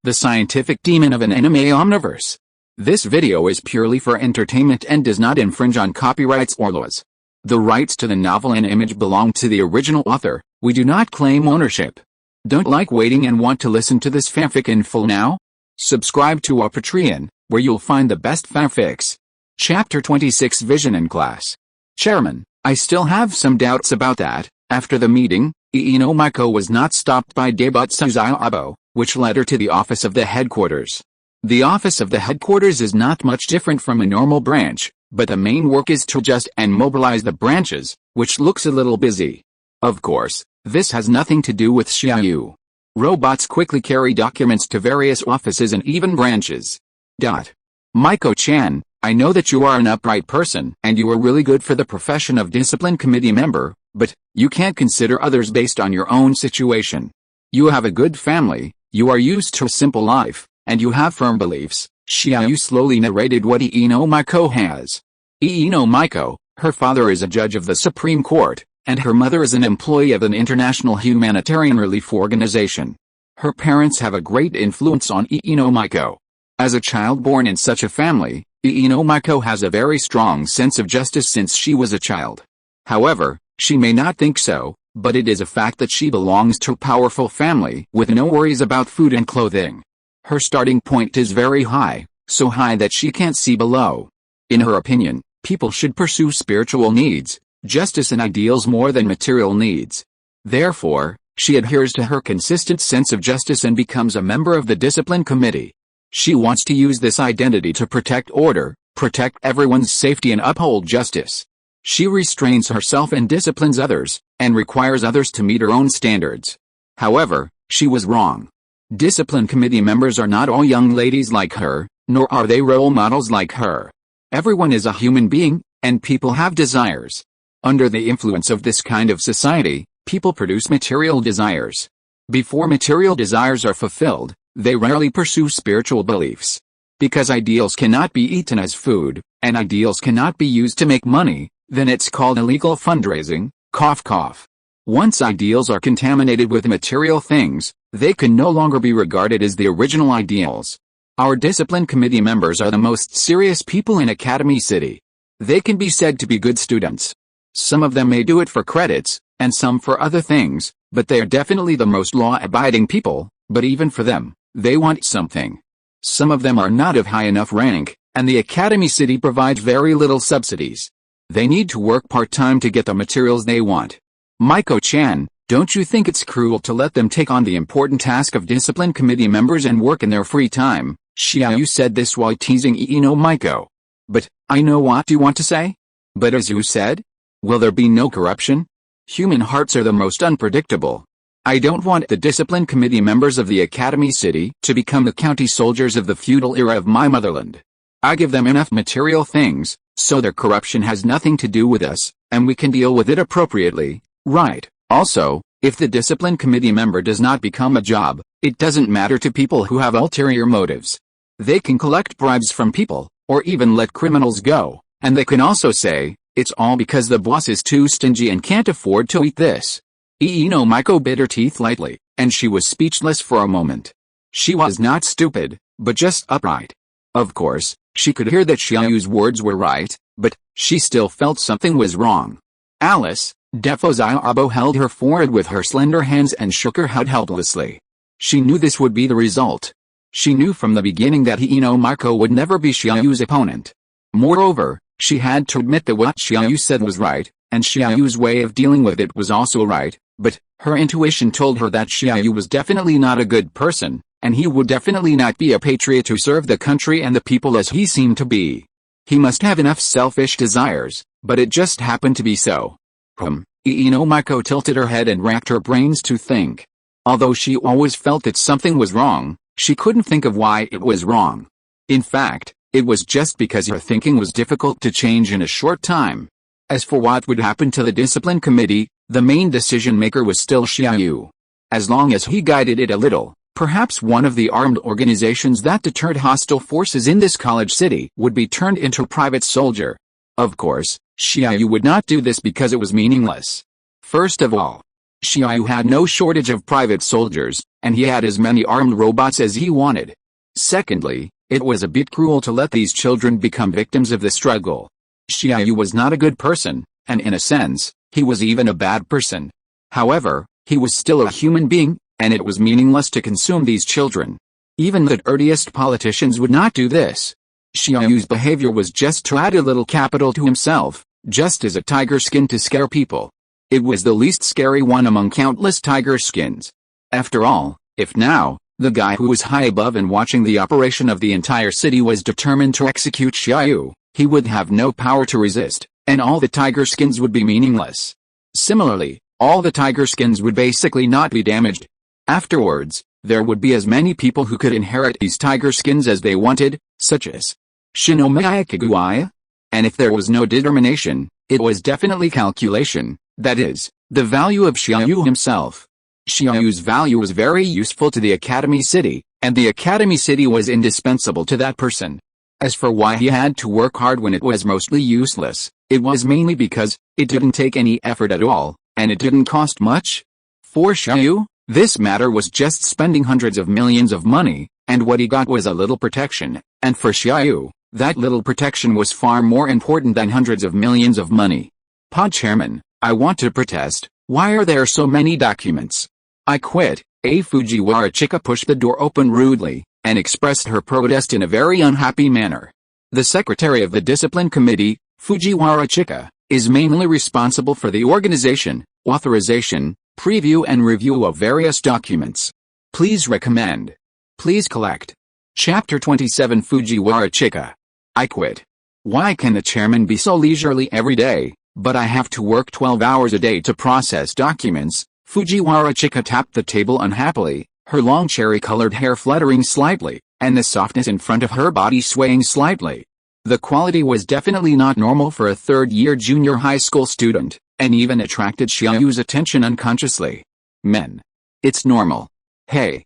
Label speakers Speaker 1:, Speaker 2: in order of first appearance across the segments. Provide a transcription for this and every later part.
Speaker 1: the scientific demon of an anime Omniverse. This video is purely for entertainment and does not infringe on copyrights or laws. The rights to the novel and image belong to the original author. We do not claim ownership. Don't like waiting and want to listen to this fanfic in full now? Subscribe to our Patreon, where you'll find the best fanfics. Chapter 26 Vision in Class. Chairman, I still have some doubts about that. After the meeting, Maiko was not stopped by Debutsu Xia Yu, which led her to the office of the headquarters. The office of the headquarters is not much different from a normal branch, but the main work is to adjust and mobilize the branches, which looks a little busy. Of course, this has nothing to do with Xia Yu. Robots quickly carry documents to various offices and even branches. Maiko-chan, I know that you are an upright person and you are really good for the profession of discipline committee member, but you can't consider others based on your own situation. You have a good family, you are used to a simple life, and you have firm beliefs. Xia Yu slowly narrated what Maiko has. Maiko, her father is a judge of the Supreme Court, and her mother is an employee of an international humanitarian relief organization. Her parents have a great influence on Maiko. As a child born in such a family, Maiko has a very strong sense of justice since she was a child. However, she may not think so, but it is a fact that she belongs to a powerful family with no worries about food and clothing. Her starting point is very high, so high that she can't see below. In her opinion, people should pursue spiritual needs, justice and ideals more than material needs. Therefore, she adheres to her consistent sense of justice and becomes a member of the discipline committee. She wants to use this identity to protect order, protect everyone's safety and uphold justice. She restrains herself and disciplines others, and requires others to meet her own standards. However, she was wrong. Discipline committee members are not all young ladies like her, nor are they role models like her. Everyone is a human being, and people have desires. Under the influence of this kind of society, people produce material desires. Before material desires are fulfilled, they rarely pursue spiritual beliefs. Because ideals cannot be eaten as food, and ideals cannot be used to make money, then it's called illegal fundraising, cough cough. Once ideals are contaminated with material things, they can no longer be regarded as the original ideals. Our discipline committee members are the most serious people in Academy City. They can be said to be good students. Some of them may do it for credits, and some for other things, but they are definitely the most law-abiding people, but even for them, they want something. Some of them are not of high enough rank, and the Academy City provides very little subsidies. They need to work part-time to get the materials they want. Maiko-chan, don't you think it's cruel to let them take on the important task of discipline committee members and work in their free time? Xia Yu said this while teasing Maiko. But, I know what you want to say. But as you said, will there be no corruption? Human hearts are the most unpredictable. I don't want the discipline committee members of the Academy City to become the county soldiers of the feudal era of my motherland. I give them enough material things, so their corruption has nothing to do with us, and we can deal with it appropriately, right? Also, if the discipline committee member does not become a job, it doesn't matter to people who have ulterior motives. They can collect bribes from people, or even let criminals go, and they can also say, it's all because the boss is too stingy and can't afford to eat this. Maiko bit her teeth lightly, and she was speechless for a moment. She was not stupid, but just upright. Of course, she could hear that Xia Yu's words were right, but she still felt something was wrong. Alice, Defo Xia Yu held her forehead with her slender hands and shook her head helplessly. She knew this would be the result. She knew from the beginning that Maiko would never be Xia Yu's opponent. Moreover, she had to admit that what Xia Yu said was right, and Xia Yu's way of dealing with it was also right, but her intuition told her that Xia Yu was definitely not a good person, and he would definitely not be a patriot to serve the country and the people as he seemed to be. He must have enough selfish desires, but it just happened to be so. Maiko tilted her head and racked her brains to think. Although she always felt that something was wrong, she couldn't think of why it was wrong. In fact, it was just because her thinking was difficult to change in a short time. As for what would happen to the discipline committee, the main decision-maker was still Xia Yu. As long as he guided it a little, perhaps one of the armed organizations that deterred hostile forces in this college city would be turned into a private soldier. Of course, Xia Yu would not do this because it was meaningless. First of all, Xia Yu had no shortage of private soldiers, and he had as many armed robots as he wanted. Secondly, it was a bit cruel to let these children become victims of the struggle. Xia Yu was not a good person, and in a sense, he was even a bad person. However, he was still a human being, and it was meaningless to consume these children. Even the dirtiest politicians would not do this. Xia Yu's behavior was just to add a little capital to himself, just as a tiger skin to scare people. It was the least scary one among countless tiger skins. After all, if now, the guy who was high above and watching the operation of the entire city was determined to execute Xia Yu, he would have no power to resist, and all the tiger skins would be meaningless. Similarly, all the tiger skins would basically not be damaged. Afterwards, there would be as many people who could inherit these tiger skins as they wanted, such as Shinomaya. And if there was no determination, it was definitely calculation, that is, the value of Xia Yu himself. Xia Yu's value was very useful to the Academy City, and the Academy City was indispensable to that person. As for why he had to work hard when it was mostly useless, it was mainly because it didn't take any effort at all, and it didn't cost much. For Xia Yu, this matter was just spending hundreds of millions of money, and what he got was a little protection, and for Xia Yu, that little protection was far more important than hundreds of millions of money. Pod Chairman, I want to protest. Why are there so many documents? I quit. Fujiwara Chika pushed the door open rudely, and expressed her protest in a very unhappy manner. The secretary of the discipline committee, Fujiwara Chika, is mainly responsible for the organization, authorization, preview and review of various documents. Please recommend. Please collect. Chapter 27 Fujiwara Chika. I quit. Why can the chairman be so leisurely every day, but I have to work 12 hours a day to process documents? Fujiwara Chika tapped the table unhappily, her long cherry-colored hair fluttering slightly, and the softness in front of her body swaying slightly. The quality was definitely not normal for a third-year junior high school student, and even attracted Xia Yu's attention unconsciously. Men. It's normal. Hey.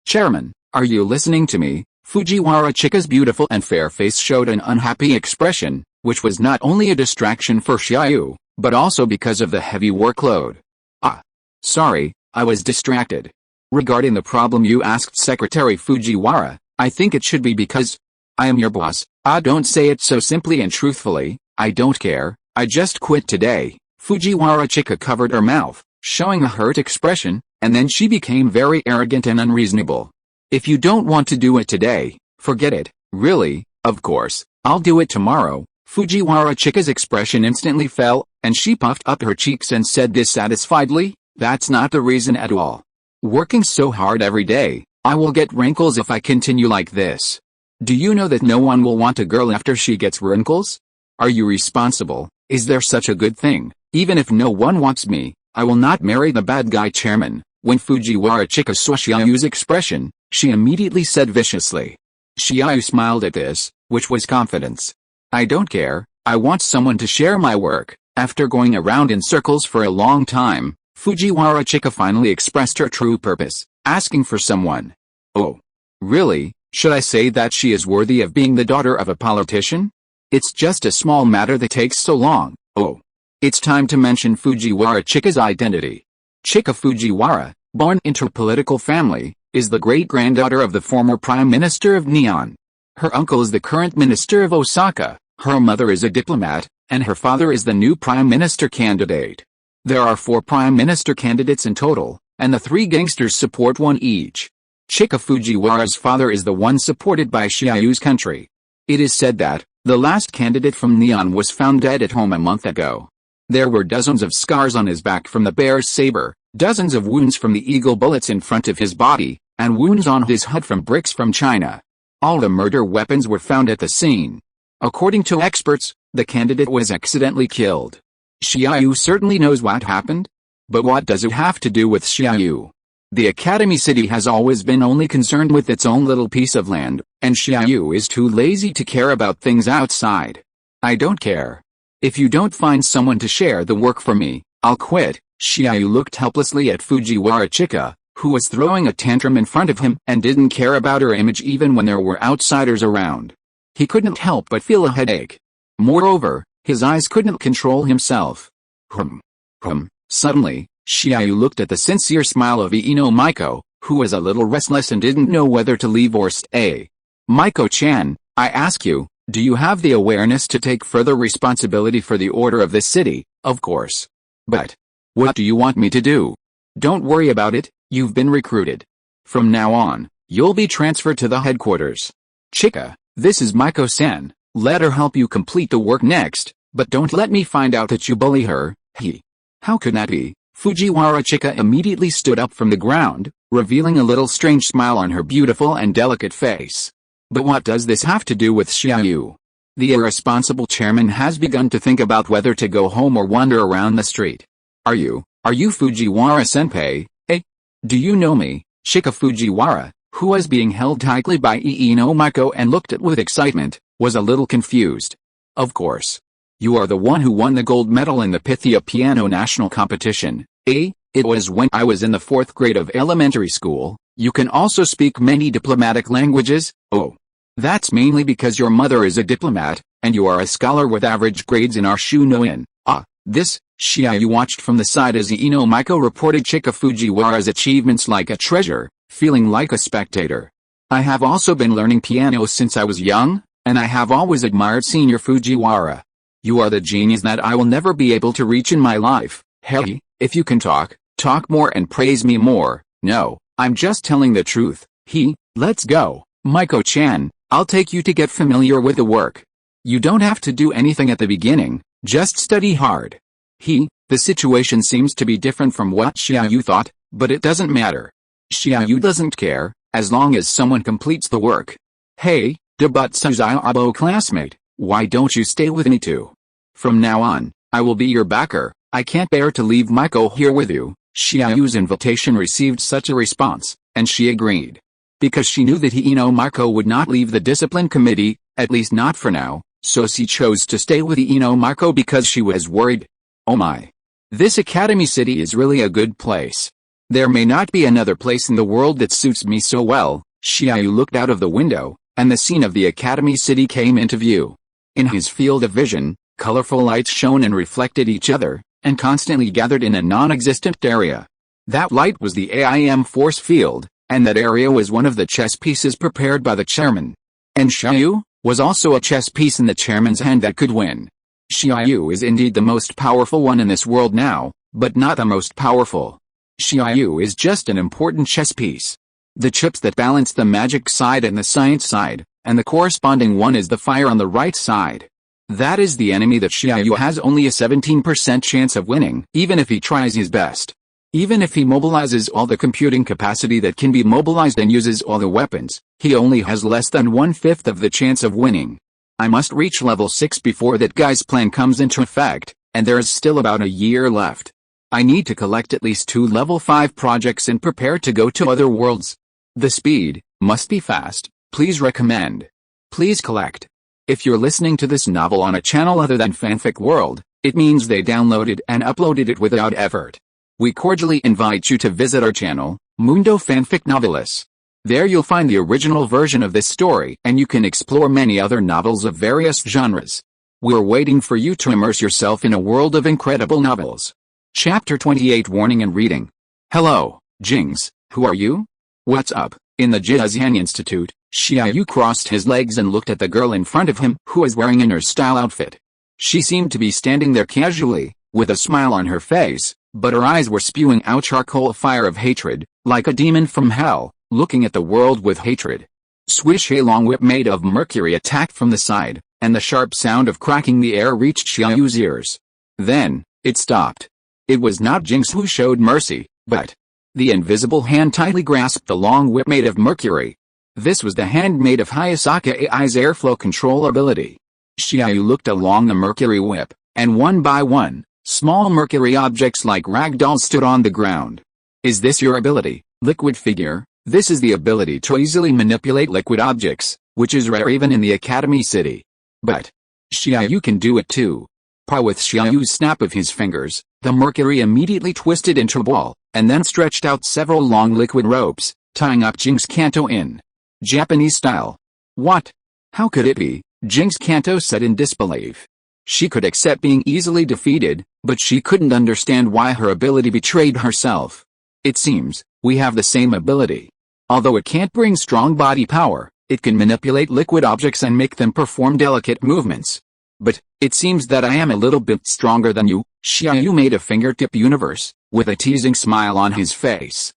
Speaker 1: Chairman, are you listening to me? Fujiwara Chika's beautiful and fair face showed an unhappy expression, which was not only a distraction for Xia Yu, but also because of the heavy workload. Sorry, I was distracted. Regarding the problem you asked Secretary Fujiwara, I think it should be because I am your boss. Don't say it so simply and truthfully. I don't care. I just quit today. Fujiwara Chika covered her mouth, showing a hurt expression, and then she became very arrogant and unreasonable. If you don't want to do it today, forget it. Really, of course, I'll do it tomorrow. Fujiwara Chika's expression instantly fell, and she puffed up her cheeks and said dissatisfiedly, "That's not the reason at all. Working so hard every day, I will get wrinkles if I continue like this. Do you know that no one will want a girl after she gets wrinkles? Are you responsible? Is there such a good thing? Even if no one wants me, I will not marry the bad guy." Chairman, when Fujiwara Chika saw Xia Yu's expression, she immediately said viciously. Xia Yu smiled at this, which was confidence. I don't care, I want someone to share my work. After going around in circles for a long time, Fujiwara Chika finally expressed her true purpose, asking for someone. Oh. Really? Should I say that she is worthy of being the daughter of a politician? It's just a small matter that takes so long. Oh. It's time to mention Fujiwara Chika's identity. Chika Fujiwara, born into a political family, is the great-granddaughter of the former Prime Minister of Neon. Her uncle is the current Minister of Osaka, her mother is a diplomat, and her father is the new Prime Minister candidate. There are 4 Prime Minister candidates in total, and the 3 gangsters support one each. Chika Fujiwara's father is the one supported by Xia Yu's country. It is said that the last candidate from Neon was found dead at home a month ago. There were dozens of scars on his back from the bear's saber, dozens of wounds from the eagle bullets in front of his body, and wounds on his hut from bricks from China. All the murder weapons were found at the scene. According to experts, the candidate was accidentally killed. Xia Yu certainly knows what happened. But what does it have to do with Xia Yu? The Academy City has always been only concerned with its own little piece of land, and Xia Yu is too lazy to care about things outside. I don't care. If you don't find someone to share the work for me, I'll quit. Xia Yu looked helplessly at Fujiwara Chika, who was throwing a tantrum in front of him and didn't care about her image even when there were outsiders around. He couldn't help but feel a headache. Moreover, his eyes couldn't control himself. Suddenly, Xia Yu looked at the sincere smile of Maiko, who was a little restless and didn't know whether to leave or stay. Maiko-chan, I ask you, do you have the awareness to take further responsibility for the order of this city? Of course. But what do you want me to do? Don't worry about it, you've been recruited. From now on, you'll be transferred to the headquarters. Chika, this is Maiko-san, let her help you complete the work next, but don't let me find out that you bully her. How could that be? Fujiwara Chika immediately stood up from the ground, revealing a little strange smile on her beautiful and delicate face. But what does this have to do with Xia Yu? The irresponsible chairman has begun to think about whether to go home or wander around the street. Are you Fujiwara-senpai, eh? Do you know me, Chika Fujiwara, who was being held tightly by Maiko and looked at with excitement, was a little confused. Of course. You are the one who won the gold medal in the Pythia Piano National Competition, eh? It was when I was in the 4th grade of elementary school. You can also speak many diplomatic languages. Oh. That's mainly because your mother is a diplomat, and you are a scholar with average grades in our Shunoin. This, Xia Yu watched from the side as Maiko reported Chika Fujiwara's achievements like a treasure, feeling like a spectator. I have also been learning piano since I was young, and I have always admired Senior Fujiwara. You are the genius that I will never be able to reach in my life. Hey, if you can talk more and praise me more. No, I'm just telling the truth. Let's go. Maiko-chan, I'll take you to get familiar with the work. You don't have to do anything at the beginning, just study hard. The situation seems to be different from what Xia Yu thought, but it doesn't matter. Xia Yu doesn't care, as long as someone completes the work. Hey, but Suzuiabo classmate, why don't you stay with me too? From now on, I will be your backer. I can't bear to leave Maiko here with you. Xia Yu's invitation received such a response, and she agreed. Because she knew that Maiko would not leave the discipline committee, at least not for now, so she chose to stay with Maiko because she was worried. Oh my. This academy city is really a good place. There may not be another place in the world that suits me so well. Xia Yu looked out of the window, and the scene of the academy city came into view. In his field of vision, colorful lights shone and reflected each other, and constantly gathered in a non-existent area. That light was the AIM force field, and that area was one of the chess pieces prepared by the chairman. And Xia Yu was also a chess piece in the chairman's hand that could win. Xia Yu is indeed the most powerful one in this world now, but not the most powerful. Xia Yu is just an important chess piece. The chips that balance the magic side and the science side, and the corresponding one is the fire on the right side. That is the enemy that Xia Yu has only a 17% chance of winning, even if he tries his best. Even if he mobilizes all the computing capacity that can be mobilized and uses all the weapons, he only has less than 1/5 of the chance of winning. I must reach level 6 before that guy's plan comes into effect, and there is still about a year left. I need to collect at least 2 level 5 projects and prepare to go to other worlds. The speed must be fast. Please recommend. Please collect. If you're listening to this novel on a channel other than Fanfic World, it means they downloaded and uploaded it without effort. We cordially invite you to visit our channel, Mundo Fanfic Novelis. There you'll find the original version of this story, and you can explore many other novels of various genres. We're waiting for you to immerse yourself in a world of incredible novels. Chapter 28 Warning and Reading. Hello, Jings, who are you? What's up? In the Jiazhan Institute, Xia Yu crossed his legs and looked at the girl in front of him, who was wearing an her-style outfit. She seemed to be standing there casually, with a smile on her face, but her eyes were spewing out charcoal fire of hatred, like a demon from hell, looking at the world with hatred. Swish! A long whip made of mercury attacked from the side, and the sharp sound of cracking the air reached Xia Yu's ears. Then, it stopped. It was not Jinx who showed mercy, but the invisible hand tightly grasped the long whip made of mercury. This was the hand made of Hayasaka AI's airflow control ability. Xia Yu looked along the mercury whip, and one by one, small mercury objects like ragdolls stood on the ground. Is this your ability, liquid figure? This is the ability to easily manipulate liquid objects, which is rare even in the Academy City. But Xia Yu can do it too. With Xia Yu's snap of his fingers, the mercury immediately twisted into a ball, and then stretched out several long liquid ropes, tying up Jinx Kanto in Japanese style. What? How could it be? Jinx Kanto said in disbelief. She could accept being easily defeated, but she couldn't understand why her ability betrayed herself. It seems, we have the same ability. Although it can't bring strong body power, it can manipulate liquid objects and make them perform delicate movements. But, it seems that I am a little bit stronger than you. Xia Yu made a fingertip universe, with a teasing smile on his face.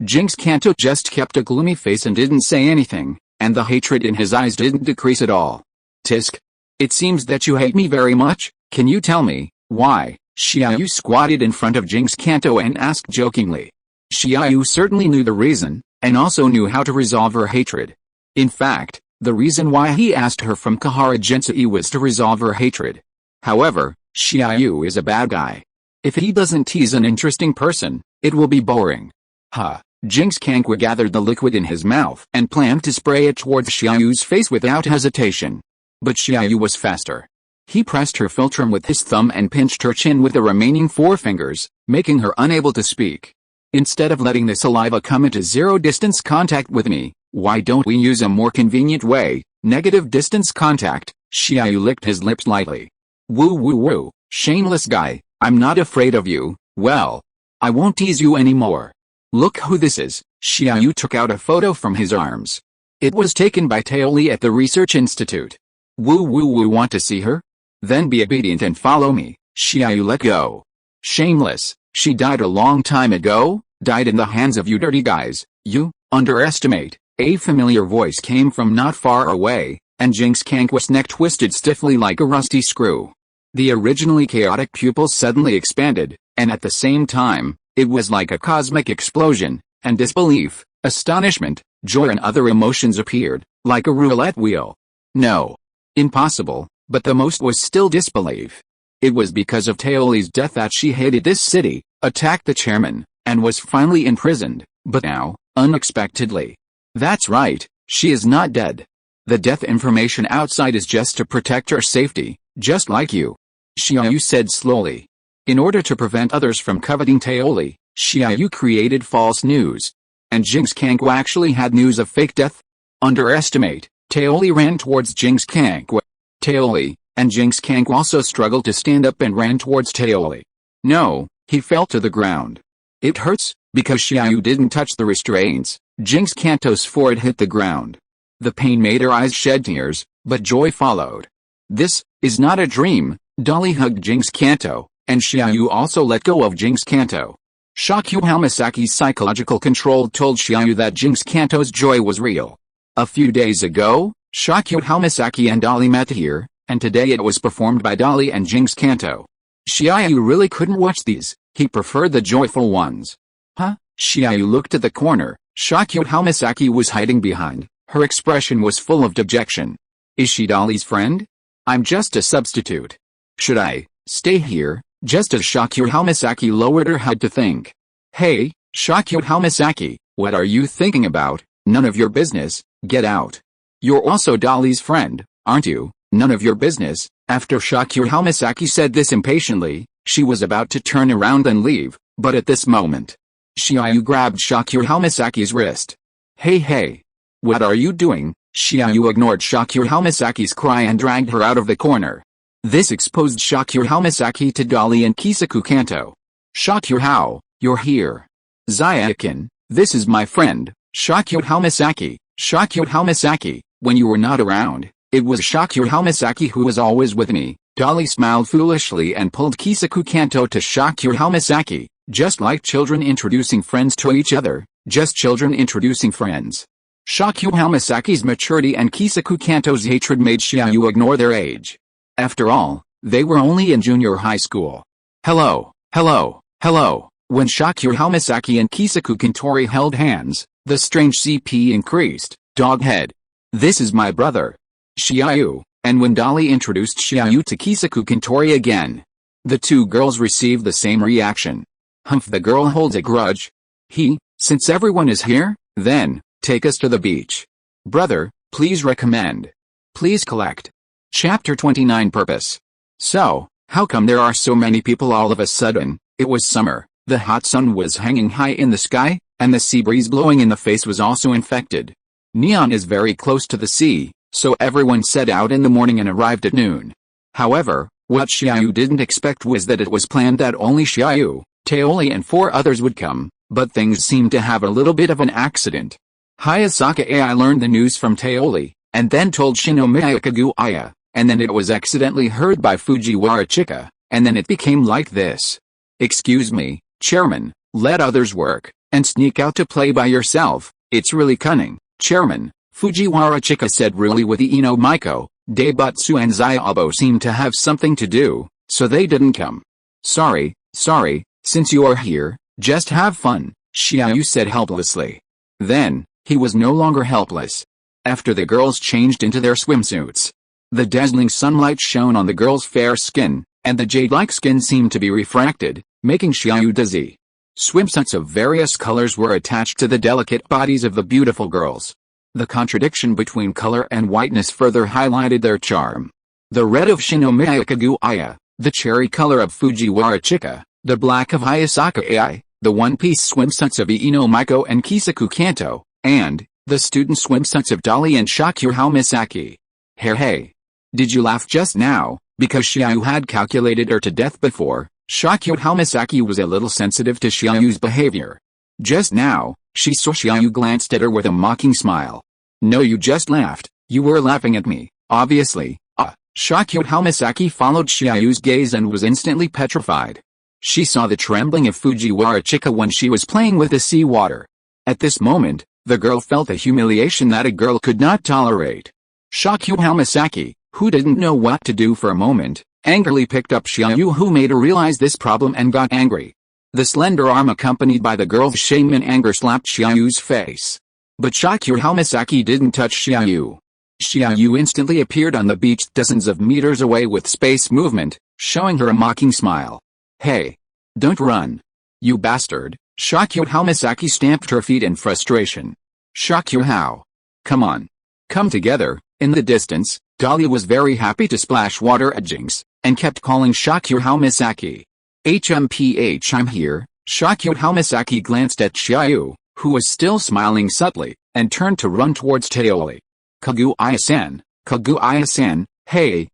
Speaker 1: Jinx Kanto just kept a gloomy face and didn't say anything, and the hatred in his eyes didn't decrease at all. Tisk. It seems that you hate me very much, can you tell me, why? Xia Yu squatted in front of Jinx Kanto and asked jokingly. Xia Yu certainly knew the reason, and also knew how to resolve her hatred. In fact, the reason why he asked her from Kahara Gensei was to resolve her hatred. However, Xia Yu is a bad guy. If he doesn't tease an interesting person, it will be boring. Jinx Kanto gathered the liquid in his mouth and planned to spray it towards Xia Yu's face without hesitation. But Xia Yu was faster. He pressed her philtrum with his thumb and pinched her chin with the remaining 4 fingers, making her unable to speak. Instead of letting the saliva come into zero-distance contact with me, why don't we use a more convenient way, negative distance contact? Xia Yu licked his lips lightly. Woo woo woo, shameless guy, I'm not afraid of you. Well, I won't tease you anymore. Look who this is. Xia Yu took out a photo from his arms. It was taken by Taoli at the Research Institute. Woo woo woo, want to see her? Then be obedient and follow me. Xia Yu let go. Shameless, she died a long time ago, died in the hands of you dirty guys. You underestimate. A familiar voice came from not far away, and Jinx Kanto's neck twisted stiffly like a rusty screw. The originally chaotic pupils suddenly expanded, and at the same time, it was like a cosmic explosion, and disbelief, astonishment, joy and other emotions appeared, like a roulette wheel. No. Impossible, but the most was still disbelief. It was because of Taoli's death that she hated this city, attacked the chairman, and was finally imprisoned, but now, unexpectedly. That's right, she is not dead. The death information outside is just to protect her safety, just like you. Xia Yu said slowly. In order to prevent others from coveting Taoli, Xia Yu created false news. And Jinx Kanto actually had news of fake death? Underestimate. Taoli ran towards Jinx Kanto. Taoli, and Jinx Kanto also struggled to stand up and ran towards Taoli. No, he fell to the ground. It hurts, because Xia Yu didn't touch the restraints. Jinx Kanto's forehead hit the ground. The pain made her eyes shed tears, but joy followed. This is not a dream. Dolly hugged Jinx Kanto, and Xia Yu also let go of Jinx Kanto. Shaku Hamasaki's psychological control told Xia Yu that Jinx Kanto's joy was real. A few days ago, Shaku Hamasaki and Dolly met here, and today it was performed by Dolly and Jinx Kanto. Xia Yu really couldn't watch these, he preferred the joyful ones. Xia Yu looked at the corner. Shaku Hamasaki was hiding behind. Her expression was full of dejection. Is she Dolly's friend? I'm just a substitute. Should I stay here? Just as Shaku Hamasaki lowered her head to think. Hey, Shaku Hamasaki, what are you thinking about? None of your business, get out. You're also Dolly's friend, aren't you? None of your business. After Shaku Hamasaki said this impatiently, she was about to turn around and leave, but at this moment, Xia Yu grabbed Shaku Hamasaki's wrist. Hey. What are you doing? Xia Yu ignored Shaku Hamasaki's cry and dragged her out of the corner. This exposed Shaku Hamasaki to Dolly and Kisaku Kanto. Shaku Hao, you're here. Zayakin, this is my friend, Shaku Hamasaki. Shaku Hamasaki, when you were not around, it was Shaku Hamasaki who was always with me. Dolly smiled foolishly and pulled Kisaku Kanto to Shaku Hamasaki. Just like children introducing friends to each other, just children introducing friends. Shaku Hamasaki's maturity and Kisaku Kanto's hatred made Xia Yu ignore their age. After all, they were only in junior high school. Hello. When Shaku Hamasaki and Kisaku Kantori held hands, the strange CP increased. Doghead. This is my brother. Xia Yu, and when Dolly introduced Xia Yu to Kisaku Kantori again, the two girls received the same reaction. Humph, the girl holds a grudge. Since everyone is here, then, take us to the beach. Brother, please recommend. Please collect. Chapter 29 Purpose. So, how come there are so many people all of a sudden? It was summer, the hot sun was hanging high in the sky, and the sea breeze blowing in the face was also infected. Neon is very close to the sea, so everyone set out in the morning and arrived at noon. However, what Xia Yu didn't expect was that it was planned that only Xia Yu, Taoli and 4 others would come, but things seemed to have a little bit of an accident. Hayasaka AI learned the news from Taoli, and then told Shinomiya Kaguya, and then it was accidentally heard by Fujiwara Chika, and then it became like this. Excuse me, Chairman, let others work, and sneak out to play by yourself, it's really cunning, Chairman, Fujiwara Chika said really with Iino Maiko. Daibatsu and Zyabo seemed to have something to do, so they didn't come. Sorry, since you are here, just have fun, Xia Yu said helplessly. Then, he was no longer helpless. After the girls changed into their swimsuits, the dazzling sunlight shone on the girls' fair skin, and the jade-like skin seemed to be refracted, making Xia Yu dizzy. Swimsuits of various colors were attached to the delicate bodies of the beautiful girls. The contradiction between color and whiteness further highlighted their charm. The red of Shinomiya Kaguya, the cherry color of Fujiwara Chika, the black of Hayasaka AI, the one-piece swimsuits of Iino Maiko and Kisaku Kanto, and the student swimsuits of Dali and Shakurao Misaki. Hey. Did you laugh just now, because Xia Yu had calculated her to death before? Shakurao Misaki was a little sensitive to Xia Yu's behavior. Just now, she saw Xia Yu glanced at her with a mocking smile. No, you just laughed, you were laughing at me, obviously. Shakurao Misaki followed Xia Yu's gaze and was instantly petrified. She saw the trembling of Fujiwara Chika when she was playing with the seawater. At this moment, the girl felt a humiliation that a girl could not tolerate. Shakurao Misaki, who didn't know what to do for a moment, angrily picked up Xia Yu, who made her realize this problem and got angry. The slender arm accompanied by the girl's shame and anger slapped Xia Yu's face. But Shakurao Misaki didn't touch Xia Yu. Xia Yu instantly appeared on the beach dozens of meters away with space movement, showing her a mocking smile. Hey! Don't run! You bastard! Shakurao Misaki stamped her feet in frustration. Shakurao! Come on! Come together! In the distance, Dahlia was very happy to splash water at Jinx, and kept calling Shakurao Misaki. I'm here. Shakurao Misaki glanced at Xia Yu, who was still smiling subtly, and turned to run towards Taoli. Kaguya-san, hey.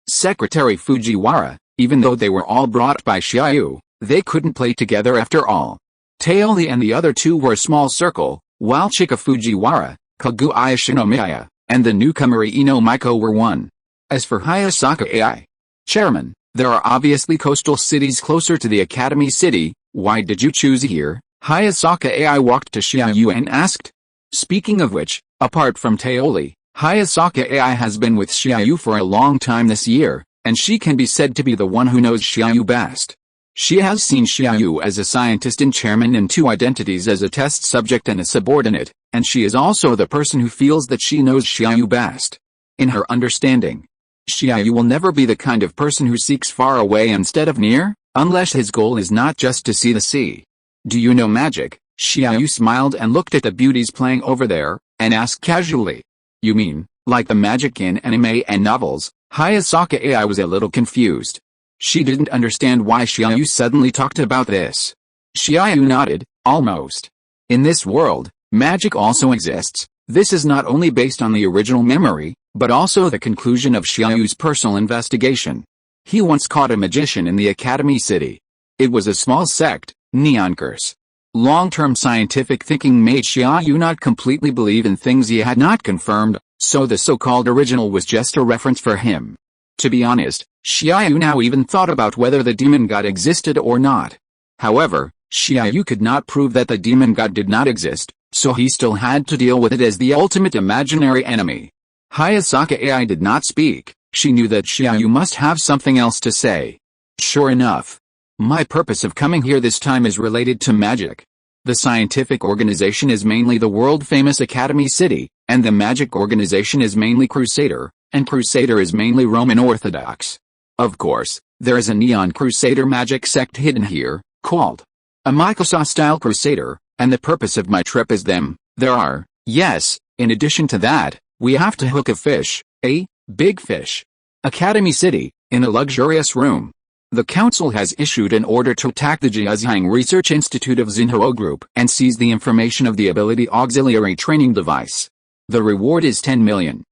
Speaker 1: Secretary Fujiwara, even though they were all brought by Xia Yu, they couldn't play together after all. Taoli and the other two were a small circle, while Chika Fujiwara, Kaguya Shinomiya, and the newcomer Iino Maiko were one. As for Hayasaka AI, Chairman, there are obviously coastal cities closer to the Academy City, why did you choose here? Hayasaka AI walked to Xia Yu and asked. Speaking of which, apart from Taoli, Hayasaka AI has been with Xia Yu for a long time this year, and she can be said to be the one who knows Xia Yu best. She has seen Xia Yu as a scientist and chairman in 2 identities as a test subject and a subordinate, and she is also the person who feels that she knows Xia Yu best. In her understanding, Xia Yu will never be the kind of person who seeks far away instead of near, unless his goal is not just to see the sea. Do you know magic? Xia Yu smiled and looked at the beauties playing over there, and asked casually. You mean, like the magic in anime and novels? Hayasaka AI was a little confused. She didn't understand why Xia Yu suddenly talked about this. Xia Yu nodded, almost. In this world, magic also exists. This is not only based on the original memory, but also the conclusion of Xia Yu's personal investigation. He once caught a magician in the Academy City. It was a small sect, Neon Curse. Long-term scientific thinking made Xia Yu not completely believe in things he had not confirmed, so the so-called original was just a reference for him. To be honest, Xia Yu now even thought about whether the demon god existed or not. However, Xia Yu could not prove that the demon god did not exist, so he still had to deal with it as the ultimate imaginary enemy. Hayasaka AI did not speak. She knew that Xia Yu must have something else to say. Sure enough. My purpose of coming here this time is related to magic. The scientific organization is mainly the world-famous Academy City, and the magic organization is mainly Crusader, and Crusader is mainly Roman Orthodox. Of course, there is a Neon Crusader magic sect hidden here, called a Mikosa-style Crusader, and the purpose of my trip is them. There are, yes, in addition to that, we have to hook a fish, a big fish. Academy City, in a luxurious room. The council has issued an order to attack the Jiaxiang Research Institute of Xinhua Group and seize the information of the Ability Auxiliary Training Device. The reward is $10 million.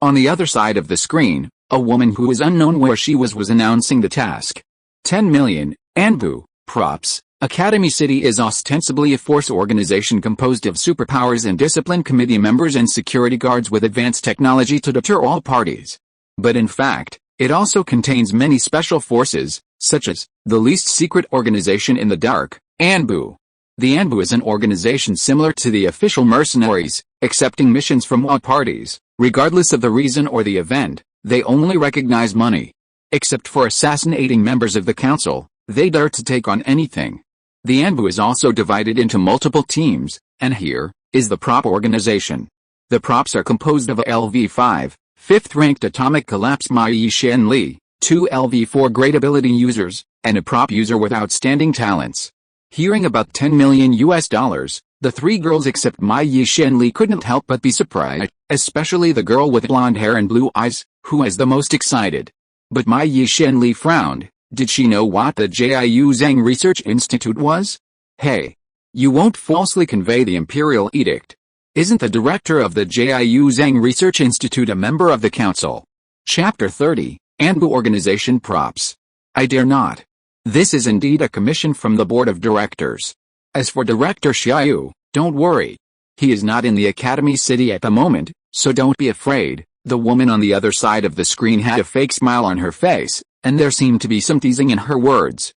Speaker 1: On the other side of the screen, A woman who was unknown where she was announcing the task. 10 million, Anbu, props. Academy City is ostensibly a force organization composed of superpowers and discipline committee members and security guards with advanced technology to deter all parties. But in fact, it also contains many special forces, such as the least secret organization in the dark, Anbu. The Anbu is an organization similar to the official mercenaries, accepting missions from all parties, regardless of the reason or the event. They only recognize money. Except for assassinating members of the council, they dare to take on anything. The Anbu is also divided into multiple teams, and here is the prop organization. The props are composed of a LV5, 5th-ranked atomic collapse Mai Shen Li, 2 LV4 great ability users, and a prop user with outstanding talents. Hearing about $10 million, the three girls except Mai Shen Li couldn't help but be surprised, especially the girl with blonde hair and blue eyes, who was the most excited. But Mai Shen Li frowned. Did she know what the Xia Yu Zhang Research Institute was? Hey! You won't falsely convey the imperial edict. Isn't the director of the Xia Yu Zhang Research Institute a member of the council? Chapter 30, Anbu Organization Props. I dare not. This is indeed a commission from the board of directors. As for Director Xia Yu, don't worry. He is not in the Academy City at the moment, so don't be afraid. The woman on the other side of the screen had a fake smile on her face, and there seemed to be some teasing in her words.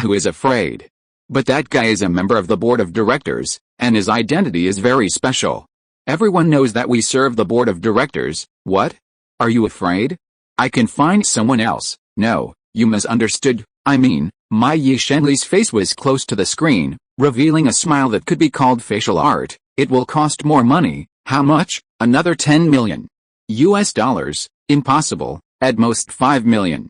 Speaker 1: Who is afraid? But that guy is a member of the board of directors, and his identity is very special. Everyone knows that we serve the board of directors. What? Are you afraid? I can find someone else. No, you misunderstood. I mean, Mai Shenli's face was close to the screen, revealing a smile that could be called facial art. It will cost more money. How much? Another $10 million. Impossible. At most $5 million.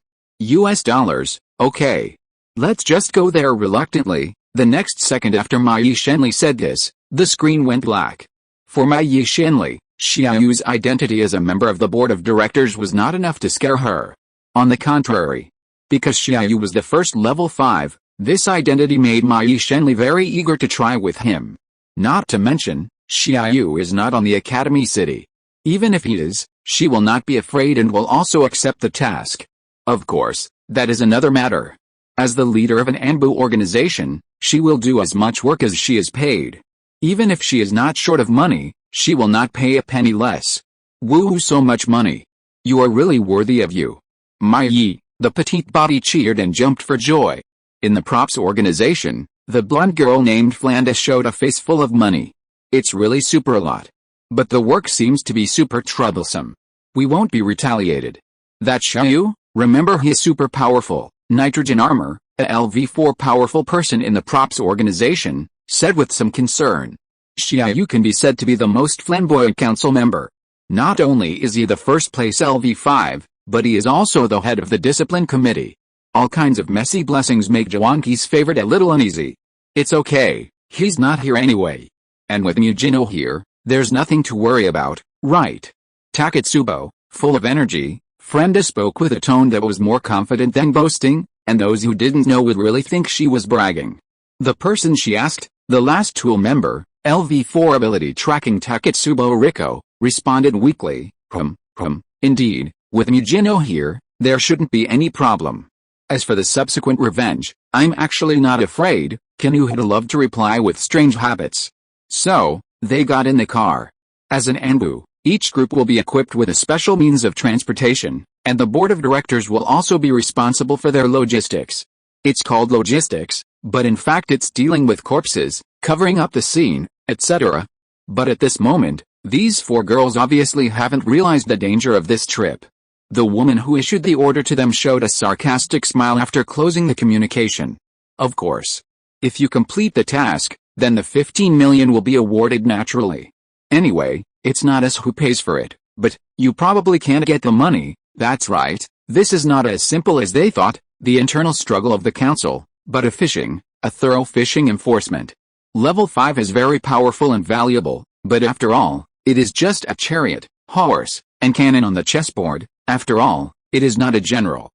Speaker 1: Okay. Let's just go there reluctantly. The next second after Mai Shenli said this, the screen went black. For Mai Shenli, Xia Yu's identity as a member of the board of directors was not enough to scare her. On the contrary. Because Xia Yu was the first level 5, this identity made Mai Shenli very eager to try with him. Not to mention, Xia Yu is not on the Academy City. Even if he is, she will not be afraid and will also accept the task. Of course, that is another matter. As the leader of an Anbu organization, she will do as much work as she is paid. Even if she is not short of money, she will not pay a penny less. Woo, so much money. You are really worthy of you. Mai, the petite body cheered and jumped for joy. In the props organization, the blonde girl named Flanda showed a face full of money. It's really super a lot. But the work seems to be super troublesome. We won't be retaliated. That Xia Yu? Remember, he is super powerful. Nitrogen armor, a LV4 powerful person in the props organization, said with some concern. Xia Yu can be said to be the most flamboyant council member. Not only is he the first place LV5, but he is also the head of the discipline committee. All kinds of messy blessings make Jawanki's favorite a little uneasy. It's okay, he's not here anyway. And with Mujino here, there's nothing to worry about, right? Takatsubo, full of energy, Frenda spoke with a tone that was more confident than boasting, and those who didn't know would really think she was bragging. The person she asked, the last tool member, LV4 ability tracking Takatsubo Riko, responded weakly, indeed, with Mujino here, there shouldn't be any problem. As for the subsequent revenge, I'm actually not afraid, Kinuhita loved to reply with strange habits. So, they got in the car. As an Anbu, each group will be equipped with a special means of transportation, and the board of directors will also be responsible for their logistics. It's called logistics, but in fact it's dealing with corpses, covering up the scene, etc. But at this moment, these 4 girls obviously haven't realized the danger of this trip. The woman who issued the order to them showed a sarcastic smile after closing the communication. Of course. If you complete the task, then the 15 million will be awarded naturally. Anyway, it's not us who pays for it, but you probably can't get the money. That's right, this is not as simple as they thought, the internal struggle of the council, but a thorough fishing enforcement. Level 5 is very powerful and valuable, but after all, it is just a chariot, horse, and cannon on the chessboard. After all, it is not a general,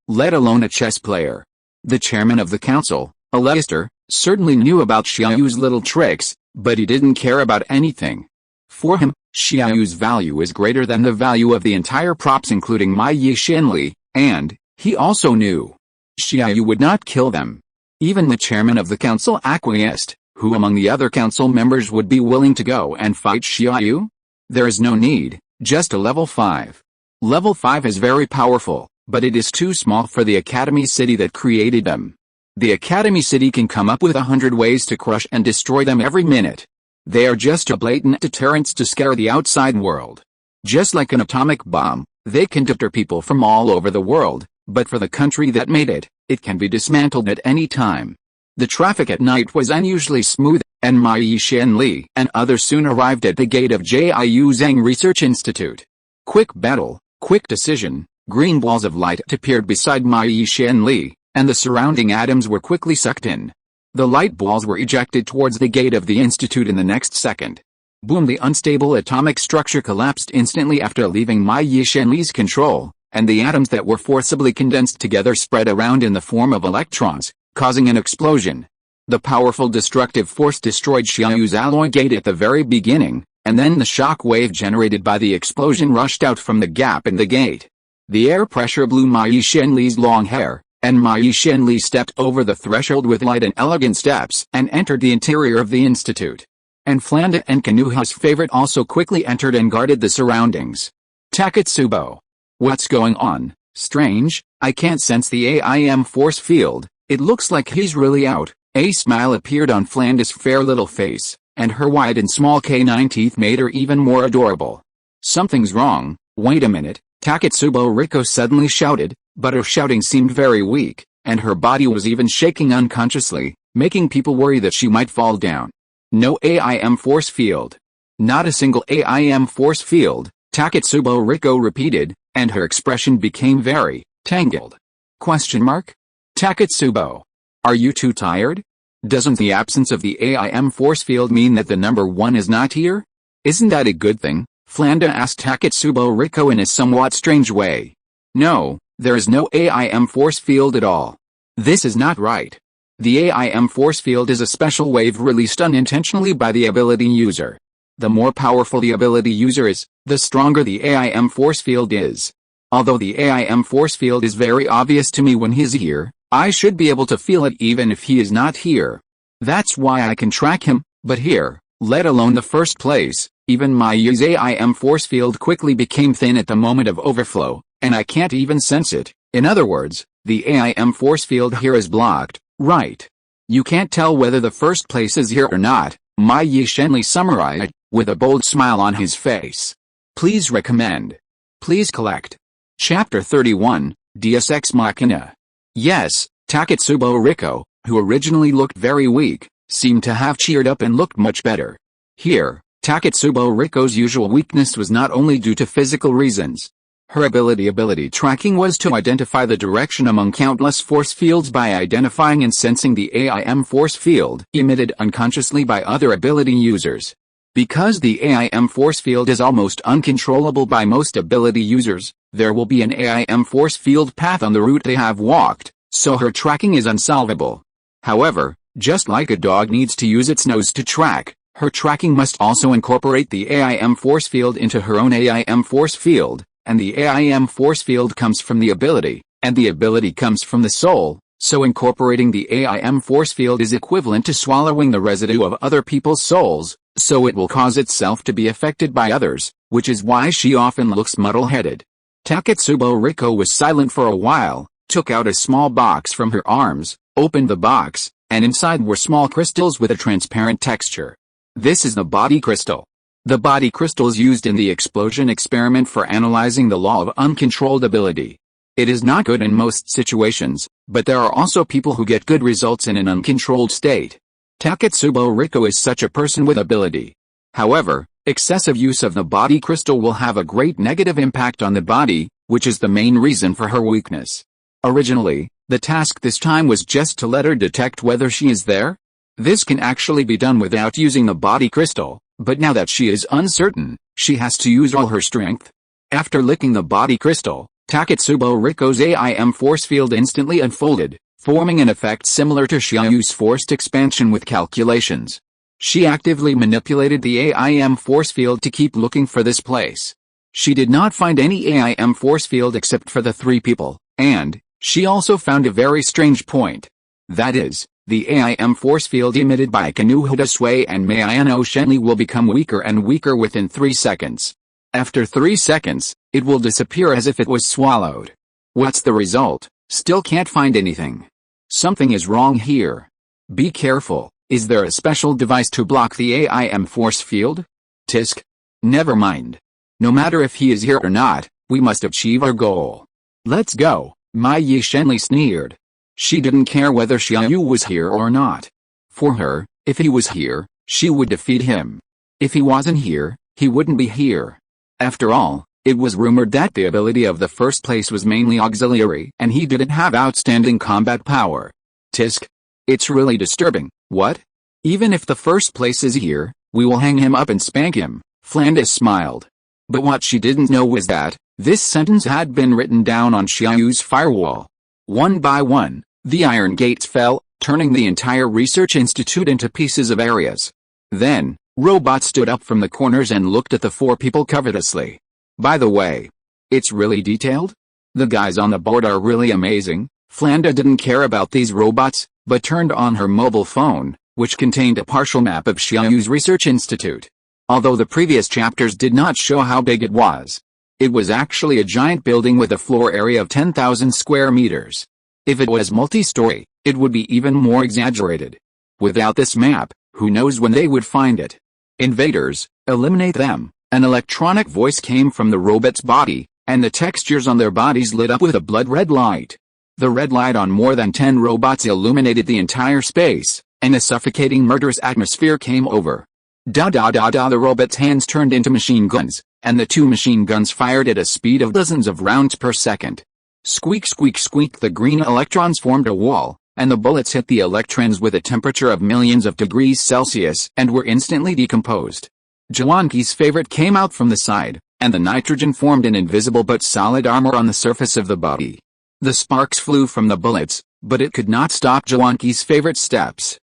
Speaker 1: let alone a chess player. The chairman of the council, Alester, certainly knew about Xia Yu's little tricks, but he didn't care about anything. For him, Xia Yu's value is greater than the value of the entire props including Mai Yi Shenli, and, he also knew, Xia Yu would not kill them. Even the chairman of the council acquiesced. Who among the other council members would be willing to go and fight Xia Yu? There is no need, just a level 5. Level 5 is very powerful, but it is too small for the Academy City that created them. The Academy City can come up with 100 ways to crush and destroy them every minute. They are just a blatant deterrence to scare the outside world. Just like an atomic bomb, they can deter people from all over the world, but for the country that made it, it can be dismantled at any time. The traffic at night was unusually smooth, and Mai Yi Shenli and others soon arrived at the gate of Xia Yu Zhang Research Institute. Quick battle, quick decision, green balls of light appeared beside Mai Yi Shenli, and the surrounding atoms were quickly sucked in. The light balls were ejected towards the gate of the institute in the next second. Boom! The unstable atomic structure collapsed instantly after leaving Mai Yi Shenli's control, and the atoms that were forcibly condensed together spread around in the form of electrons, causing an explosion. The powerful destructive force destroyed Xia Yu's alloy gate at the very beginning, and then the shock wave generated by the explosion rushed out from the gap in the gate. The air pressure blew Mai Yi Shenli's long hair, and Mai Yi Shenli stepped over the threshold with light and elegant steps and entered the interior of the institute. And Flanda and Kanuha's favorite also quickly entered and guarded the surroundings. Takatsubo. What's going on? Strange, I can't sense the AIM force field. It looks like he's really out. A smile appeared on Flanda's fair little face, and her wide and small canine teeth made her even more adorable. Something's wrong. Wait a minute, Takatsubo Riko suddenly shouted, but her shouting seemed very weak, and her body was even shaking unconsciously, making people worry that she might fall down. No AIM force field. Not a single AIM force field, Takatsubo Riko repeated, and her expression became very tangled. Question mark? Takatsubo. Are you too tired? Doesn't the absence of the AIM force field mean that the number 1 is not here? Isn't that a good thing? Flanda asked Takatsubo Riko in a somewhat strange way. No, there is no AIM force field at all. This is not right. The AIM force field is a special wave released unintentionally by the ability user. The more powerful the ability user is, the stronger the AIM force field is. Although the AIM force field is very obvious to me when he's here, I should be able to feel it even if he is not here. That's why I can track him, but here, let alone the first place, even my Yu's AIM force field quickly became thin at the moment of overflow, and I can't even sense it. In other words, the AIM force field here is blocked, right? You can't tell whether the first place is here or not, Mai Yi Shenli summarized, with a bold smile on his face. Please recommend. Please collect. Chapter 31, Deus Ex Machina. Yes, Takatsubo Riko, who originally looked very weak, seemed to have cheered up and looked much better. Here, Takatsubo Riko's usual weakness was not only due to physical reasons. Her ability tracking was to identify the direction among countless force fields by identifying and sensing the AIM force field emitted unconsciously by other ability users. Because the AIM force field is almost uncontrollable by most ability users, there will be an AIM force field path on the route they have walked, so her tracking is unsolvable. However, just like a dog needs to use its nose to track, her tracking must also incorporate the AIM force field into her own AIM force field, and the AIM force field comes from the ability, and the ability comes from the soul, so incorporating the AIM force field is equivalent to swallowing the residue of other people's souls, so it will cause itself to be affected by others, which is why she often looks muddle-headed. Takatsubo Riko was silent for a while, took out a small box from her arms, opened the box, and inside were small crystals with a transparent texture. This is the body crystal. The body crystal is used in the explosion experiment for analyzing the law of uncontrolled ability. It is not good in most situations, but there are also people who get good results in an uncontrolled state. Takatsubo Riko is such a person with ability. However, excessive use of the body crystal will have a great negative impact on the body, which is the main reason for her weakness. Originally, the task this time was just to let her detect whether she is there. This can actually be done without using the body crystal, but now that she is uncertain, she has to use all her strength. After licking the body crystal, Takatsubo Riko's AIM force field instantly unfolded, forming an effect similar to Xia Yu's forced expansion with calculations. She actively manipulated the AIM force field to keep looking for this place. She did not find any AIM force field except for the 3 people, and she also found a very strange point. That is, the AIM force field emitted by Kanuhida Sui and Mayano Shenli will become weaker and weaker within 3 seconds. After 3 seconds, it will disappear as if it was swallowed. What's the result? Still can't find anything. Something is wrong here. Be careful. Is there a special device to block the AIM force field? Tisk. Never mind. No matter if he is here or not, we must achieve our goal. Let's go, Mai Yi Shenli sneered. She didn't care whether Xia Yu was here or not. For her, if he was here, she would defeat him. If he wasn't here, he wouldn't be here. After all, it was rumored that the ability of the first place was mainly auxiliary and he didn't have outstanding combat power. Tisk. It's really disturbing. What? Even if the first place is here, we will hang him up and spank him, Flanders smiled. But what she didn't know was that, this sentence had been written down on Xia Yu's firewall. One by one, the iron gates fell, turning the entire research institute into pieces of areas. Then, robots stood up from the corners and looked at the 4 people covetously. By the way, it's really detailed? The guys on the board are really amazing. Flanda didn't care about these robots, but turned on her mobile phone, which contained a partial map of Xia Yu's research institute. Although the previous chapters did not show how big it was. It was actually a giant building with a floor area of 10,000 square meters. If it was multi-story, it would be even more exaggerated. Without this map, who knows when they would find it? Invaders, eliminate them. An electronic voice came from the robot's body, and the textures on their bodies lit up with a blood-red light. The red light on more than 10 robots illuminated the entire space, and a suffocating murderous atmosphere came over. The robot's hands turned into machine guns, and the 2 machine guns fired at a speed of dozens of rounds per second. Squeak squeak squeak, the green electrons formed a wall, and the bullets hit the electrons with a temperature of millions of degrees Celsius and were instantly decomposed. Jawanki's favorite came out from the side, and the nitrogen formed an invisible but solid armor on the surface of the body. The sparks flew from the bullets, but it could not stop Jawanki's favorite steps.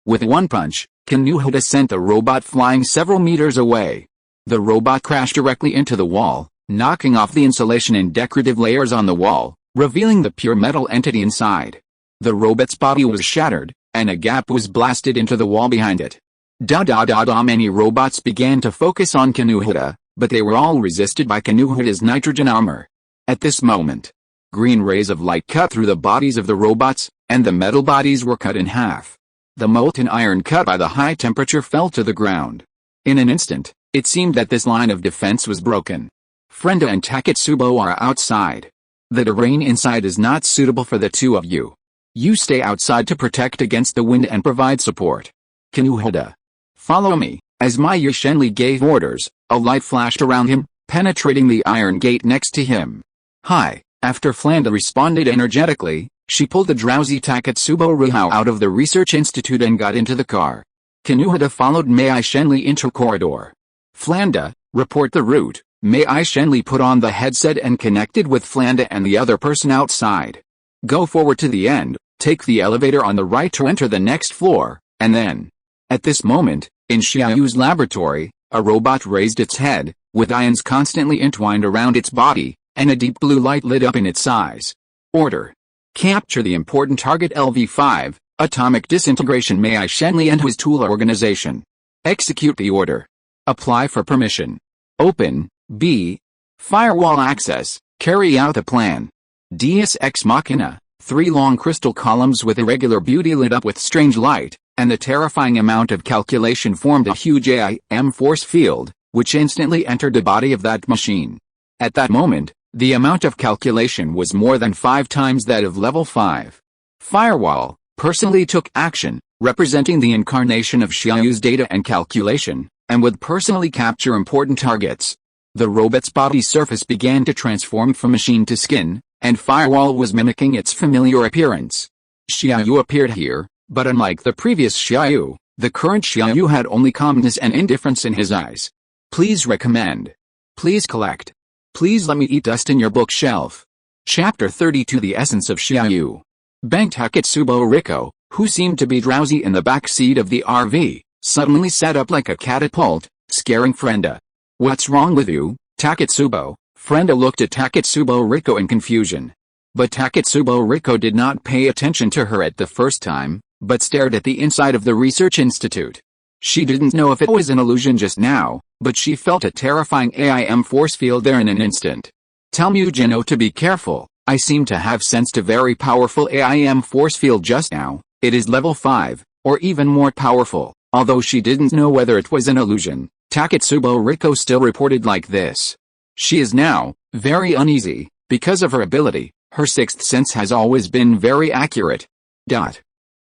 Speaker 1: With one punch, Kanuhida sent the robot flying several meters away. The robot crashed directly into the wall, knocking off the insulation and decorative layers on the wall, revealing the pure metal entity inside. The robot's body was shattered, and a gap was blasted into the wall behind it. Many robots began to focus on Kanuhida, but they were all resisted by Kanuhida's nitrogen armor. At this moment, green rays of light cut through the bodies of the robots, and the metal bodies were cut in half. The molten iron cut by the high temperature fell to the ground. In an instant, it seemed that this line of defense was broken. Frenda and Taketsubo are outside. The terrain inside is not suitable for the 2 of you. You stay outside to protect against the wind and provide support. Kanuhida. Follow me. As Mai Yi Shenli gave orders, a light flashed around him, penetrating the iron gate next to him. Hi. After Flanda responded energetically, she pulled the drowsy Taketsubo Rihao out of the research institute and got into the car. Kanuhida followed Mai Yi Shenli into corridor. Flanda, report the route. Mai Yi Shenli put on the headset and connected with Flanda and the other person outside. Go forward to the end, take the elevator on the right to enter the next floor, and then. At this moment, in Xia Yu's laboratory, a robot raised its head, with ions constantly entwined around its body, and a deep blue light lit up in its eyes. Order. Capture the important target LV5, Atomic Disintegration Mai Yi Shenli and his tool organization. Execute the order. Apply for permission. Open, B. Firewall access, carry out the plan. Deus Ex Machina, 3 long crystal columns with irregular beauty lit up with strange light, and the terrifying amount of calculation formed a huge AIM force field, which instantly entered the body of that machine. At that moment, the amount of calculation was more than 5 times that of level 5. Firewall personally took action, representing the incarnation of Xia Yu's data and calculation, and would personally capture important targets. The robot's body surface began to transform from machine to skin, and Firewall was mimicking its familiar appearance. Xia Yu appeared here, but unlike the previous Xia Yu, the current Xia Yu had only calmness and indifference in his eyes. Please recommend. Please collect. Please let me eat dust in your bookshelf. Chapter 32 The Essence of Xia Yu. Bang Taketsubo Riko, who seemed to be drowsy in the back seat of the RV, suddenly sat up like a catapult, scaring Frenda. "What's wrong with you, Taketsubo?" Frenda looked at Taketsubo Riko in confusion. But Taketsubo Riko did not pay attention to her at the first time, but stared at the inside of the research institute. She didn't know if it was an illusion just now, but she felt a terrifying AIM force field there in an instant. "Tell Mujino to be careful. I seem to have sensed a very powerful AIM force field just now. It is level 5, or even more powerful." Although she didn't know whether it was an illusion, Taketsubo Riko still reported like this. She is now very uneasy because of her ability. Her sixth sense has always been very accurate.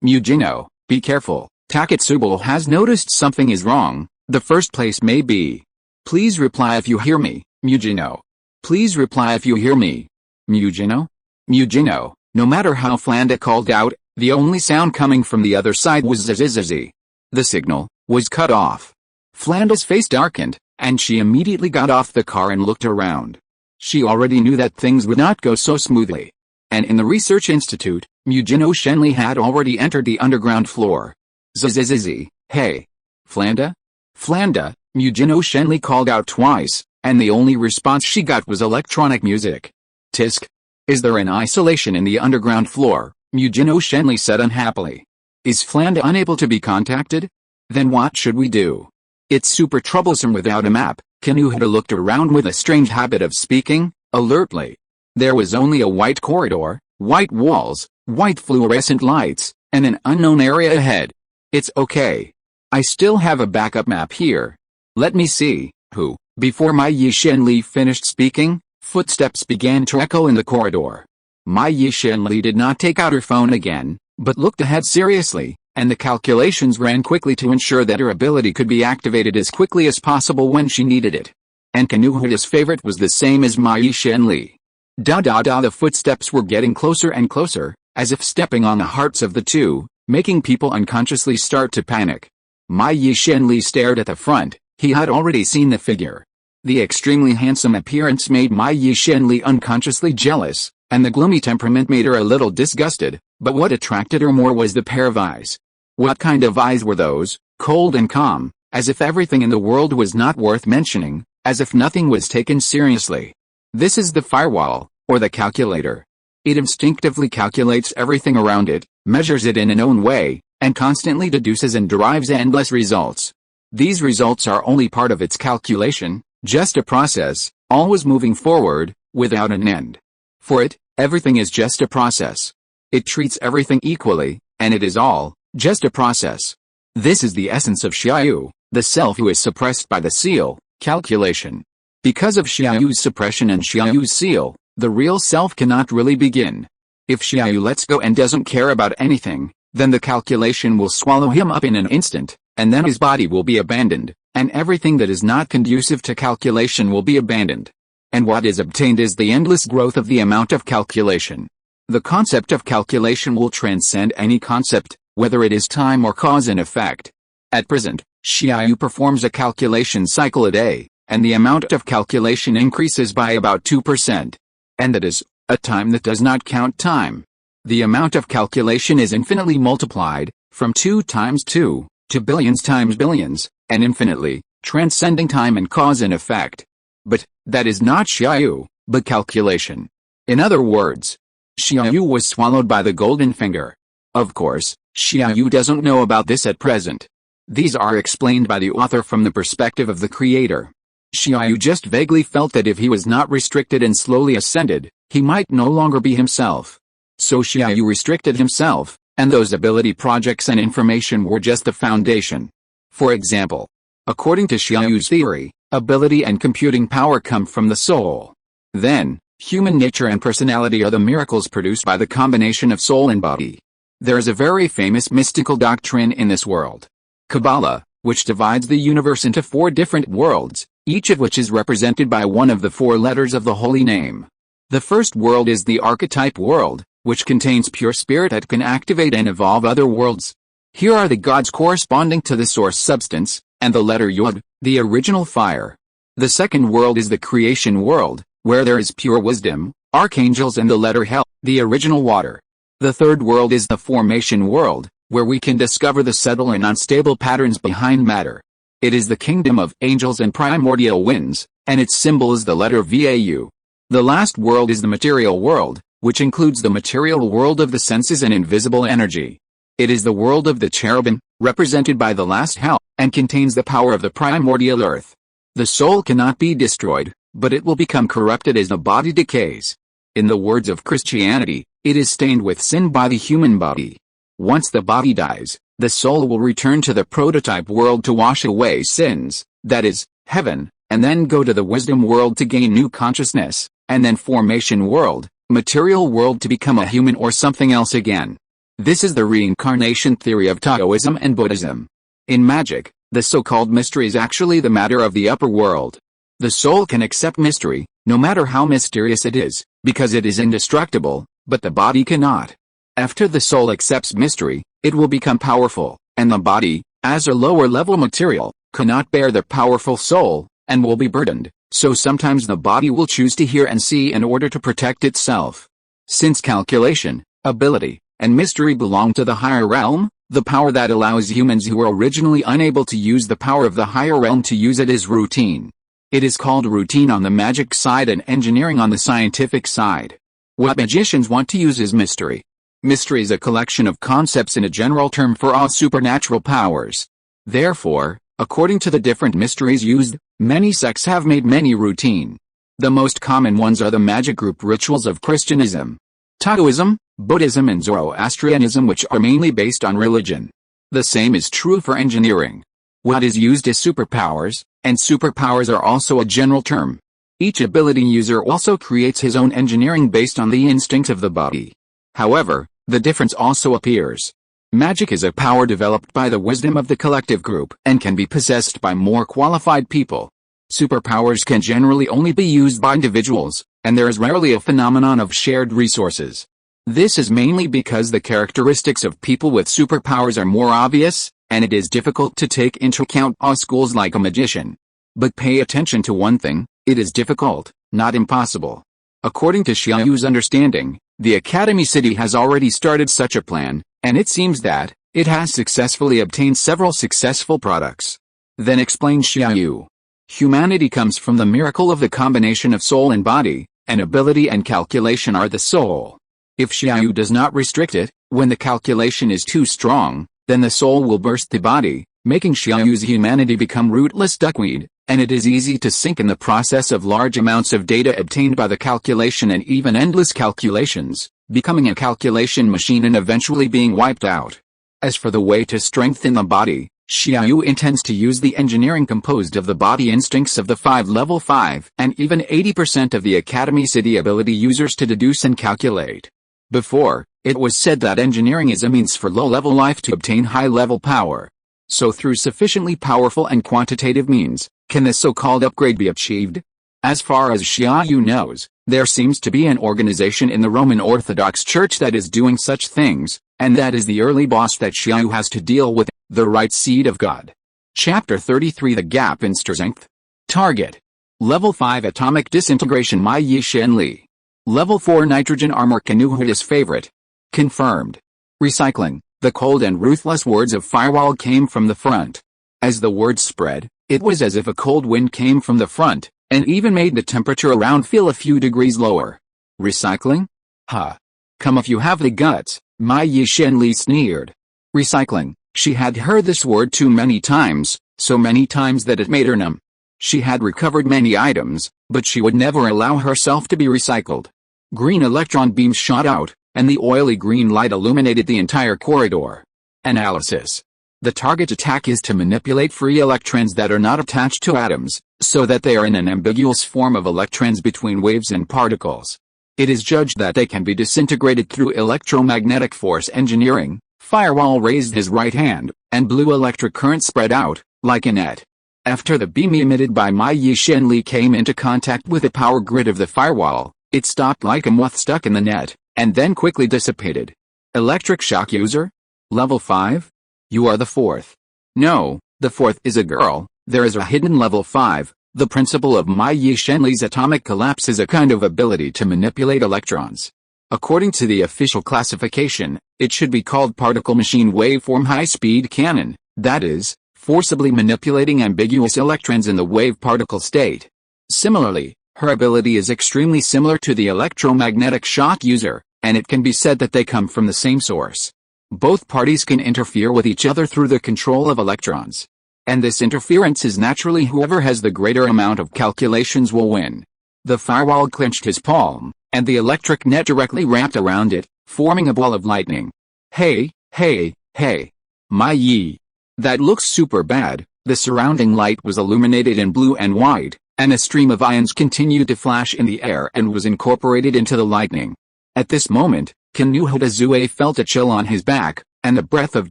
Speaker 1: Mujino, be careful. Taketsubo has noticed something is wrong. The first place may be. Please reply if you hear me, Mujino. Please reply if you hear me. Mujino? Mujino. No matter how Flanda called out, the only sound coming from the other side was zzzz. The signal was cut off. Flanda's face darkened, and she immediately got off the car and looked around. She already knew that things would not go so smoothly. And in the research institute, Mujino Shenli had already entered the underground floor. Zzzz, hey. Flanda? Flanda, Mujino Shenli called out twice, and the only response she got was electronic music. Tisk. Is there an isolation in the underground floor? Mujino Shenli said unhappily. Is Flanda unable to be contacted? Then what should we do? It's super troublesome without a map. Kanuhita looked around with a strange habit of speaking, alertly. There was only a white corridor, white walls, white fluorescent lights, and an unknown area ahead. It's okay. I still have a backup map here. Let me see. Who? Before Mai Shenli finished speaking, footsteps began to echo in the corridor. Mai Shenli did not take out her phone again, but looked ahead seriously, and the calculations ran quickly to ensure that her ability could be activated as quickly as possible when she needed it. And Kanuhita's favorite was the same as Mai Shenli. The footsteps were getting closer and closer, as if stepping on the hearts of the two, making people unconsciously start to panic. Mai Shenli stared at the front. He had already seen the figure. The extremely handsome appearance made Mai Shenli unconsciously jealous, and the gloomy temperament made her a little disgusted, but what attracted her more was the pair of eyes. What kind of eyes were those? Cold and calm, as if everything in the world was not worth mentioning, as if nothing was taken seriously. This is the firewall, or the calculator. It instinctively calculates everything around it, measures it in its own way, and constantly deduces and derives endless results. These results are only part of its calculation, just a process, always moving forward, without an end. For it, everything is just a process. It treats everything equally, and it is all just a process. This is the essence of Xia Yu, the self who is suppressed by the seal, calculation. Because of Xia Yu's suppression and Xia Yu's seal, the real self cannot really begin. If Xia Yu lets go and doesn't care about anything, then the calculation will swallow him up in an instant, and then his body will be abandoned, and everything that is not conducive to calculation will be abandoned. And what is obtained is the endless growth of the amount of calculation. The concept of calculation will transcend any concept, whether it is time or cause and effect. At present, Xia Yu performs a calculation cycle a day, and the amount of calculation increases by about 2%. And that is a time that does not count time. The amount of calculation is infinitely multiplied, from 2 times 2, to billions times billions, and infinitely, transcending time and cause and effect. But, that is not Xia Yu, but calculation. In other words, Xia Yu was swallowed by the golden finger. Of course, Xia Yu doesn't know about this at present. These are explained by the author from the perspective of the creator. Xia Yu just vaguely felt that if he was not restricted and slowly ascended, he might no longer be himself. So Xia Yu restricted himself, and those ability projects and information were just the foundation. For example, according to Xia Yu's theory, ability and computing power come from the soul. Then, human nature and personality are the miracles produced by the combination of soul and body. There is a very famous mystical doctrine in this world, Kabbalah, which divides the universe into 4 different worlds, each of which is represented by one of the 4 letters of the holy name. The first world is the archetype world, which contains pure spirit that can activate and evolve other worlds. Here are the gods corresponding to the source substance, and the letter Yod, the original fire. The second world is the creation world, where there is pure wisdom, archangels and the letter Hell, the original water. The third world is the formation world, where we can discover the subtle and unstable patterns behind matter. It is the kingdom of angels and primordial winds, and its symbol is the letter VAU. The last world is the material world, which includes the material world of the senses and invisible energy. It is the world of the cherubim, represented by the last hell, and contains the power of the primordial earth. The soul cannot be destroyed, but it will become corrupted as the body decays. In the words of Christianity, it is stained with sin by the human body. Once the body dies, the soul will return to the prototype world to wash away sins, that is, heaven, and then go to the wisdom world to gain new consciousness, and then formation world, material world to become a human or something else again. This is the reincarnation theory of Taoism and Buddhism. In magic, the so-called mystery is actually the matter of the upper world. The soul can accept mystery, no matter how mysterious it is, because it is indestructible, but the body cannot. After the soul accepts mystery, it will become powerful, and the body, as a lower-level material, cannot bear the powerful soul, and will be burdened, so sometimes the body will choose to hear and see in order to protect itself. Since calculation, ability, and mystery belong to the higher realm, the power that allows humans who were originally unable to use the power of the higher realm to use it is routine. It is called routine on the magic side and engineering on the scientific side. What magicians want to use is mystery. Mystery is a collection of concepts in a general term for all supernatural powers. Therefore, according to the different mysteries used, many sects have made many routine. The most common ones are the magic group rituals of Christianism, Taoism, Buddhism and Zoroastrianism, which are mainly based on religion. The same is true for engineering. What is used is superpowers, and superpowers are also a general term. Each ability user also creates his own engineering based on the instinct of the body. However, the difference also appears. Magic is a power developed by the wisdom of the collective group and can be possessed by more qualified people. Superpowers can generally only be used by individuals, and there is rarely a phenomenon of shared resources. This is mainly because the characteristics of people with superpowers are more obvious, and it is difficult to take into account all schools like a magician. But pay attention to one thing, it is difficult, not impossible. According to Xia Yu's understanding, the Academy City has already started such a plan, and it seems that it has successfully obtained several successful products. Then explains Xia Yu. Humanity comes from the miracle of the combination of soul and body, and ability and calculation are the soul. If Xia Yu does not restrict it, when the calculation is too strong, then the soul will burst the body, making Xia Yu's humanity become rootless duckweed, and it is easy to sink in the process of large amounts of data obtained by the calculation and even endless calculations, becoming a calculation machine and eventually being wiped out. As for the way to strengthen the body, Xia Yu intends to use the engineering composed of the body instincts of the 5 level 5 and even 80% of the Academy City ability users to deduce and calculate. Before, it was said that engineering is a means for low-level life to obtain high-level power. So through sufficiently powerful and quantitative means, can this so-called upgrade be achieved? As far as Xia Yu knows, there seems to be an organization in the Roman Orthodox Church that is doing such things, and that is the early boss that Xia Yu has to deal with, the right seed of God. Chapter 33 The Gap in Strength. Target. Level 5 Atomic Disintegration Mai Yi Shen Li. Level 4 Nitrogen Armor Kanuhuta's Favorite. Confirmed. Recycling. The cold and ruthless words of Firewall came from the front. As the words spread, it was as if a cold wind came from the front, and even made the temperature around feel a few degrees lower. Recycling? Ha. Come if you have the guts, Mai Yi Shen Li sneered. Recycling. She had heard this word too many times, so many times that it made her numb. She had recovered many items, but she would never allow herself to be recycled. Green electron beams shot out, and the oily green light illuminated the entire corridor. Analysis. The target attack is to manipulate free electrons that are not attached to atoms, so that they are in an ambiguous form of electrons between waves and particles. It is judged that they can be disintegrated through electromagnetic force engineering. Firewall raised his right hand, and blue electric current spread out, like a net. After the beam emitted by Mai Yi Shen Li came into contact with the power grid of the firewall, it stopped like a moth stuck in the net, and then quickly dissipated. Electric shock user? Level 5? You are the 4th. No, the 4th is a girl. There is a hidden level 5. The principle of Mai Yi Shen Li's atomic collapse is a kind of ability to manipulate electrons. According to the official classification, It should be called particle machine waveform high-speed cannon, that is, forcibly manipulating ambiguous electrons in the wave-particle state. Similarly, her ability is extremely similar to the electromagnetic shock user, and it can be said that they come from the same source. Both parties can interfere with each other through the control of electrons. And this interference is naturally whoever has the greater amount of calculations will win. The firewall clenched his palm, and the electric net directly wrapped around it, forming a ball of lightning. Hey, hey, hey. My ye. That looks super bad. The surrounding light was illuminated in blue and white, and a stream of ions continued to flash in the air and was incorporated into the lightning. At this moment, Kanuhotazue felt a chill on his back, and the breath of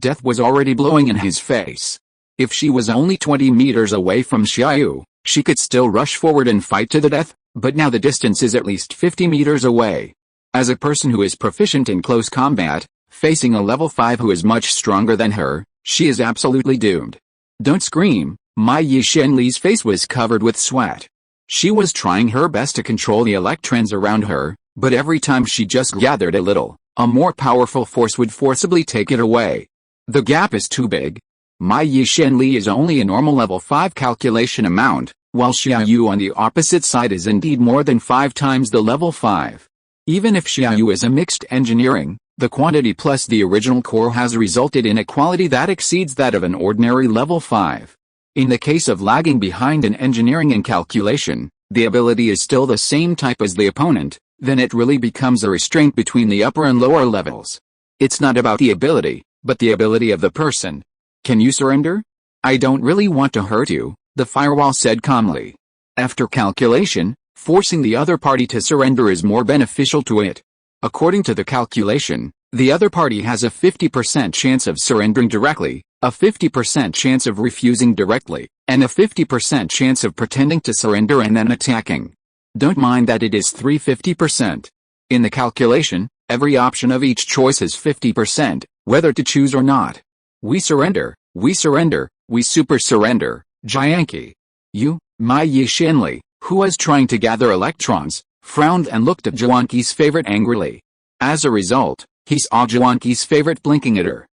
Speaker 1: death was already blowing in his face. If she was only 20 meters away from Xia Yu, she could still rush forward and fight to the death, but now the distance is at least 50 meters away. As a person who is proficient in close combat, facing a level 5 who is much stronger than her, she is absolutely doomed. Don't scream. Mai Yishenli's face was covered with sweat. She was trying her best to control the electrons around her, but every time she just gathered a little, a more powerful force would forcibly take it away. The gap is too big. Mai Yishenli is only a normal level 5 calculation amount, while Xia Yu on the opposite side is indeed more than 5 times the level 5. Even if Xia Yu is a mixed engineering, the quantity plus the original core has resulted in a quality that exceeds that of an ordinary level 5. In the case of lagging behind in engineering and calculation, the ability is still the same type as the opponent, then it really becomes a restraint between the upper and lower levels. It's not about the ability, but the ability of the person. Can you surrender? I don't really want to hurt you, the firewall said calmly. After calculation, forcing the other party to surrender is more beneficial to it. According to the calculation, the other party has a 50% chance of surrendering directly, a 50% chance of refusing directly, and a 50% chance of pretending to surrender and then attacking. Don't mind that it is 350%. In the calculation, every option of each choice is 50%, whether to choose or not. We surrender, we super surrender, Jianqi. You, Mai Yishenli, who was trying to gather electrons, frowned and looked at Jianqi's favorite angrily. As a result, he saw Jianqi's favorite blinking at her.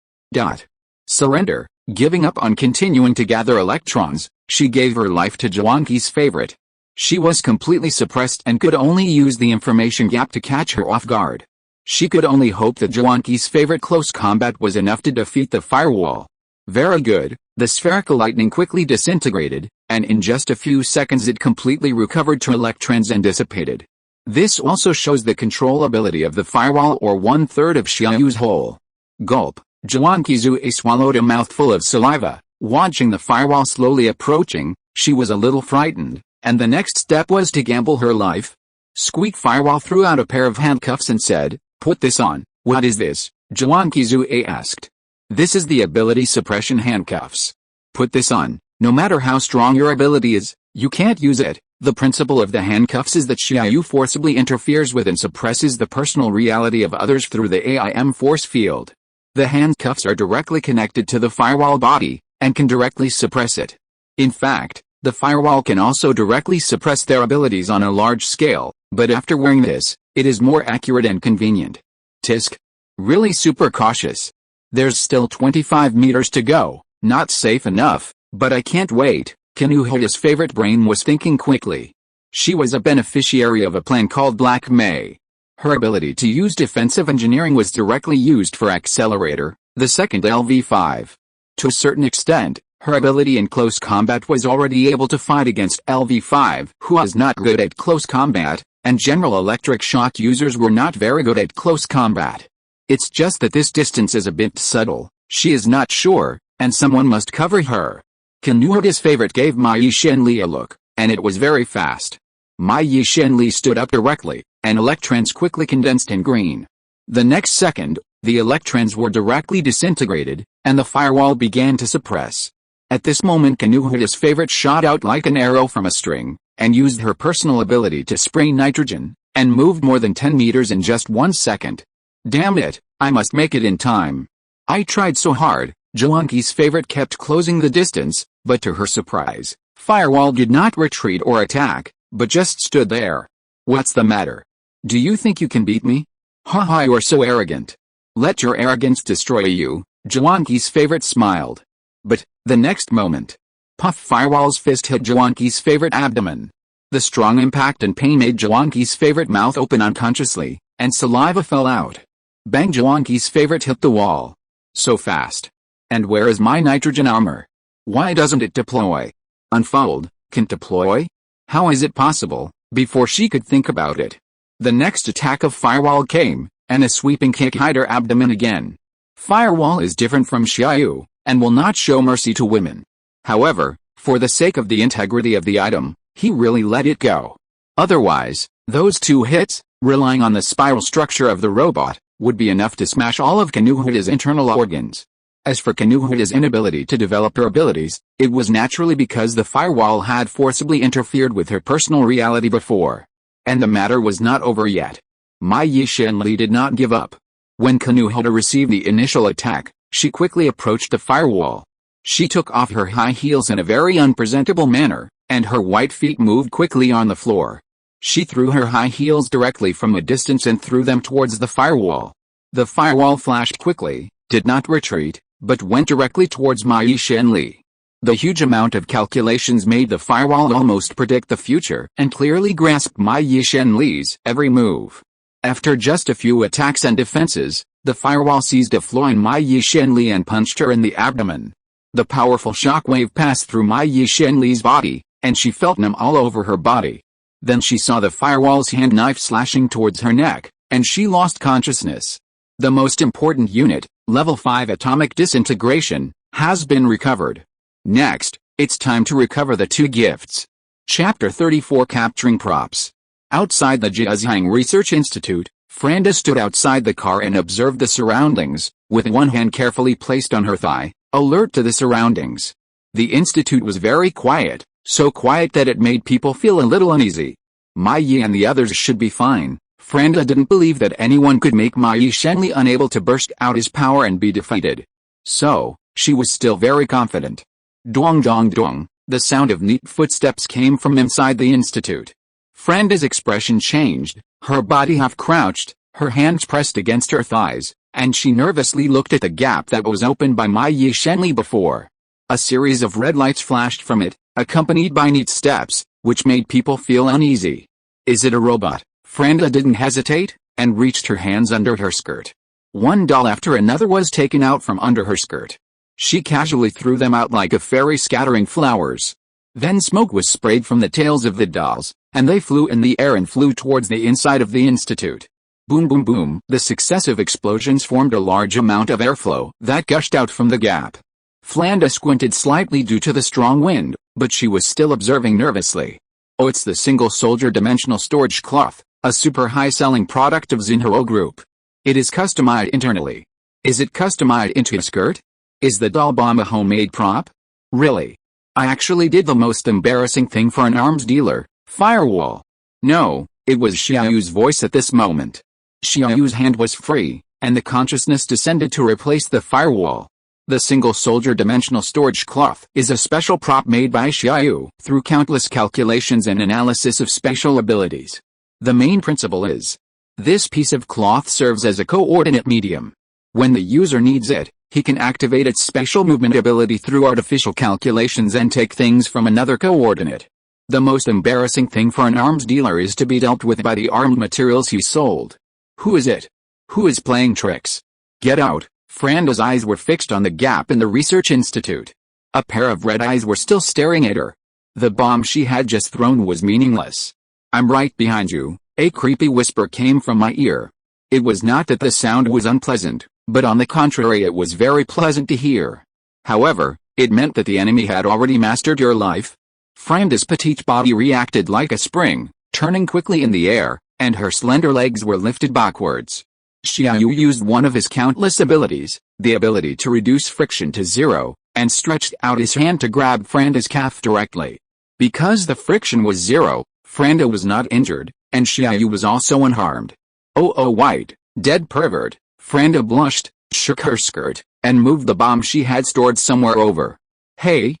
Speaker 1: Surrender, giving up on continuing to gather electrons, she gave her life to Jianqi's favorite. She was completely suppressed and could only use the information gap to catch her off guard. She could only hope that Jianqi's favorite close combat was enough to defeat the firewall. Very good, the spherical lightning quickly disintegrated, and in just a few seconds it completely recovered to electrons and dissipated. This also shows the control ability of the firewall or 1/3 of Xia Yu's whole. Gulp, Jianqi swallowed a mouthful of saliva. Watching the firewall slowly approaching, she was a little frightened, and the next step was to gamble her life. Squeak Firewall threw out a pair of handcuffs and said, "Put this on." "What is this?" Jianqi asked. "This is the ability suppression handcuffs. Put this on. No matter how strong your ability is, you can't use it." The principle of the handcuffs is that Xia Yu forcibly interferes with and suppresses the personal reality of others through the AIM force field. The handcuffs are directly connected to the firewall body, and can directly suppress it. In fact, the firewall can also directly suppress their abilities on a large scale, but after wearing this, it is more accurate and convenient. Tisk. Really super cautious. There's still 25 meters to go, not safe enough, but I can't wait. Kanuhota's favorite brain was thinking quickly. She was a beneficiary of a plan called Black May. Her ability to use defensive engineering was directly used for Accelerator, the second LV5. To a certain extent, her ability in close combat was already able to fight against LV5, who was not good at close combat, and General Electric Shock users were not very good at close combat. It's just that this distance is a bit subtle, she is not sure, and someone must cover her. Kanuhota's favorite gave Mai Yishenli a look, and it was very fast. Mai Yishenli stood up directly, and electrons quickly condensed in green. The next second, the electrons were directly disintegrated, and the firewall began to suppress. At this moment Kanuhota's favorite shot out like an arrow from a string, and used her personal ability to spray nitrogen, and moved more than 10 meters in just 1 second. Damn it, I must make it in time. I tried so hard. Jianqi's favorite kept closing the distance, but to her surprise, Firewall did not retreat or attack, but just stood there. What's the matter? Do you think you can beat me? Haha, you're so arrogant. Let your arrogance destroy you, Jawanki's favorite smiled. But, the next moment, puff Firewall's fist hit Jawanki's favorite abdomen. The strong impact and pain made Jawanki's favorite mouth open unconsciously, and saliva fell out. Bang, Jawanki's favorite hit the wall. So fast. And where is my nitrogen armor? Why doesn't it deploy? Unfold, can deploy? How is it possible? Before she could think about it, the next attack of Firewall came, and a sweeping kick hit her abdomen again. Firewall is different from Xia Yu, and will not show mercy to women. However, for the sake of the integrity of the item, he really let it go. Otherwise, those 2 hits, relying on the spiral structure of the robot, would be enough to smash all of Kanuhuta's internal organs. As for Kanuhuta's inability to develop her abilities, it was naturally because the Firewall had forcibly interfered with her personal reality before. And the matter was not over yet. Mai Yishenli did not give up. When Kanuhuta received the initial attack, she quickly approached the Firewall. She took off her high heels in a very unpresentable manner, and her white feet moved quickly on the floor. She threw her high heels directly from a distance and threw them towards the Firewall. The Firewall flashed quickly, did not retreat, but went directly towards Mai Yishenli. The huge amount of calculations made the Firewall almost predict the future and clearly grasped Mai Yishenli's every move. After just a few attacks and defenses, the Firewall seized a flaw in Mai Yishenli and punched her in the abdomen. The powerful shockwave passed through Mai Yishenli's body, and she felt numb all over her body. Then she saw the Firewall's hand knife slashing towards her neck, and she lost consciousness. The most important unit, Level 5 Atomic Disintegration, has been recovered. Next, it's time to recover the 2 gifts. Chapter 34 Capturing Props. Outside the Jiazhang Research Institute, Franda stood outside the car and observed the surroundings, with one hand carefully placed on her thigh, alert to the surroundings. The institute was very quiet, so quiet that it made people feel a little uneasy. Mai Yi and the others should be fine. Franda didn't believe that anyone could make Mai Yishenli unable to burst out his power and be defeated. So, she was still very confident. Dong dong dong, the sound of neat footsteps came from inside the institute. Franda's expression changed, her body half crouched, her hands pressed against her thighs, and she nervously looked at the gap that was opened by Mai Yishenli before. A series of red lights flashed from it, accompanied by neat steps, which made people feel uneasy. Is it a robot? Franda didn't hesitate, and reached her hands under her skirt. One doll after another was taken out from under her skirt. She casually threw them out like a fairy scattering flowers. Then smoke was sprayed from the tails of the dolls, and they flew in the air and flew towards the inside of the institute. Boom boom boom, the successive explosions formed a large amount of airflow that gushed out from the gap. Franda squinted slightly due to the strong wind, but she was still observing nervously. Oh, it's the single soldier dimensional storage cloth, a super high-selling product of Xinhao Group. It is customized internally. Is it customized into a skirt? Is the doll bomb a homemade prop? Really? I actually did the most embarrassing thing for an arms dealer, Firewall. No, it was Xia Yu's voice at this moment. Xia Yu's hand was free, and the consciousness descended to replace the Firewall. The single soldier dimensional storage cloth is a special prop made by Xia Yu through countless calculations and analysis of spatial abilities. The main principle is, this piece of cloth serves as a coordinate medium. When the user needs it, he can activate its spatial movement ability through artificial calculations and take things from another coordinate. The most embarrassing thing for an arms dealer is to be dealt with by the armed materials he sold. Who is it? Who is playing tricks? Get out. Franda's eyes were fixed on the gap in the research institute. A pair of red eyes were still staring at her. The bomb she had just thrown was meaningless. I'm right behind you, a creepy whisper came from my ear. It was not that the sound was unpleasant, but on the contrary it was very pleasant to hear. However, it meant that the enemy had already mastered your life. Franda's petite body reacted like a spring, turning quickly in the air, and her slender legs were lifted backwards. Xia Yu used one of his countless abilities, the ability to reduce friction to 0, and stretched out his hand to grab Franda's calf directly. Because the friction was 0, Franda was not injured, and Xia Yu was also unharmed. Oh white, dead pervert, Franda blushed, shook her skirt, and moved the bomb she had stored somewhere over. Hey,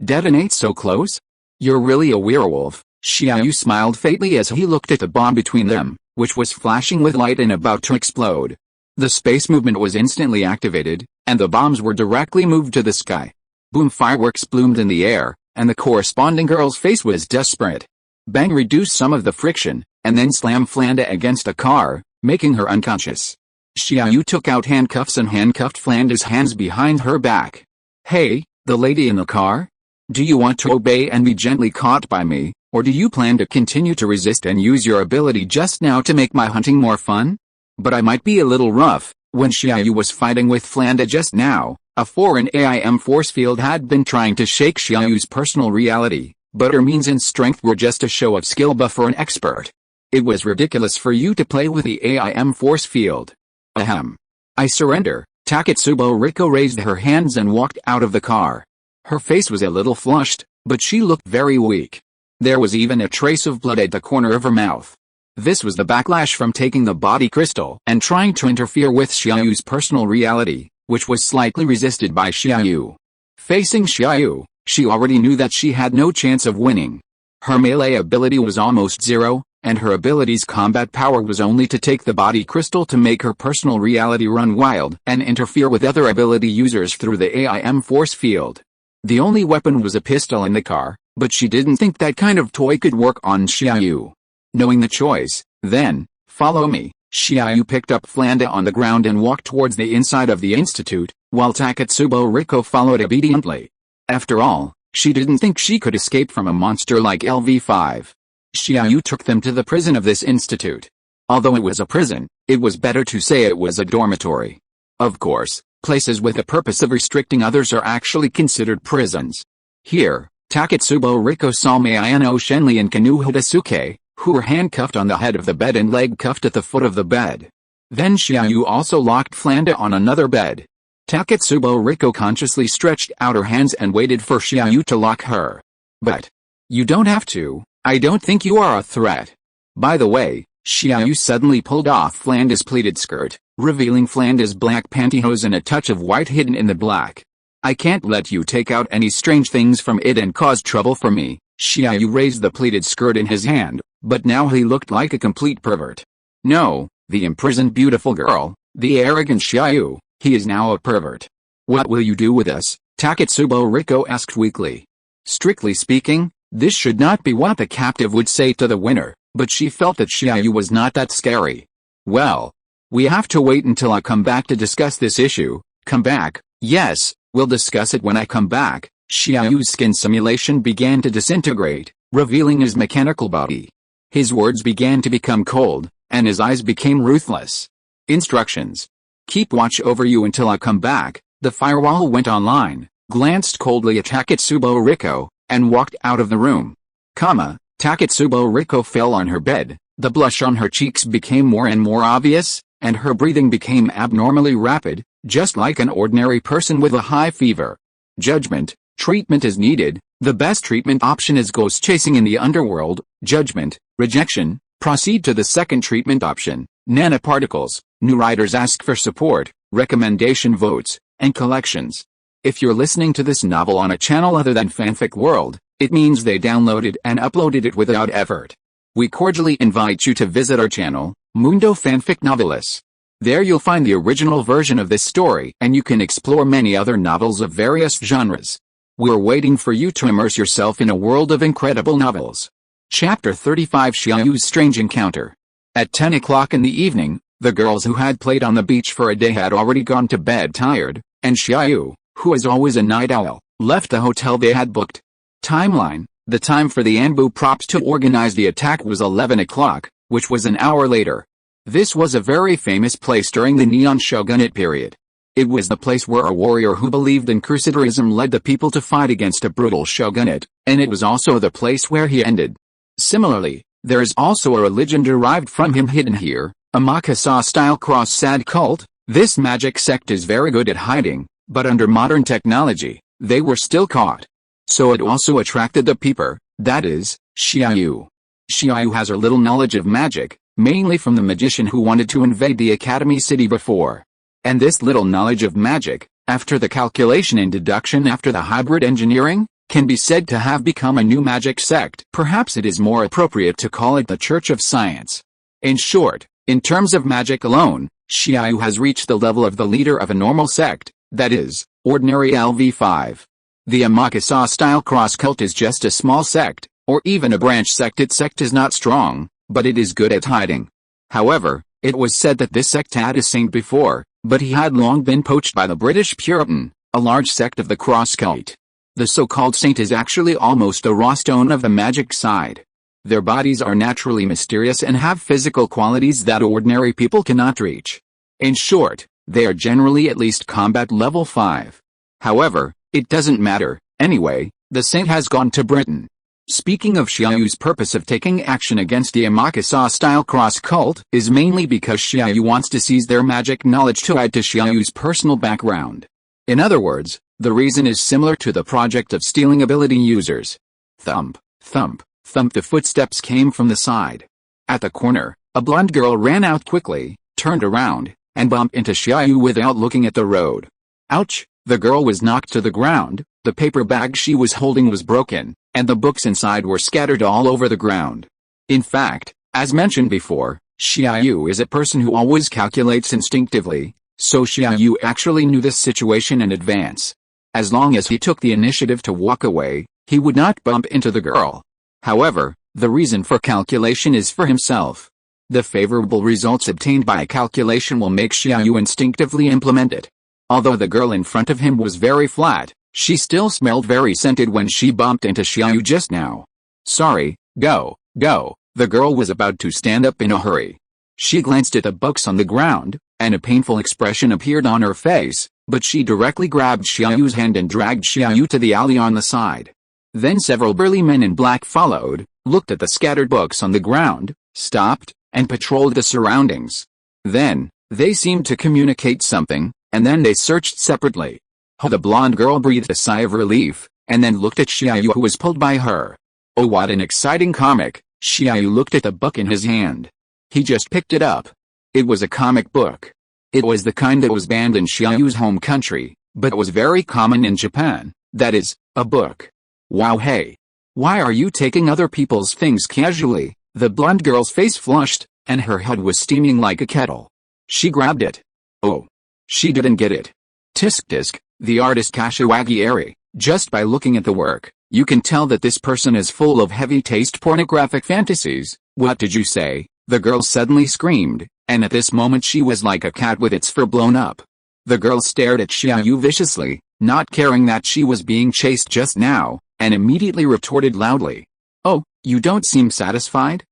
Speaker 1: detonate so close? You're really a werewolf. Xia Yu smiled faintly as he looked at the bomb between them, which was flashing with light and about to explode. The space movement was instantly activated, and the bombs were directly moved to the sky. Boom, fireworks bloomed in the air, and the corresponding girl's face was desperate. Bang reduced some of the friction, and then slammed Flanda against a car, making her unconscious. Xia Yu took out handcuffs and handcuffed Flanda's hands behind her back. Hey, the lady in the car? Do you want to obey and be gently caught by me, or do you plan to continue to resist and use your ability just now to make my hunting more fun? But I might be a little rough. When Xia Yu was fighting with Flanda just now, a foreign AIM force field had been trying to shake Xia Yu's personal reality, but her means and strength were just a show of skill buff for an expert. It was ridiculous for you to play with the AIM force field. Ahem. I surrender. Takatsubo Riko raised her hands and walked out of the car. Her face was a little flushed, but she looked very weak. There was even a trace of blood at the corner of her mouth. This was the backlash from taking the body crystal and trying to interfere with Xia Yu's personal reality, which was slightly resisted by Xia Yu. Facing Xia Yu, she already knew that she had no chance of winning. Her melee ability was almost zero, and her ability's combat power was only to take the body crystal to make her personal reality run wild and interfere with other ability users through the AIM force field. The only weapon was a pistol in the car, but she didn't think that kind of toy could work on Xia Yu. Knowing the choice, then, follow me. Xia Yu picked up Flanda on the ground and walked towards the inside of the institute, while Takatsubo Riko followed obediently. After all, she didn't think she could escape from a monster like LV5. Xia Yu took them to the prison of this institute. Although it was a prison, it was better to say it was a dormitory. Of course, places with the purpose of restricting others are actually considered prisons. Here, Takatsubo Riko saw Mayano Shenli and Kanu Hidasuke, who were handcuffed on the head of the bed and leg cuffed at the foot of the bed. Then Xia Yu also locked Flanda on another bed. Takatsubo Riko consciously stretched out her hands and waited for Xia Yu to lock her. But you don't have to. I don't think you are a threat. By the way, Xia Yu suddenly pulled off Flanda's pleated skirt, revealing Flanda's black pantyhose and a touch of white hidden in the black. I can't let you take out any strange things from it and cause trouble for me. Xia Yu raised the pleated skirt in his hand, but now he looked like a complete pervert. No, the imprisoned beautiful girl, the arrogant Xia Yu, he is now a pervert. What will you do with us? Takatsubo Riko asked weakly. Strictly speaking, this should not be what the captive would say to the winner, but she felt that Xia Yu was not that scary. Well, we have to wait until I come back to discuss this issue. Come back? Yes, we'll discuss it when I come back. Xia Yu's skin simulation began to disintegrate, revealing his mechanical body. His words began to become cold, and his eyes became ruthless. Instructions. Keep watch over you until I come back. The firewall went online, glanced coldly at Takatsubo Riko, and walked out of the room. Takatsubo Riko fell on her bed, the blush on her cheeks became more and more obvious, and her breathing became abnormally rapid, just like an ordinary person with a high fever. Judgment. Treatment is needed. The best treatment option is ghost chasing in the underworld. Judgment. Rejection. Proceed to the second treatment option. Nanoparticles. New writers ask for support, recommendation votes, and collections. If you're listening to this novel on a channel other than Fanfic World, it means they downloaded and uploaded it without effort. We cordially invite you to visit our channel, Mundo Fanfic Novelis. There you'll find the original version of this story and you can explore many other novels of various genres. We're waiting for you to immerse yourself in a world of incredible novels. Chapter 35 Xia Yu's Strange Encounter. At 10 o'clock in the evening, the girls who had played on the beach for a day had already gone to bed tired, and Xia Yu, who is always a night owl, left the hotel they had booked. Timeline. The time for the Anbu props to organize the attack was 11 o'clock, which was an hour later. This was a very famous place during the Neon Shogunate period. It was the place where a warrior who believed in crusadism led the people to fight against a brutal shogunate, and it was also the place where he ended. Similarly, there is also a religion derived from him hidden here, a Makasa-style cross-sad cult. This magic sect is very good at hiding, but under modern technology, they were still caught. So it also attracted the peeper, that is, Xia Yu. Xia Yu has her little knowledge of magic, mainly from the magician who wanted to invade the Academy City before. And this little knowledge of magic, after the calculation and deduction after the hybrid engineering, can be said to have become a new magic sect. Perhaps it is more appropriate to call it the Church of Science. In short, in terms of magic alone, Xia Yu has reached the level of the leader of a normal sect, that is, ordinary LV5. The Amakasa-style cross-cult is just a small sect, or even a branch sect. Its sect is not strong, but it is good at hiding. However, it was said that this sect had a saint before, but he had long been poached by the British Puritan, a large sect of the cross-cult. The so-called saint is actually almost a raw stone of the magic side. Their bodies are naturally mysterious and have physical qualities that ordinary people cannot reach. In short, they are generally at least combat level 5. However, it doesn't matter, anyway, the saint has gone to Britain. Speaking of Xia Yu's purpose of taking action against the Amakasa-style cross-cult is mainly because Xia Yu wants to seize their magic knowledge to add to Xia Yu's personal background. In other words, the reason is similar to the project of stealing ability users. Thump, thump, thump. The footsteps came from the side. At the corner, a blonde girl ran out quickly, turned around, and bumped into Xia Yu without looking at the road. Ouch! The girl was knocked to the ground, the paper bag she was holding was broken, and the books inside were scattered all over the ground. In fact, as mentioned before, Xia Yu is a person who always calculates instinctively, so Xia Yu actually knew this situation in advance. As long as he took the initiative to walk away, he would not bump into the girl. However, the reason for calculation is for himself. The favorable results obtained by a calculation will make Xia Yu instinctively implement it. Although the girl in front of him was very flat, she still smelled very scented when she bumped into Xia Yu just now. Sorry, go. The girl was about to stand up in a hurry. She glanced at the books on the ground, and a painful expression appeared on her face, but she directly grabbed Xia Yu's hand and dragged Xia Yu to the alley on the side. Then several burly men in black followed, looked at the scattered books on the ground, stopped, and patrolled the surroundings. Then, they seemed to communicate something, and then they searched separately. The blonde girl breathed a sigh of relief, and then looked at Xia Yu, who was pulled by her. Oh, what an exciting comic! Xia Yu looked at the book in his hand. He just picked it up. It was a comic book. It was the kind that was banned in Xia Yu's home country, but was very common in Japan, that is, a book. Wow, hey! Why are you taking other people's things casually? The blonde girl's face flushed, and her head was steaming like a kettle. She grabbed it. Oh. She didn't get it. Tisk, the artist Kashiwagi-eri. Just by looking at the work, you can tell that this person is full of heavy-taste pornographic fantasies. What did you say? The girl suddenly screamed, and at this moment she was like a cat with its fur blown up. The girl stared at Xia Yu viciously, not caring that she was being chased just now, and immediately retorted loudly. Oh, you don't seem satisfied?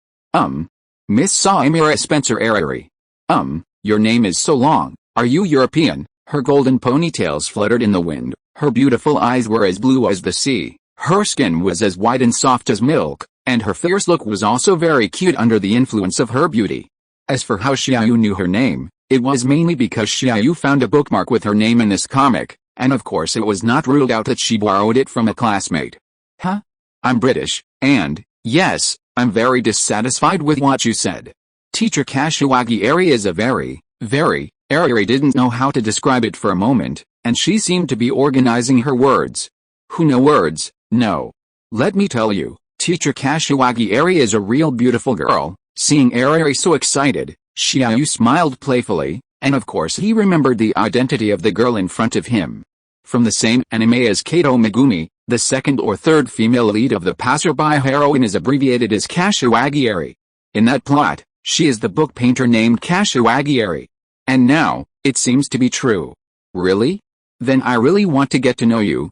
Speaker 1: Miss Saimira Spencer-Eri. Your name is so long. Are you European? Her golden ponytails fluttered in the wind, her beautiful eyes were as blue as the sea, her skin was as white and soft as milk, and her fierce look was also very cute under the influence of her beauty. As for how Xia Yu knew her name, it was mainly because Xia Yu found a bookmark with her name in this comic, and of course it was not ruled out that she borrowed it from a classmate. Huh? I'm British, and, yes, I'm very dissatisfied with what you said. Teacher Kashiwagi-Eri is a very, Eri didn't know how to describe it for a moment, and she seemed to be organizing her words. Who know words? No. Let me tell you, Teacher Kashiwagi-Eri is a real beautiful girl. Seeing Eri so excited, Xia Yu smiled playfully, and of course he remembered the identity of the girl in front of him. From the same anime as Kato Megumi, the second or third female lead of the passerby heroine is abbreviated as Kashiwagi-Eri. In that plot, she is the book painter named Kashiwagi-Eri. And now, it seems to be true. Really? Then I really want to get to know you.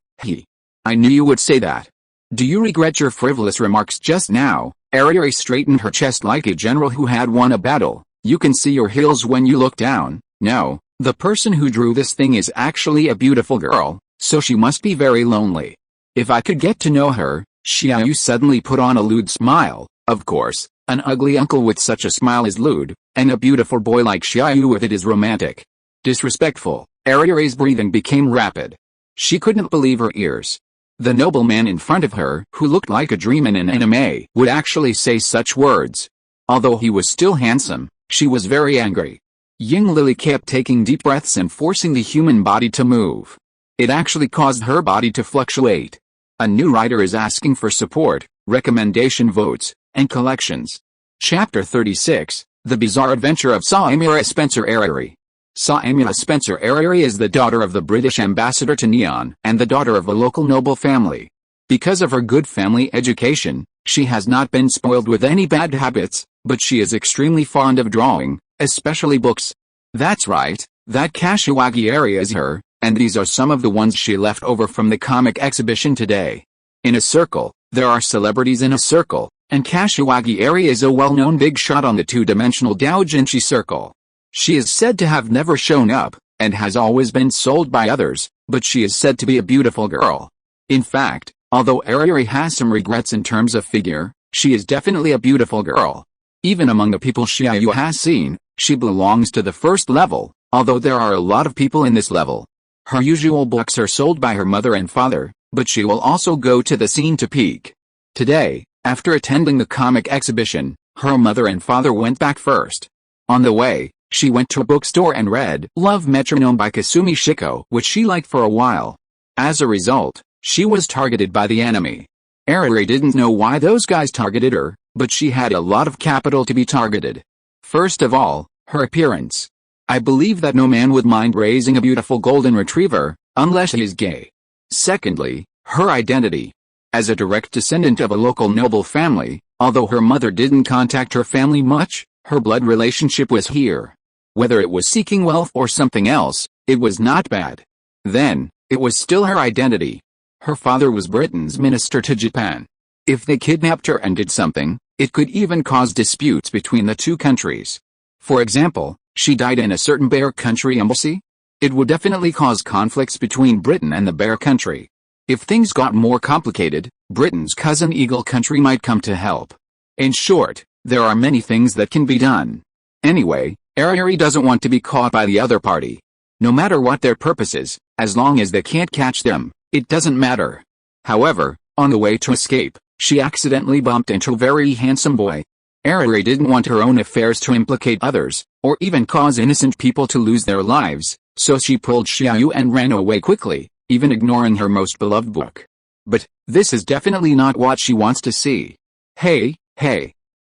Speaker 1: I knew you would say that. Do you regret your frivolous remarks just now? Eri straightened her chest like a general who had won a battle. You can see your heels when you look down. No, the person who drew this thing is actually a beautiful girl, so she must be very lonely. If I could get to know her. Xia Yu suddenly put on a lewd smile. Of course, an ugly uncle with such a smile is lewd, and a beautiful boy like Xia Yu with it is romantic. Disrespectful. Eri's breathing became rapid. She couldn't believe her ears. The nobleman in front of her, who looked like a dream in an anime, would actually say such words. Although he was still handsome, she was very angry. Ying Lily kept taking deep breaths and forcing the human body to move. It actually caused her body to fluctuate. A new writer is asking for support, recommendation votes, and collections. Chapter 36, The Bizarre Adventure of Samira Spencer Arari. Samira Spencer Arari is the daughter of the British ambassador to Neon and the daughter of a local noble family. Because of her good family education, she has not been spoiled with any bad habits, but she is extremely fond of drawing, especially books. That's right, that Kashiwagi area is her, and these are some of the ones she left over from the comic exhibition today. In a circle, there are celebrities in a circle, and Kashiwagi area is a well-known big shot on the two-dimensional doujinshi circle. She is said to have never shown up, and has always been sold by others, but she is said to be a beautiful girl. In fact, although Arari has some regrets in terms of figure, she is definitely a beautiful girl. Even among the people Xia Yu has seen, she belongs to the first level, although there are a lot of people in this level. Her usual books are sold by her mother and father, but she will also go to the scene to peek. Today, after attending the comic exhibition, her mother and father went back first. On the way, she went to a bookstore and read Love Metronome by Kasumi Shiko, which she liked for a while. As a result, she was targeted by the enemy. Arari didn't know why those guys targeted her, but she had a lot of capital to be targeted. First of all, her appearance. I believe that no man would mind raising a beautiful golden retriever, unless he is gay. Secondly, her identity. As a direct descendant of a local noble family, although her mother didn't contact her family much, her blood relationship was here. Whether it was seeking wealth or something else, it was not bad. Then, it was still her identity. Her father was Britain's minister to Japan. If they kidnapped her and did something, it could even cause disputes between the two countries. For example, she died in a certain bear country embassy. It would definitely cause conflicts between Britain and the bear country. If things got more complicated, Britain's cousin eagle country might come to help. In short, there are many things that can be done. Anyway, Arari doesn't want to be caught by the other party. No matter what their purposes, as long as they can't catch them, it doesn't matter. However, on the way to escape, she accidentally bumped into a very handsome boy. Arari didn't want her own affairs to implicate others, or even cause innocent people to lose their lives, so she pulled Xia Yu and ran away quickly, even ignoring her most beloved book. But, this is definitely not what she wants to see. Hey,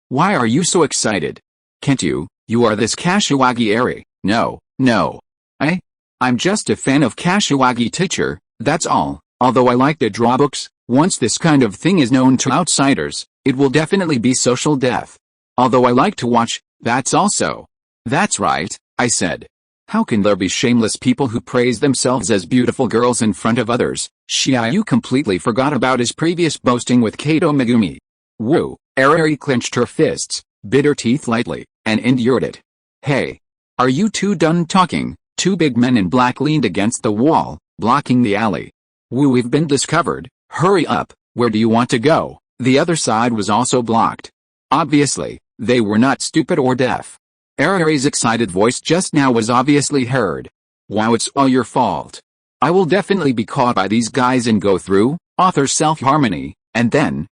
Speaker 1: why are you so excited? Can't you are this Kashiwagi Arari. No. I'm just a fan of Kashiwagi teacher, that's all. Although I like to draw books, once this kind of thing is known to outsiders, it will definitely be social death. Although I like to watch, that's also. That's right, I said. How can there be shameless people who praise themselves as beautiful girls in front of others? Xia Yu completely forgot about his previous boasting with Kato Megumi. Woo, Arari clenched her fists, bit her teeth lightly, and endured it. Hey. Are you two done talking? Two big men in black leaned against the wall, blocking the alley. Woo, we've been discovered. Hurry up, where do you want to go? The other side was also blocked. Obviously, they were not stupid or deaf. Arari's excited voice just now was obviously heard. Wow, it's all your fault. I will definitely be caught by these guys and go through, author's self-harmony, and then,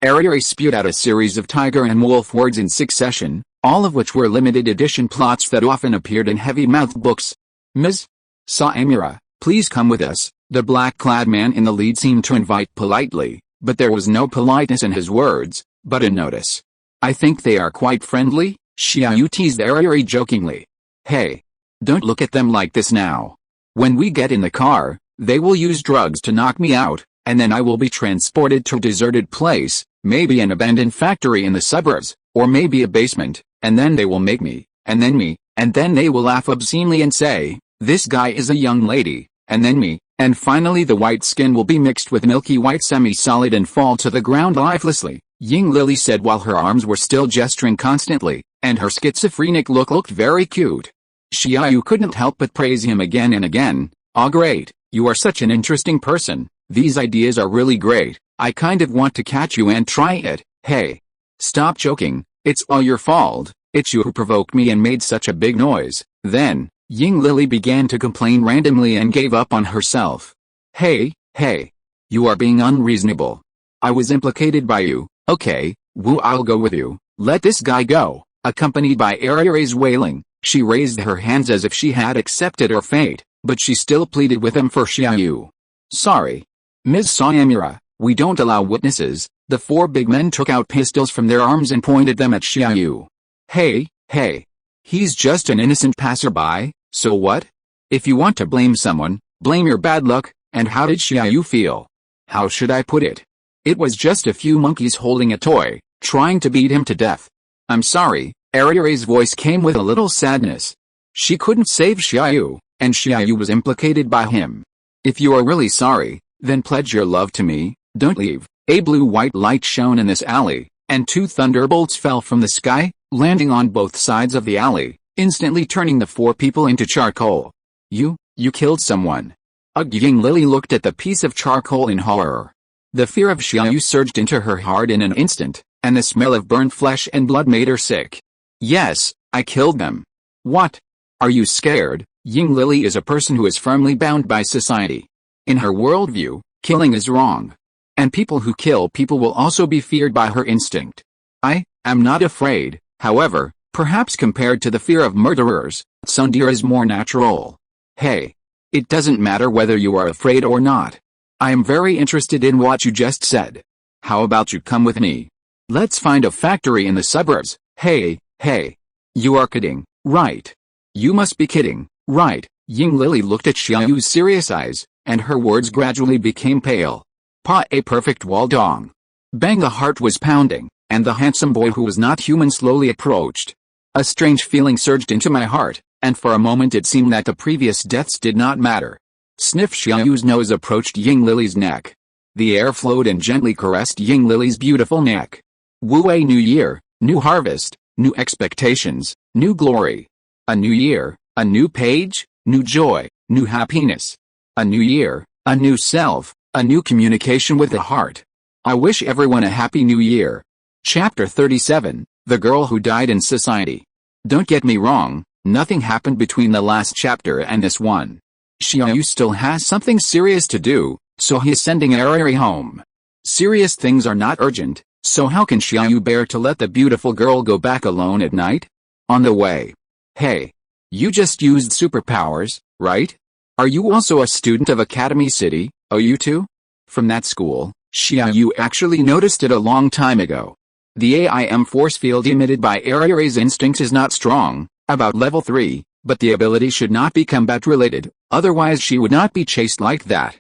Speaker 1: Arari spewed out a series of tiger and wolf words in succession, all of which were limited edition plots that often appeared in heavy-mouthed books. Ms. Samira, please come with us. The black-clad man in the lead seemed to invite politely, but there was no politeness in his words, but a notice. I think they are quite friendly, Xia Yu teased Arari jokingly. Hey. Don't look at them like this now. When we get in the car, they will use drugs to knock me out, and then I will be transported to a deserted place, maybe an abandoned factory in the suburbs, or maybe a basement, and then they will make me, and then they will laugh obscenely and say, this guy is a young lady, and then me, and finally the white skin will be mixed with milky white semi-solid and fall to the ground lifelessly, Ying Lily said while her arms were still gesturing constantly, and her schizophrenic look looked very cute. Xia Yu couldn't help but praise him again and again. Oh great, you are such an interesting person, these ideas are really great, I kind of want to catch you and try it. Hey. Stop joking, it's all your fault, it's you who provoked me and made such a big noise. Then, Ying Lily began to complain randomly and gave up on herself. Hey. You are being unreasonable. I was implicated by you, okay, Woo, I'll go with you, let this guy go. Accompanied by Arari's wailing, she raised her hands as if she had accepted her fate, but she still pleaded with him for Xia Yu. Sorry. Ms. Samira, we don't allow witnesses. The four big men took out pistols from their arms and pointed them at Xia Yu. Hey, Hey. He's just an innocent passerby, so what? If you want to blame someone, blame your bad luck. And how did Xia Yu feel? How should I put it? It was just a few monkeys holding a toy, trying to beat him to death. I'm sorry, Ariare's voice came with a little sadness. She couldn't save Xia Yu, and Xia Yu was implicated by him. If you are really sorry, then pledge your love to me, don't leave. A blue-white light shone in this alley, and 2 thunderbolts fell from the sky, landing on both sides of the alley, instantly turning the 4 people into charcoal. You killed someone. Ying Lily looked at the piece of charcoal in horror. The fear of Xia Yu surged into her heart in an instant, and the smell of burnt flesh and blood made her sick. Yes, I killed them. What? Are you scared? Ying Lily is a person who is firmly bound by society. In her worldview, killing is wrong. And people who kill people will also be feared by her instinct. I am not afraid, however, perhaps compared to the fear of murderers, tsundere is more natural. Hey. It doesn't matter whether you are afraid or not. I am very interested in what you just said. How about you come with me? Let's find a factory in the suburbs. Hey. You are kidding, right? You must be kidding, right? Ying Lily looked at Xia Yu's serious eyes, and her words gradually became pale. A perfect waldong. Bang, the heart was pounding, and the handsome boy who was not human slowly approached. A strange feeling surged into my heart, and for a moment it seemed that the previous deaths did not matter. Sniff. Xia Yu's nose approached Ying Lily's neck. The air flowed and gently caressed Ying Lily's beautiful neck. Wu-wei, new year, new harvest, new expectations, new glory. A new year, a new page, new joy, new happiness. A new year, a new self, a new communication with the heart. I wish everyone a happy new year. Chapter 37, The Girl Who Died in Society. Don't get me wrong, nothing happened between the last chapter and this one. Xia Yu still has something serious to do, so he is sending Ariare home. Serious things are not urgent, so how can Xia Yu bear to let the beautiful girl go back alone at night? On the way. Hey. You just used superpowers, right? Are you also a student of Academy City, you too? From that school, Xia Yu actually noticed it a long time ago. The AIM force field emitted by Ariare's instincts is not strong, about level 3, but the ability should not be combat-related, otherwise she would not be chased like that.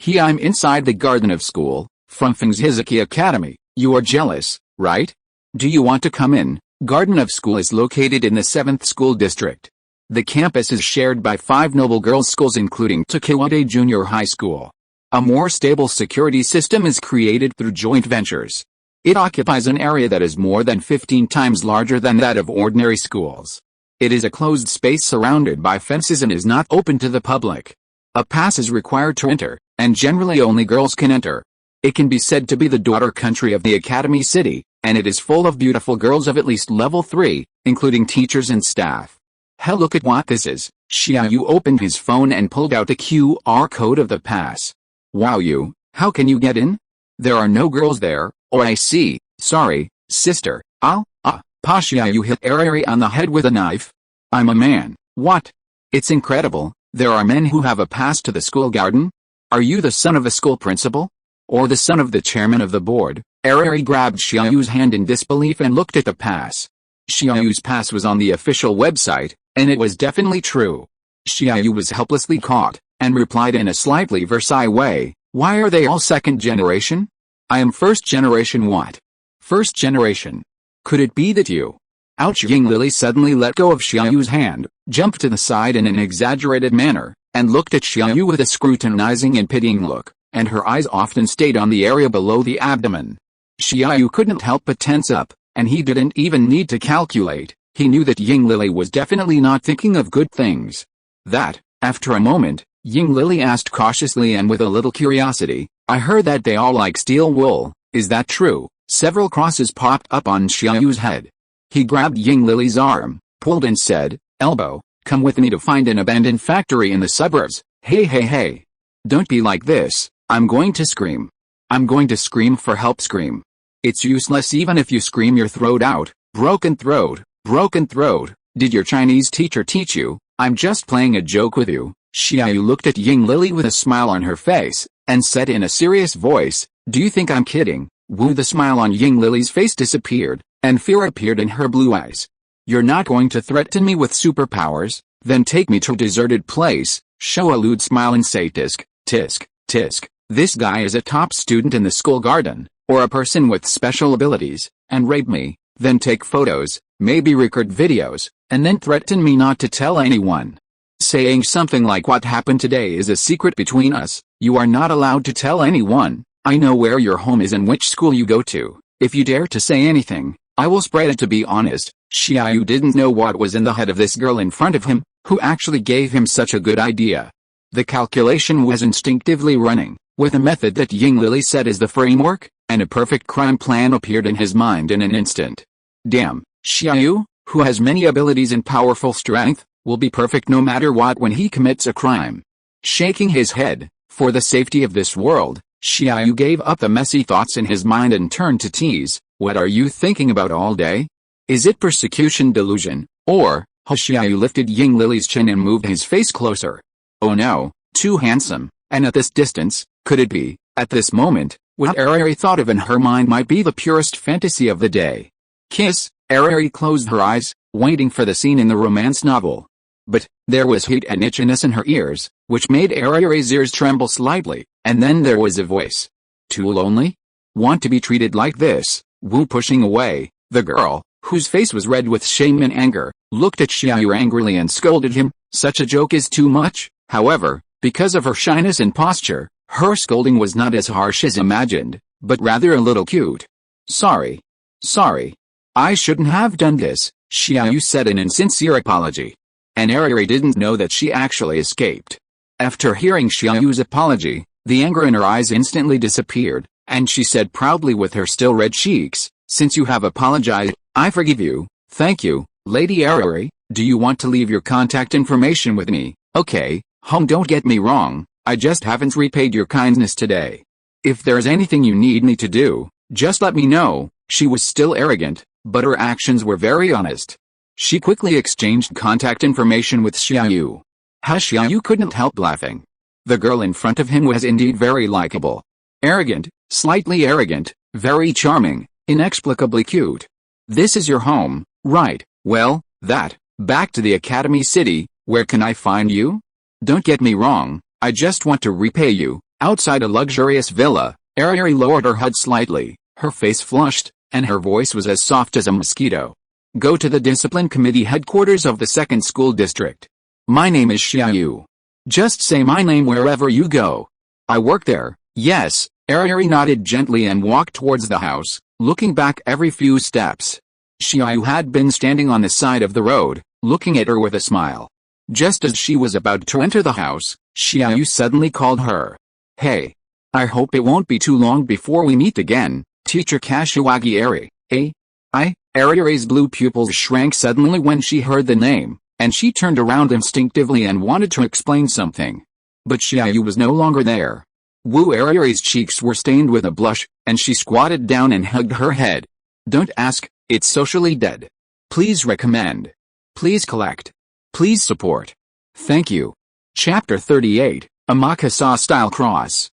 Speaker 1: I'm inside the garden of school, from Feng's Academy. You are jealous, right? Do you want to come in? Garden of School is located in the 7th school district. The campus is shared by 5 noble girls' schools including Takewade Junior High School. A more stable security system is created through joint ventures. It occupies an area that is more than 15 times larger than that of ordinary schools. It is a closed space surrounded by fences and is not open to the public. A pass is required to enter, and generally only girls can enter. It can be said to be the daughter country of the Academy City, and it is full of beautiful girls of at least level 3, including teachers and staff. Hell, look at what this is. Xia Yu opened his phone and pulled out the QR code of the pass. Wow, you, how can you get in? There are no girls there. Oh, I see. Sorry, sister. Pa. Xia Yu hit Ariare on the head with a knife. I'm a man. What? It's incredible. There are men who have a pass to the school garden? Are you the son of a school principal? Or the son of the chairman of the board? Ariare grabbed Xia Yu's hand in disbelief and looked at the pass. Xia Yu's pass was on the official website, and it was definitely true. Xia Yu was helplessly caught, and replied in a slightly Versailles way, why are they all second generation? I am first generation. What? First generation. Could it be that you? Ouch! Ying Lily suddenly let go of Xia Yu's hand, jumped to the side in an exaggerated manner, and looked at Xia Yu with a scrutinizing and pitying look, and her eyes often stayed on the area below the abdomen. Xia Yu couldn't help but tense up, and he didn't even need to calculate. He knew that Ying Lily was definitely not thinking of good things. After a moment, Ying Lily asked cautiously and with a little curiosity, I heard that they all like steel wool, is that true? Several crosses popped up on Xia Yu's head. He grabbed Ying Lily's arm, pulled and said, Elbow, come with me to find an abandoned factory in the suburbs. Hey. Don't be like this, I'm going to scream. I'm going to scream for help. Scream. It's useless even if you scream your throat out. Broken throat. Did your Chinese teacher teach you? I'm just playing a joke with you. Xia Yu looked at Ying Lily with a smile on her face, and said in a serious voice, do you think I'm kidding? Woo! The smile on Ying Lily's face disappeared, and fear appeared in her blue eyes. You're not going to threaten me with superpowers, then take me to a deserted place, show a lewd smile and say tisk, tisk, tisk, this guy is a top student in the school garden, or a person with special abilities, and rape me, then take photos, maybe record videos, and then threaten me not to tell anyone. Saying something like what happened today is a secret between us, you are not allowed to tell anyone, I know where your home is and which school you go to, if you dare to say anything, I will spread it. To be honest, Xia Yu didn't know what was in the head of this girl in front of him, who actually gave him such a good idea. The calculation was instinctively running, with a method that Ying Lily said is the framework, and a perfect crime plan appeared in his mind in an instant. Damn, Xia Yu, who has many abilities and powerful strength, will be perfect no matter what when he commits a crime. Shaking his head, for the safety of this world, Xia Yu gave up the messy thoughts in his mind and turned to tease, what are you thinking about all day? Is it persecution delusion, or, Xia Yu lifted Ying Lily's chin and moved his face closer. Oh no, too handsome, and at this distance, could it be, at this moment, what Arari thought of in her mind might be the purest fantasy of the day. Kiss, Arari closed her eyes, waiting for the scene in the romance novel. But, there was heat and itchiness in her ears, which made Arari's ears tremble slightly, and then there was a voice. Too lonely? Want to be treated like this? Wu pushing away, the girl, whose face was red with shame and anger, looked at Xia Yu angrily and scolded him, such a joke is too much. However, because of her shyness and posture, her scolding was not as harsh as imagined, but rather a little cute. Sorry. I shouldn't have done this, Xia Yu said in insincere apology. And Arari didn't know that she actually escaped. After hearing Xia Yu's apology, the anger in her eyes instantly disappeared, and she said proudly with her still red cheeks, since you have apologized, I forgive you. Thank you, Lady Arari. Do you want to leave your contact information with me? Okay, don't get me wrong, I just haven't repaid your kindness today. If there's anything you need me to do, just let me know. She was still arrogant, but her actions were very honest. She quickly exchanged contact information with Xia Yu. Xia Yu couldn't help laughing. The girl in front of him was indeed very likable. Arrogant, slightly arrogant, very charming, inexplicably cute. This is your home, right? Well, back to the Academy City, where can I find you? Don't get me wrong, I just want to repay you. Outside a luxurious villa, Arari lowered her head slightly, her face flushed, and her voice was as soft as a mosquito. Go to the discipline committee headquarters of the 2nd school district. My name is Xia Yu. Just say my name wherever you go. I work there. Yes, Arari nodded gently and walked towards the house, looking back every few steps. Xia Yu had been standing on the side of the road, looking at her with a smile. Just as she was about to enter the house, Xia Yu suddenly called her. Hey. I hope it won't be too long before we meet again, Teacher Kashiwagi Ari. Arari's blue pupils shrank suddenly when she heard the name, and she turned around instinctively and wanted to explain something. But Xia Yu was no longer there. Arari's cheeks were stained with a blush, and she squatted down and hugged her head. Don't ask, it's socially dead. Please recommend. Please collect. Please support. Thank you. Chapter 38, a Makasa-style cross.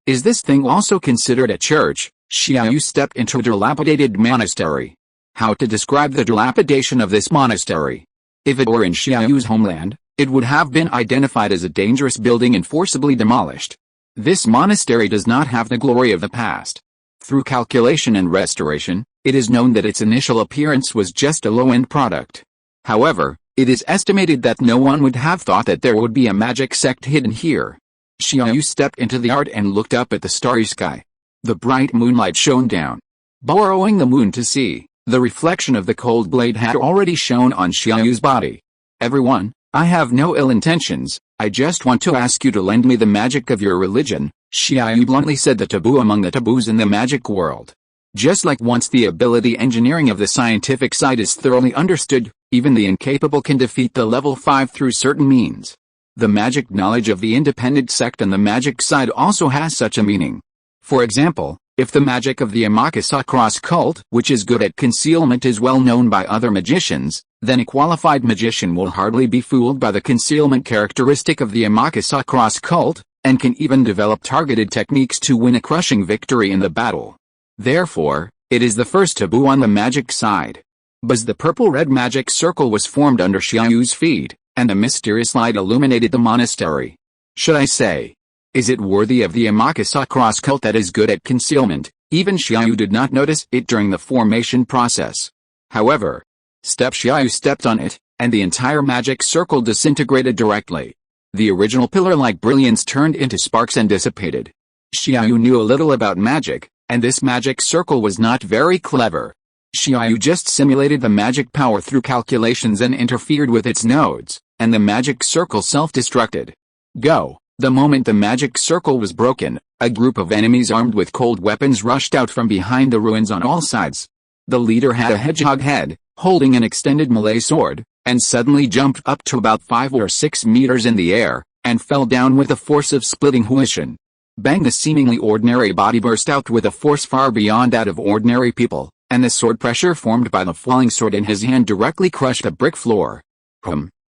Speaker 1: Is this thing also considered a church? Xia Yu stepped into a dilapidated monastery. How to describe the dilapidation of this monastery? If it were in Xia Yu's homeland, it would have been identified as a dangerous building and forcibly demolished. This monastery does not have the glory of the past. Through calculation and restoration, it is known that its initial appearance was just a low-end product. However, it is estimated that no one would have thought that there would be a magic sect hidden here. Xia Yu stepped into the art and looked up at the starry sky. The bright moonlight shone down. Borrowing the moon to see, the reflection of the cold blade had already shone on Xia Yu's body. Everyone, I have no ill intentions, I just want to ask you to lend me the magic of your religion, Xia Yu bluntly said, the taboo among the taboos in the magic world. Just like once the ability engineering of the scientific side is thoroughly understood, even the incapable can defeat the level 5 through certain means. The magic knowledge of the independent sect and the magic side also has such a meaning. For example, if the magic of the Amakasa cross cult, which is good at concealment, is well known by other magicians, then a qualified magician will hardly be fooled by the concealment characteristic of the Amakasa cross cult, and can even develop targeted techniques to win a crushing victory in the battle. Therefore, it is the first taboo on the magic side. Buzz, the purple-red magic circle was formed under Xia Yu's feet, and a mysterious light illuminated the monastery. Should I say? Is it worthy of the Amakasa cross cult that is good at concealment? Even Xia Yu did not notice it during the formation process. However, Xia Yu stepped on it, and the entire magic circle disintegrated directly. The original pillar-like brilliance turned into sparks and dissipated. Xia Yu knew a little about magic, and this magic circle was not very clever. Xia Yu just simulated the magic power through calculations and interfered with its nodes, and the magic circle self-destructed. Go! The moment the magic circle was broken, a group of enemies armed with cold weapons rushed out from behind the ruins on all sides. The leader had a hedgehog head, holding an extended melee sword, and suddenly jumped up to about 5 or 6 meters in the air, and fell down with the force of splitting Huishan. Bang! The seemingly ordinary body burst out with a force far beyond that of ordinary people, and the sword pressure formed by the falling sword in his hand directly crushed the brick floor.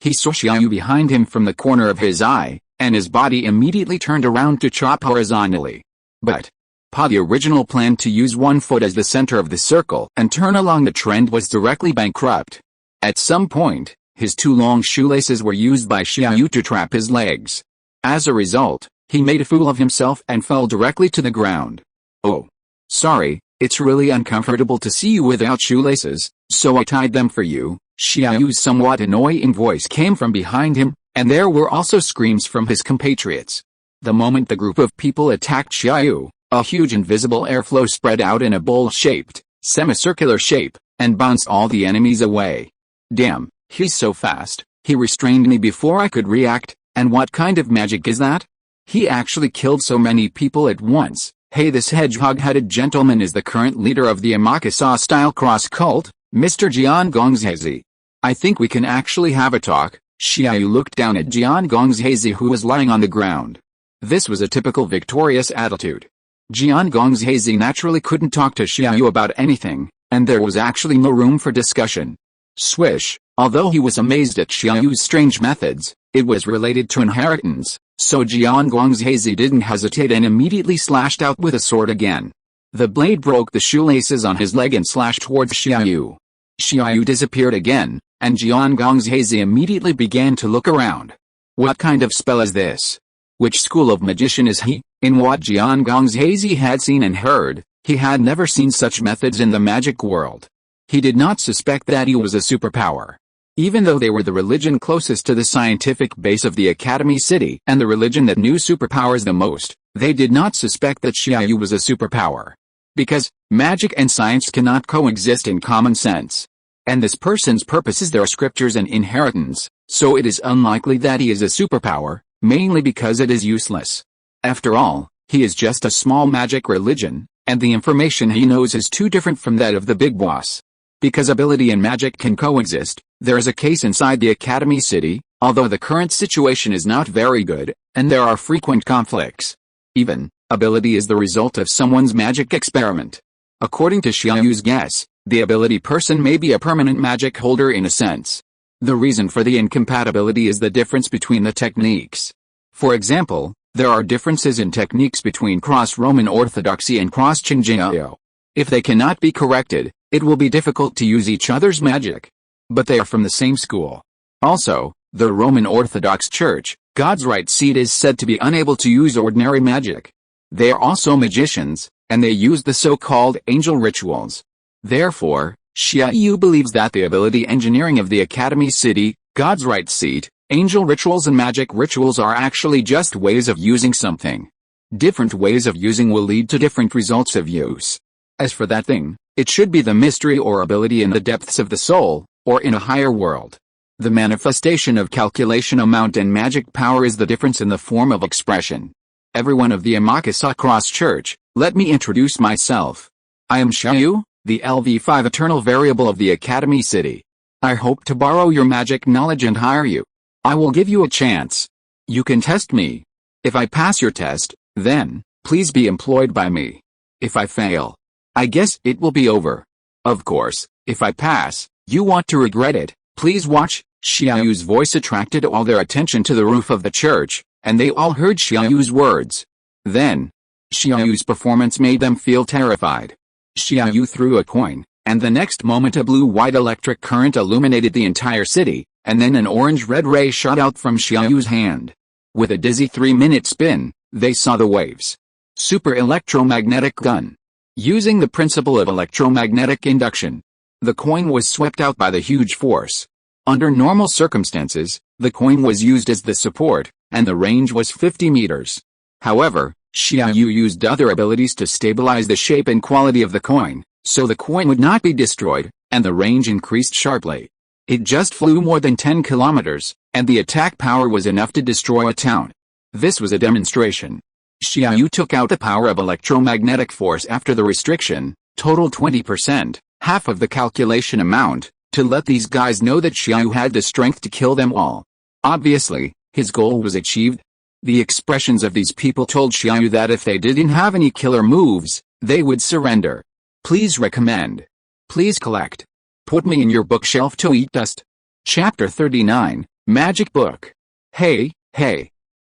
Speaker 1: He saw Xia Yu behind him from the corner of his eye, and his body immediately turned around to chop horizontally. But the original plan to use one foot as the center of the circle and turn along the trend was directly bankrupt. At some point, his 2 long shoelaces were used by Xia Yu to trap his legs. As a result, he made a fool of himself and fell directly to the ground. Oh. Sorry, it's really uncomfortable to see you without shoelaces, so I tied them for you. Xia Yu's somewhat annoying voice came from behind him, and there were also screams from his compatriots. The moment the group of people attacked Xia Yu, a huge invisible airflow spread out in a bowl-shaped, semicircular shape, and bounced all the enemies away. Damn, he's so fast. He restrained me before I could react, and what kind of magic is that? He actually killed so many people at once. Hey, this hedgehog-headed gentleman is the current leader of the Amakasa-style cross cult, Mr. Jian Gongzhezi. I think we can actually have a talk. Xia Yu looked down at Jian Gongzhezi, who was lying on the ground. This was a typical victorious attitude. Jian Gongzhezi naturally couldn't talk to Xia Yu about anything, and there was actually no room for discussion. Swish! Although he was amazed at Xia Yu's strange methods, it was related to inheritance, so Jian Gongzhezi didn't hesitate and immediately slashed out with a sword again. The blade broke the shoelaces on his leg and slashed towards Xia Yu. Xia Yu disappeared again, and Jian Gongzhezi immediately began to look around. What kind of spell is this? Which school of magician is he? In what Jian Gongzhezi had seen and heard, he had never seen such methods in the magic world. He did not suspect that he was a superpower. Even though they were the religion closest to the scientific base of the Academy City and the religion that knew superpowers the most, they did not suspect that Xia Yu was a superpower. Because magic and science cannot coexist in common sense. And this person's purpose is their scriptures and inheritance, so it is unlikely that he is a superpower, mainly because it is useless. After all, he is just a small magic religion, and the information he knows is too different from that of the big boss. Because ability and magic can coexist, there is a case inside the Academy City, although the current situation is not very good, and there are frequent conflicts. Even, ability is the result of someone's magic experiment. According to Xia Yu's guess, the ability person may be a permanent magic holder in a sense. The reason for the incompatibility is the difference between the techniques. For example, there are differences in techniques between cross-Roman Orthodoxy and cross-Qingjingyao. If they cannot be corrected, it will be difficult to use each other's magic. But they are from the same school. Also, the Roman Orthodox Church, God's right seat, is said to be unable to use ordinary magic. They are also magicians, and they use the so-called angel rituals. Therefore, Xia Yu believes that the ability engineering of the Academy City, God's right seat, angel rituals and magic rituals are actually just ways of using something. Different ways of using will lead to different results of use. As for that thing, it should be the mystery or ability in the depths of the soul, or in a higher world. The manifestation of calculation amount and magic power is the difference in the form of expression. Everyone of the Amakasa Cross Church, let me introduce myself. I am Xia Yu, the LV5 eternal variable of the Academy City. I hope to borrow your magic knowledge and hire you. I will give you a chance. You can test me. If I pass your test, then, please be employed by me. If I fail, I guess it will be over. Of course, if I pass, you want to regret it. Please watch. Xia Yu's voice attracted all their attention to the roof of the church, and they all heard Xia Yu's words. Then, Xia Yu's performance made them feel terrified. Xia Yu threw a coin, And the next moment a blue-white electric current illuminated the entire city, and then an orange-red ray shot out from Xia Yu's hand. With a dizzy 3-minute spin, they saw the waves. Super electromagnetic gun. Using the principle of electromagnetic induction, the coin was swept out by the huge force. Under normal circumstances, the coin was used as the support, and the range was 50 meters. However, Xia Yu used other abilities to stabilize the shape and quality of the coin, so the coin would not be destroyed, and the range increased sharply. It just flew more than 10 kilometers, and the attack power was enough to destroy a town. This was a demonstration. Xia Yu took out the power of electromagnetic force after the restriction, total 20%, half of the calculation amount, to let these guys know that Xia Yu had the strength to kill them all. Obviously, his goal was achieved. The expressions of these people told Xia Yu that if they didn't have any killer moves, they would surrender. Please recommend. Please collect. Put me in your bookshelf to eat dust. Chapter 39, Magic Book. Hey,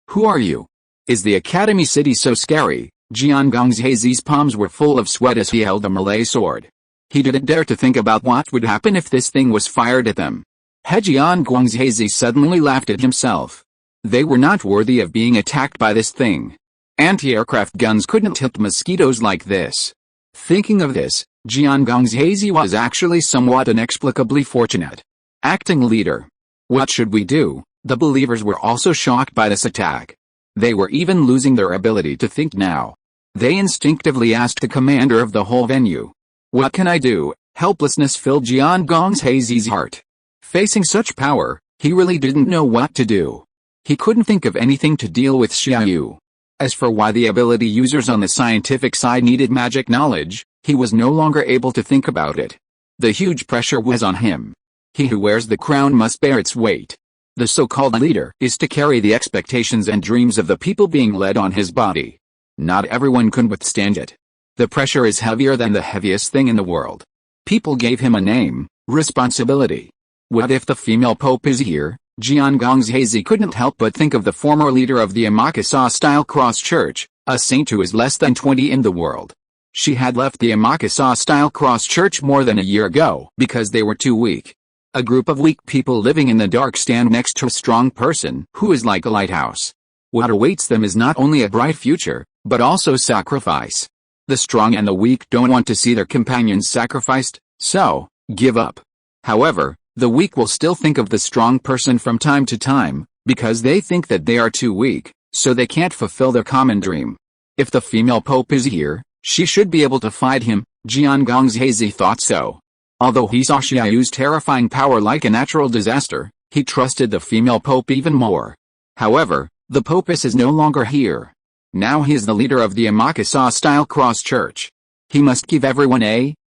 Speaker 1: who are you? Is the Academy City so scary? Jiangong's palms were full of sweat as he held the Malay sword. He didn't dare to think about what would happen if this thing was fired at them. Jiangong's suddenly laughed at himself. They were not worthy of being attacked by this thing. Anti-aircraft guns couldn't hit mosquitoes like this. Thinking of this, Jiangong's was actually somewhat inexplicably fortunate. Acting leader. What should we do? The believers were also shocked by this attack. They were even losing their ability to think now. They instinctively asked the commander of the whole venue. What can I do? Helplessness filled Jiangong's heart. Facing such power, he really didn't know what to do. He couldn't think of anything to deal with Xia Yu. As for why the ability users on the scientific side needed magic knowledge, he was no longer able to think about it. The huge pressure was on him. He who wears the crown must bear its weight. The so-called leader is to carry the expectations and dreams of the people being led on his body. Not everyone can withstand it. The pressure is heavier than the heaviest thing in the world. People gave him a name, responsibility. What if the female pope is here? Jiangong's couldn't help but think of the former leader of the Amakasa-style cross church, a saint who is less than 20 in the world. She had left the Amakasa-style cross church more than a year ago because they were too weak. A group of weak people living in the dark stand next to a strong person who is like a lighthouse. What awaits them is not only a bright future, but also sacrifice. The strong and the weak don't want to see their companions sacrificed, so, give up. However, the weak will still think of the strong person from time to time, because they think that they are too weak, so they can't fulfill their common dream. If the female pope is here, she should be able to fight him, Jiangong's thought so. Although he saw Xia Yu's terrifying power like a natural disaster, he trusted the female pope even more. However, the popess is no longer here. Now he is the leader of the Amakasa-style cross church. He must give everyone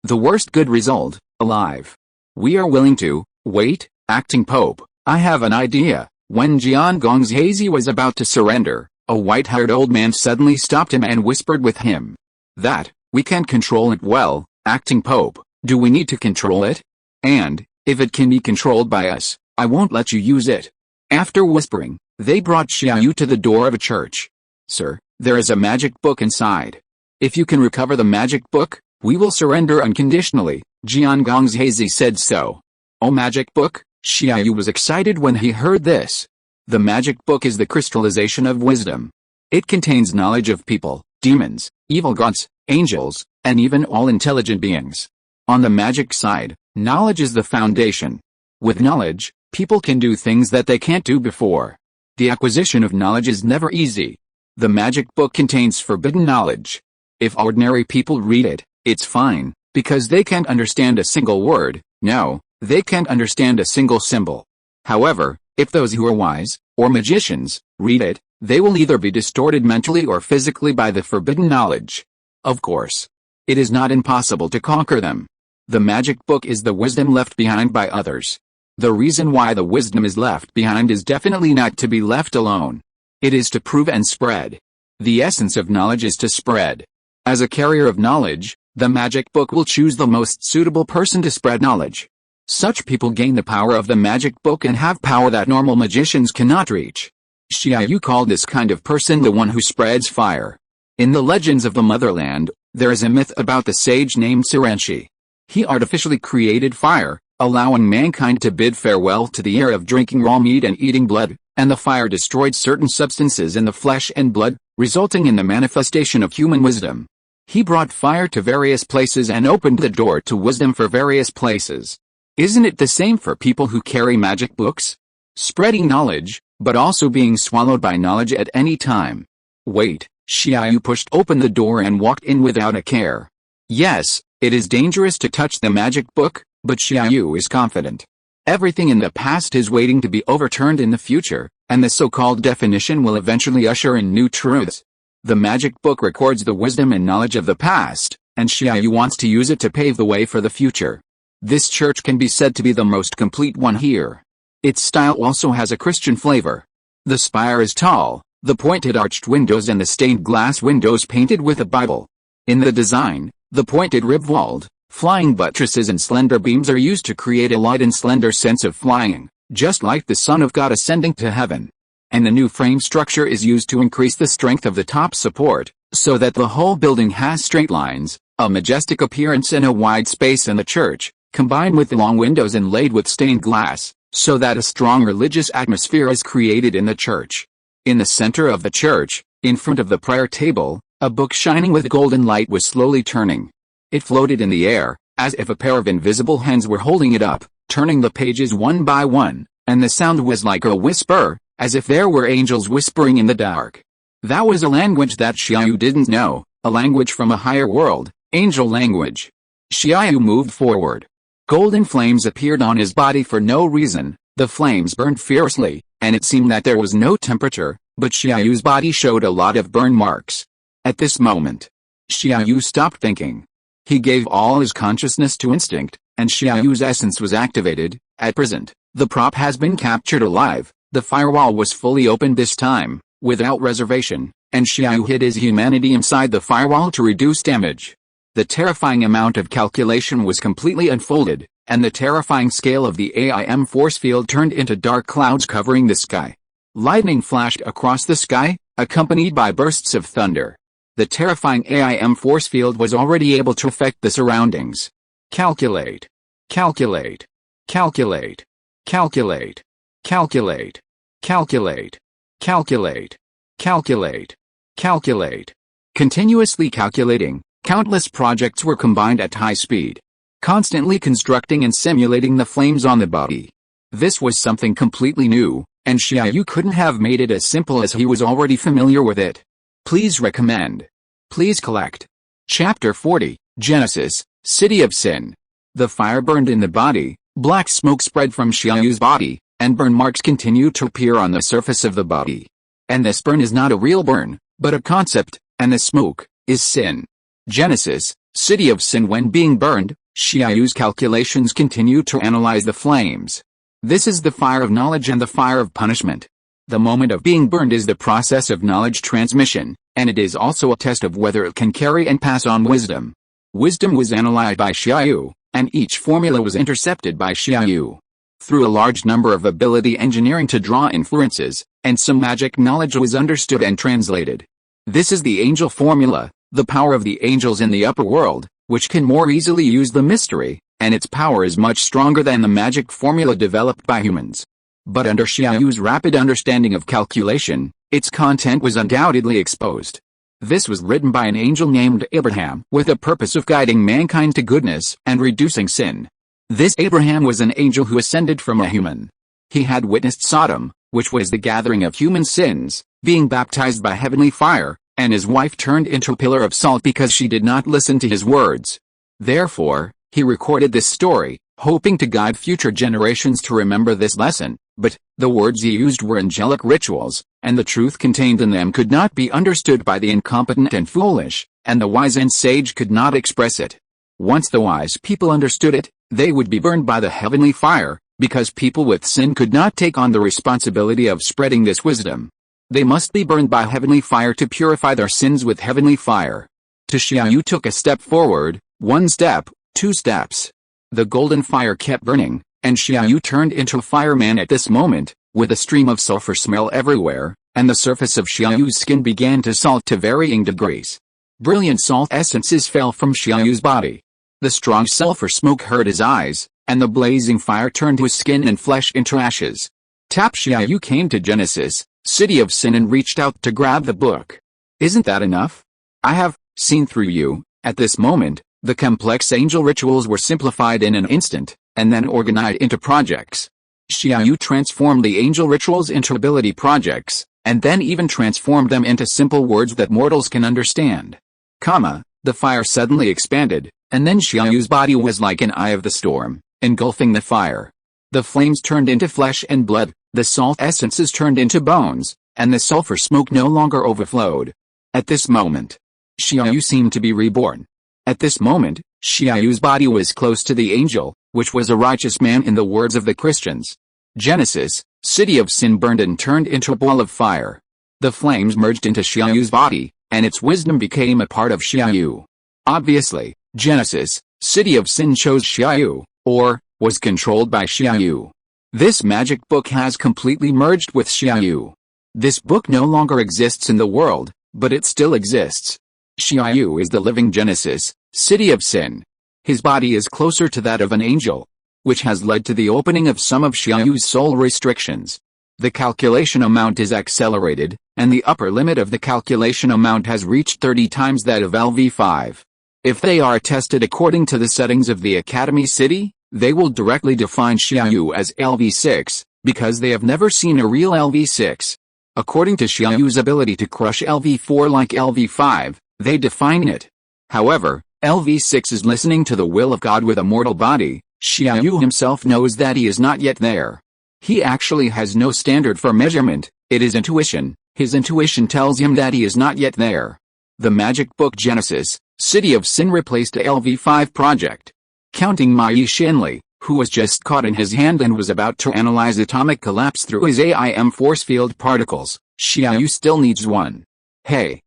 Speaker 1: the worst good result, alive. We are willing to, wait, acting pope, I have an idea. When Jiangong's was about to surrender, a white-haired old man suddenly stopped him and whispered with him. That, we can't control it well, acting pope. Do we need to control it? And, if it can be controlled by us, I won't let you use it. After whispering, they brought Xia Yu to the door of a church. Sir, there is a magic book inside. If you can recover the magic book, we will surrender unconditionally, Jiangong's said so. Oh, magic book? Xia Yu was excited when he heard this. The magic book is the crystallization of wisdom. It contains knowledge of people, demons, evil gods, angels, and even all intelligent beings. On the magic side, knowledge is the foundation. With knowledge, people can do things that they can't do before. The acquisition of knowledge is never easy. The magic book contains forbidden knowledge. If ordinary people read it, it's fine, because they can't understand a single word. No, they can't understand a single symbol. However, if those who are wise, or magicians, read it, they will either be distorted mentally or physically by the forbidden knowledge. Of course, it is not impossible to conquer them. The magic book is the wisdom left behind by others. The reason why the wisdom is left behind is definitely not to be left alone. It is to prove and spread. The essence of knowledge is to spread. As a carrier of knowledge, the magic book will choose the most suitable person to spread knowledge. Such people gain the power of the magic book and have power that normal magicians cannot reach. Xia Yu called this kind of person the one who spreads fire. In the legends of the motherland, there is a myth about the sage named Sirenshi. He artificially created fire, allowing mankind to bid farewell to the era of drinking raw meat and eating blood, and the fire destroyed certain substances in the flesh and blood, resulting in the manifestation of human wisdom. He brought fire to various places and opened the door to wisdom for various places. Isn't it the same for people who carry magic books? Spreading knowledge, but also being swallowed by knowledge at any time. Wait, Xia Yu pushed open the door and walked in without a care. Yes, it is dangerous to touch the magic book, but Xia Yu is confident. Everything in the past is waiting to be overturned in the future, and the so-called definition will eventually usher in new truths. The magic book records the wisdom and knowledge of the past, and Xia Yu wants to use it to pave the way for the future. This church can be said to be the most complete one here. Its style also has a Christian flavor. The spire is tall, the pointed arched windows and the stained glass windows painted with a Bible. In the design, the pointed rib-walled, flying buttresses and slender beams are used to create a light and slender sense of flying, just like the Son of God ascending to heaven. And the new frame structure is used to increase the strength of the top support, so that the whole building has straight lines, a majestic appearance and a wide space in the church, combined with the long windows inlaid with stained glass, so that a strong religious atmosphere is created in the church. In the center of the church, in front of the prayer table, a book shining with golden light was slowly turning. It floated in the air, as if a pair of invisible hands were holding it up, turning the pages one by one, and the sound was like a whisper, as if there were angels whispering in the dark. That was a language that Xia Yu didn't know, a language from a higher world, angel language. Xia Yu moved forward. Golden flames appeared on his body for no reason. The flames burned fiercely, and it seemed that there was no temperature, but Xia Yu's body showed a lot of burn marks. At this moment, Xia Yu stopped thinking. He gave all his consciousness to instinct, and Xia Yu's essence was activated. At present, the prop has been captured alive. The firewall was fully opened this time, without reservation, and Xia Yu hid his humanity inside the firewall to reduce damage. The terrifying amount of calculation was completely unfolded, and the terrifying scale of the AIM force field turned into dark clouds covering the sky. Lightning flashed across the sky, accompanied by bursts of thunder. The terrifying AIM force field was already able to affect the surroundings. Calculate. Calculate. Calculate. Calculate. Calculate. Calculate. Calculate. Calculate. Calculate. Continuously calculating, countless projects were combined at high speed, constantly constructing and simulating the flames on the body. This was something completely new, and Xia Yu couldn't have made it as simple as he was already familiar with it. Please recommend. Please collect. Chapter 40, Genesis, City of Sin. The fire burned in the body, black smoke spread from Xia Yu's body, and burn marks continued to appear on the surface of the body. And this burn is not a real burn, but a concept, and the smoke is sin. Genesis, City of Sin. When being burned, Xia Yu's calculations continue to analyze the flames. This is the fire of knowledge and the fire of punishment. The moment of being burned is the process of knowledge transmission, and it is also a test of whether it can carry and pass on wisdom. Wisdom was analyzed by Xia Yu, and each formula was intercepted by Xia Yu. Through a large number of ability engineering to draw inferences, and some magic knowledge was understood and translated. This is the angel formula, the power of the angels in the upper world, which can more easily use the mystery, and its power is much stronger than the magic formula developed by humans. But under Xia Yu's rapid understanding of calculation, its content was undoubtedly exposed. This was written by an angel named Abraham with the purpose of guiding mankind to goodness and reducing sin. This Abraham was an angel who ascended from a human. He had witnessed Sodom, which was the gathering of human sins, being baptized by heavenly fire, and his wife turned into a pillar of salt because she did not listen to his words. Therefore, he recorded this story, hoping to guide future generations to remember this lesson, but the words he used were angelic rituals, and the truth contained in them could not be understood by the incompetent and foolish, and the wise and sage could not express it. Once the wise people understood it, they would be burned by the heavenly fire, because people with sin could not take on the responsibility of spreading this wisdom. They must be burned by heavenly fire to purify their sins with heavenly fire. Xia Yu took a step forward, 1 step, 2 steps. The golden fire kept burning, and Xia Yu turned into a fireman at this moment, with a stream of sulfur smell everywhere, and the surface of Xia Yu's skin began to salt to varying degrees. Brilliant salt essences fell from Xia Yu's body. The strong sulfur smoke hurt his eyes, and the blazing fire turned his skin and flesh into ashes. Xia Yu came to Genesis, City of Sin, and reached out to grab the book. Isn't that enough? I have seen through you. At this moment, the complex angel rituals were simplified in an instant, and then organized into projects. Xia Yu transformed the angel rituals into ability projects, and then even transformed them into simple words that mortals can understand. The fire suddenly expanded, and then Xia Yu's body was like an eye of the storm, engulfing the fire. The flames turned into flesh and blood, the salt essences turned into bones, and the sulfur smoke no longer overflowed. At this moment, Xia Yu seemed to be reborn. At this moment, Xia Yu's body was close to the angel, which was a righteous man in the words of the Christians. Genesis, City of Sin burned and turned into a ball of fire. The flames merged into Xia Yu's body, and its wisdom became a part of Xia Yu. Obviously, Genesis, City of Sin chose Xia Yu, or was controlled by Xia Yu. This magic book has completely merged with Xia Yu. This book no longer exists in the world, but it still exists. Xia Yu is the living Genesis, City of Sin. His body is closer to that of an angel, which has led to the opening of some of Xia Yu's soul restrictions. The calculation amount is accelerated, and the upper limit of the calculation amount has reached 30 times that of LV5. If they are tested according to the settings of the Academy City, they will directly define Xia Yu as LV6, because they have never seen a real LV6. According to Xia Yu's ability to crush LV4 like LV5, they define it. However, LV6 is listening to the will of God with a mortal body. Xia Yu himself knows that he is not yet there. He actually has no standard for measurement, it is intuition. His intuition tells him that he is not yet there. The magic book Genesis, City of Sin replaced a LV5 project. Counting Ma Yishinli, who was just caught in his hand and was about to analyze atomic collapse through his AIM force field particles, Xia Yu still needs one. Hey.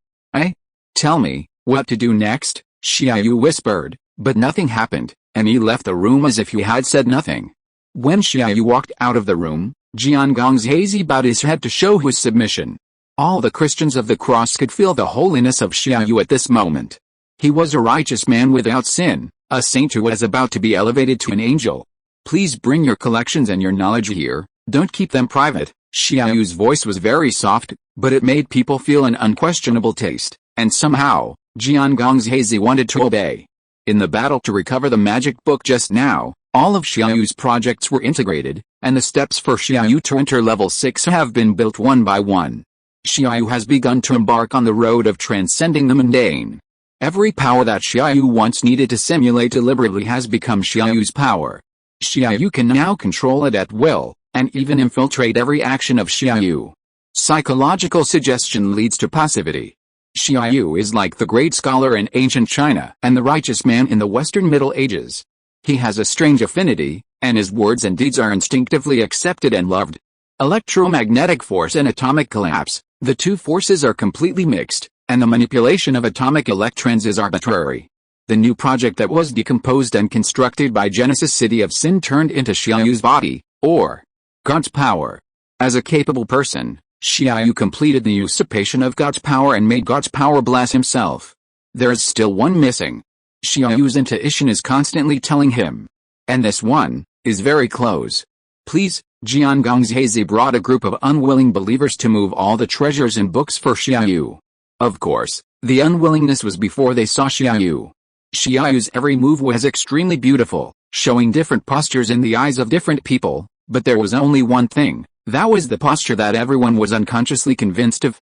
Speaker 1: Tell me, what to do next? Xia Yu whispered, but nothing happened, and he left the room as if he had said nothing. When Xia Yu walked out of the room, Jiangong's hazy bowed his head to show his submission. All the Christians of the cross could feel the holiness of Xia Yu at this moment. He was a righteous man without sin, a saint who was about to be elevated to an angel. Please bring your collections and your knowledge here, don't keep them private. Xia Yu's voice was very soft, but it made people feel an unquestionable taste, and somehow, Jiangong's hazy wanted to obey. In the battle to recover the magic book just now, all of Xia Yu's projects were integrated, and the steps for Xia Yu to enter level 6 have been built one by one. Xia Yu has begun to embark on the road of transcending the mundane. Every power that Xia Yu once needed to simulate deliberately has become Xia Yu's power. Xia Yu can now control it at will, and even infiltrate every action of Xia Yu. Psychological suggestion leads to passivity. Xia Yu is like the great scholar in ancient China and the righteous man in the Western Middle Ages. He has a strange affinity, and his words and deeds are instinctively accepted and loved. Electromagnetic force and atomic collapse, the two forces are completely mixed, and the manipulation of atomic electrons is arbitrary. The new project that was decomposed and constructed by Genesis City of Sin turned into Xia Yu's body, or God's power. As a capable person, Xia Yu completed the usurpation of God's power and made God's power bless himself. There is still one missing. Xia Yu's intuition is constantly telling him. And this one is very close. Please, Jiangong's hazy brought a group of unwilling believers to move all the treasures and books for Xia Yu. Of course, the unwillingness was before they saw Xia Yu. Xia Yu's every move was extremely beautiful, showing different postures in the eyes of different people, but there was only one thing, that was the posture that everyone was unconsciously convinced of.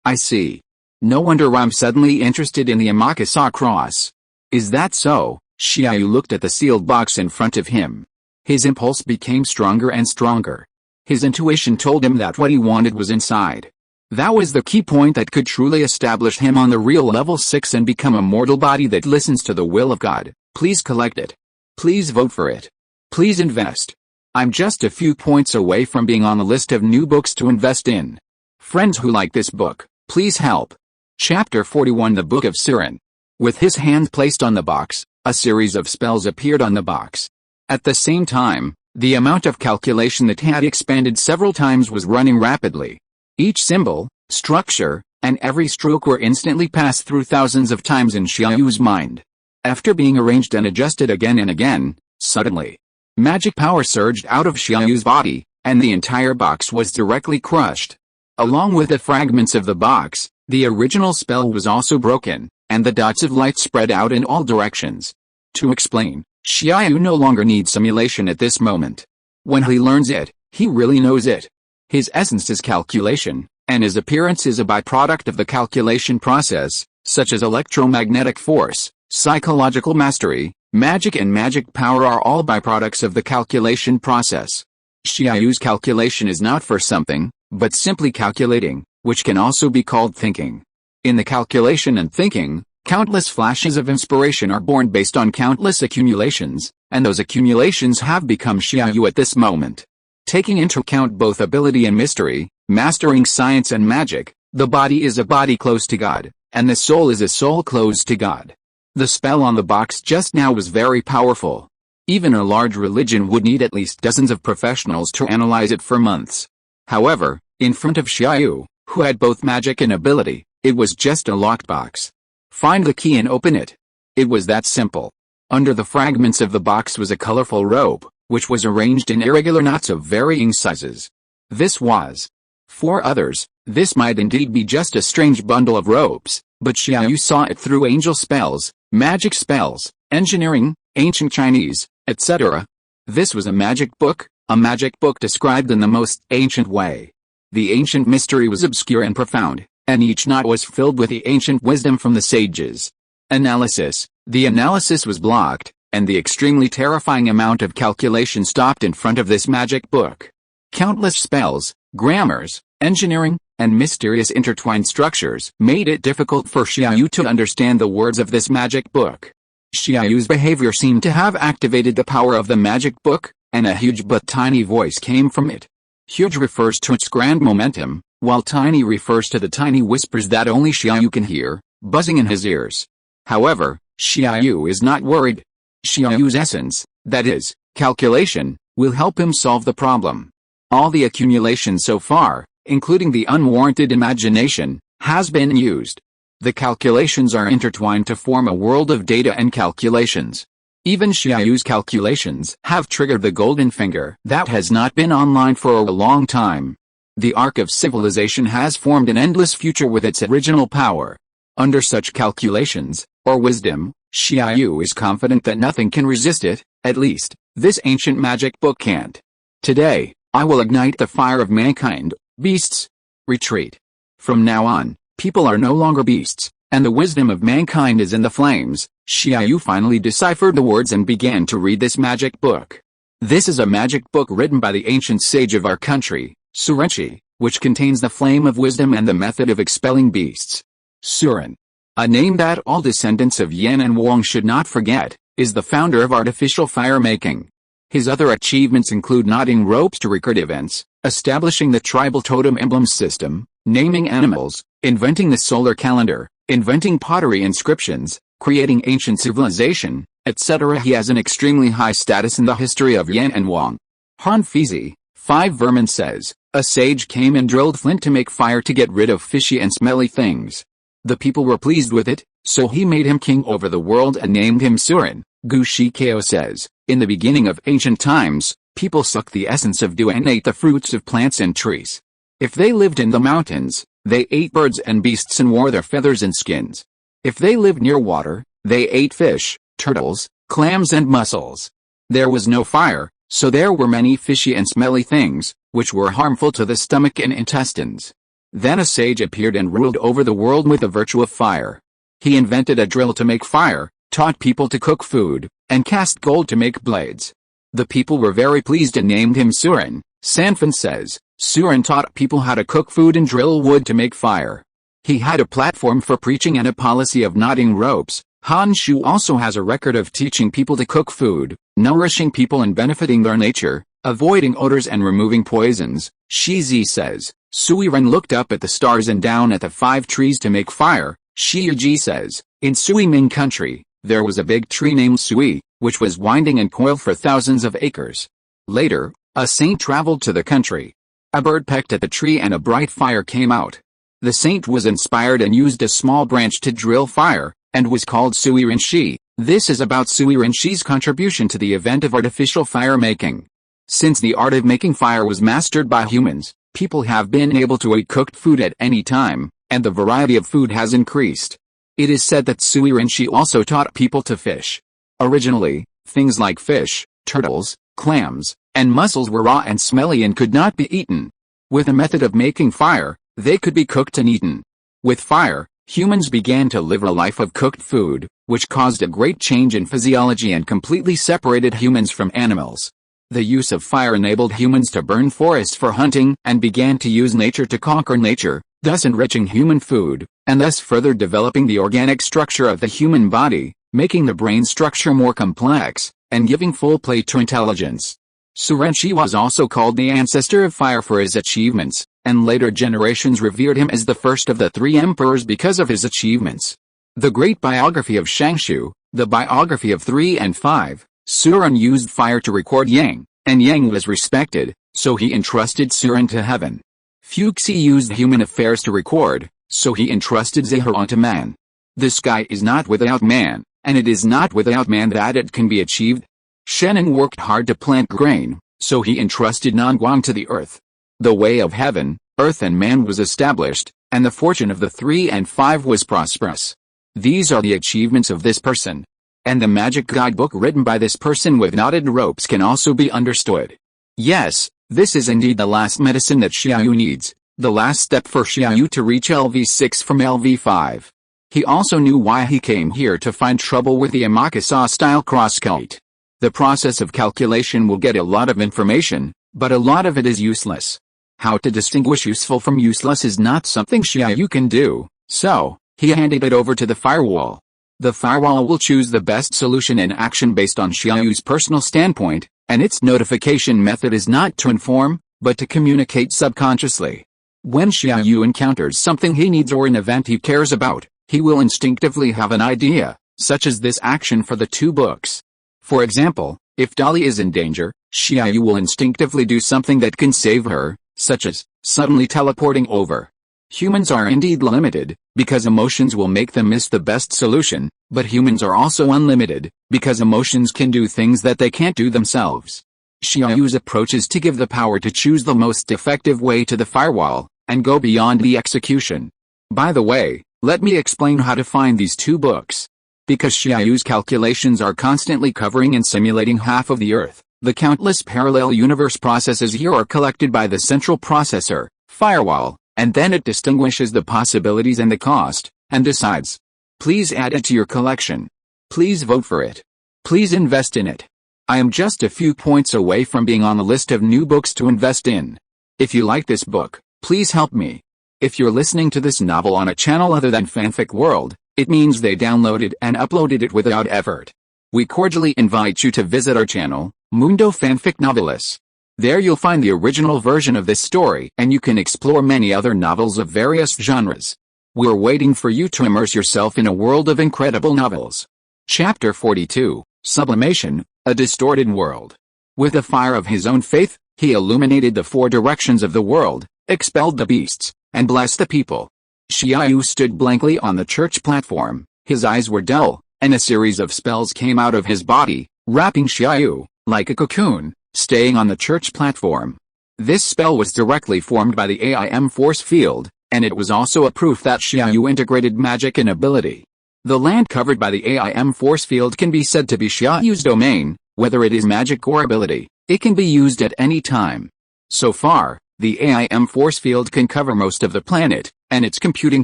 Speaker 1: I see. No wonder I'm suddenly interested in the Amakasa cross. Is that so? Xia Yu looked at the sealed box in front of him. His impulse became stronger and stronger. His intuition told him that what he wanted was inside. That was the key point that could truly establish him on the real level 6 and become a mortal body that listens to the will of God. Please collect it. Please vote for it. Please invest. I'm just a few points away from being on a list of new books to invest in. Friends who like this book, please help. Chapter 41 The Book of Siren. With his hand placed on the box, a series of spells appeared on the box. At the same time, the amount of calculation that had expanded several times was running rapidly. Each symbol, structure, and every stroke were instantly passed through thousands of times in Xia Yu's mind. After being arranged and adjusted again and again, suddenly, magic power surged out of Xia Yu's body, and the entire box was directly crushed. Along with the fragments of the box, the original spell was also broken, and the dots of light spread out in all directions. To explain, Xia Yu no longer needs simulation at this moment. When he learns it, he really knows it. His essence is calculation, and his appearance is a byproduct of the calculation process, such as electromagnetic force, psychological mastery, magic and magic power are all byproducts of the calculation process. Xia Yu's calculation is not for something, but simply calculating, which can also be called thinking. In the calculation and thinking, countless flashes of inspiration are born based on countless accumulations, and those accumulations have become Xia Yu at this moment. Taking into account both ability and mystery, mastering science and magic, the body is a body close to God, and the soul is a soul close to God. The spell on the box just now was very powerful. Even a large religion would need at least dozens of professionals to analyze it for months. However, in front of Xia Yu, who had both magic and ability, it was just a locked box. Find the key and open it. It was that simple. Under the fragments of the box was a colorful rope, which was arranged in irregular knots of varying sizes. This was. For others, this might indeed be just a strange bundle of ropes, but Xia Yu saw it through angel spells, magic spells, engineering, ancient Chinese, etc. This was a magic book described in the most ancient way. The ancient mystery was obscure and profound, and each knot was filled with the ancient wisdom from the sages. Analysis. The analysis was blocked, and the extremely terrifying amount of calculation stopped in front of this magic book. Countless spells, grammars, engineering, and mysterious intertwined structures made it difficult for Xia Yu to understand the words of this magic book. Xia Yu's behavior seemed to have activated the power of the magic book, and a huge but tiny voice came from it. Huge refers to its grand momentum, while tiny refers to the tiny whispers that only Xia Yu can hear, buzzing in his ears. However, Xia Yu is not worried. Xia Yu's essence, that is, calculation, will help him solve the problem. All the accumulation so far, including the unwarranted imagination, has been used. The calculations are intertwined to form a world of data and calculations. Even Xia Yu's calculations have triggered the golden finger that has not been online for a long time. The Ark of Civilization has formed an endless future with its original power. Under such calculations, or wisdom, Xia Yu is confident that nothing can resist it, at least, this ancient magic book can't. Today, I will ignite the fire of mankind, beasts. Retreat. From now on, people are no longer beasts, and the wisdom of mankind is in the flames. Xia Yu finally deciphered the words and began to read this magic book. This is a magic book written by the ancient sage of our country, Surenchi, which contains the flame of wisdom and the method of expelling beasts. Suren, a name that all descendants of Yan and Wang should not forget, is the founder of artificial fire making. His other achievements include knotting ropes to record events, establishing the tribal totem emblem system, naming animals, inventing the solar calendar, inventing pottery inscriptions, creating ancient civilization, etc. He has an extremely high status in the history of Yan and Wang. Han Fizi, 5 Vermin says, a sage came and drilled flint to make fire to get rid of fishy and smelly things. The people were pleased with it, so he made him king over the world and named him Suren. Gu Shikao says, in the beginning of ancient times, people sucked the essence of dew and ate the fruits of plants and trees. If they lived in the mountains, they ate birds and beasts and wore their feathers and skins. If they lived near water, they ate fish, turtles, clams and mussels. There was no fire, so there were many fishy and smelly things, which were harmful to the stomach and intestines. Then a sage appeared and ruled over the world with the virtue of fire. He invented a drill to make fire, taught people to cook food, and cast gold to make blades. The people were very pleased and named him Suren. Sanfin says, Suren taught people how to cook food and drill wood to make fire. He had a platform for preaching and a policy of knotting ropes. Han Shu also has a record of teaching people to cook food, nourishing people and benefiting their nature, avoiding odors and removing poisons. Shi Zi says, Sui Ren looked up at the stars and down at the 5 trees to make fire. Shi Yuji says, in Sui Ming country, there was a big tree named Sui, which was winding and coiled for thousands of acres. Later, a saint traveled to the country. A bird pecked at the tree and a bright fire came out. The saint was inspired and used a small branch to drill fire, and was called Sui Ren Shi, This is about Sui Rinshi's contribution to the event of artificial fire making. Since the art of making fire was mastered by humans, people have been able to eat cooked food at any time, and the variety of food has increased. It is said that Sui Rinshi also taught people to fish. Originally, things like fish, turtles, clams, and mussels were raw and smelly and could not be eaten. With a method of making fire, they could be cooked and eaten. With fire, humans began to live a life of cooked food, which caused a great change in physiology and completely separated humans from animals. The use of fire enabled humans to burn forests for hunting and began to use nature to conquer nature, thus enriching human food, and thus further developing the organic structure of the human body, making the brain structure more complex, and giving full play to intelligence. Surenshi was also called the ancestor of fire for his achievements, and later generations revered him as the first of the three emperors because of his achievements. The great biography of Shangshu, the biography of 3 and 5, Suren used fire to record Yang, and Yang was respected, so he entrusted Suren to heaven. Fuxi used human affairs to record, so he entrusted Zahar to man. The sky is not without man, and it is not without man that it can be achieved. Shannon worked hard to plant grain, so he entrusted Nanguang to the earth. The way of heaven, earth and man was established, and the fortune of the 3 and 5 was prosperous. These are the achievements of this person. And the magic guidebook written by this person with knotted ropes can also be understood. Yes, this is indeed the last medicine that Xia Yu needs, the last step for Xia Yu to reach LV6 from LV5. He also knew why he came here to find trouble with the Amakasa-style crosscut. The process of calculation will get a lot of information, but a lot of it is useless. How to distinguish useful from useless is not something Xia Yu can do, so he handed it over to the firewall. The firewall will choose the best solution in action based on Xia Yu's personal standpoint, and its notification method is not to inform, but to communicate subconsciously. When Xia Yu encounters something he needs or an event he cares about, he will instinctively have an idea, such as this action for the 2 books. For example, if Dolly is in danger, Xia Yu will instinctively do something that can save her, such as suddenly teleporting over. Humans are indeed limited, because emotions will make them miss the best solution, but humans are also unlimited, because emotions can do things that they can't do themselves. Xia Yu's approach is to give the power to choose the most effective way to the firewall, and go beyond the execution. By the way, let me explain how to find these 2 books. Because Xia Yu's calculations are constantly covering and simulating half of the Earth, the countless parallel universe processes here are collected by the central processor, firewall, and then it distinguishes the possibilities and the cost, and decides. Please add it to your collection. Please vote for it. Please invest in it. I am just a few points away from being on a list of new books to invest in. If you like this book, please help me. If you're listening to this novel on a channel other than Fanfic World, it means they downloaded and uploaded it without effort. We cordially invite you to visit our channel, Mundo Fanfic Novelis. There you'll find the original version of this story and you can explore many other novels of various genres. We're waiting for you to immerse yourself in a world of incredible novels. Chapter 42, Sublimation, A Distorted World. With the fire of his own faith, he illuminated the 4 directions of the world, expelled the beasts, and blessed the people. Xia Yu stood blankly on the church platform, his eyes were dull, and a series of spells came out of his body, wrapping Xia Yu, like a cocoon, staying on the church platform. This spell was directly formed by the AIM force field, and it was also a proof that Xia Yu integrated magic and ability. The land covered by the AIM force field can be said to be Xia Yu's domain, whether it is magic or ability, it can be used at any time. So far, the AIM force field can cover most of the planet, and its computing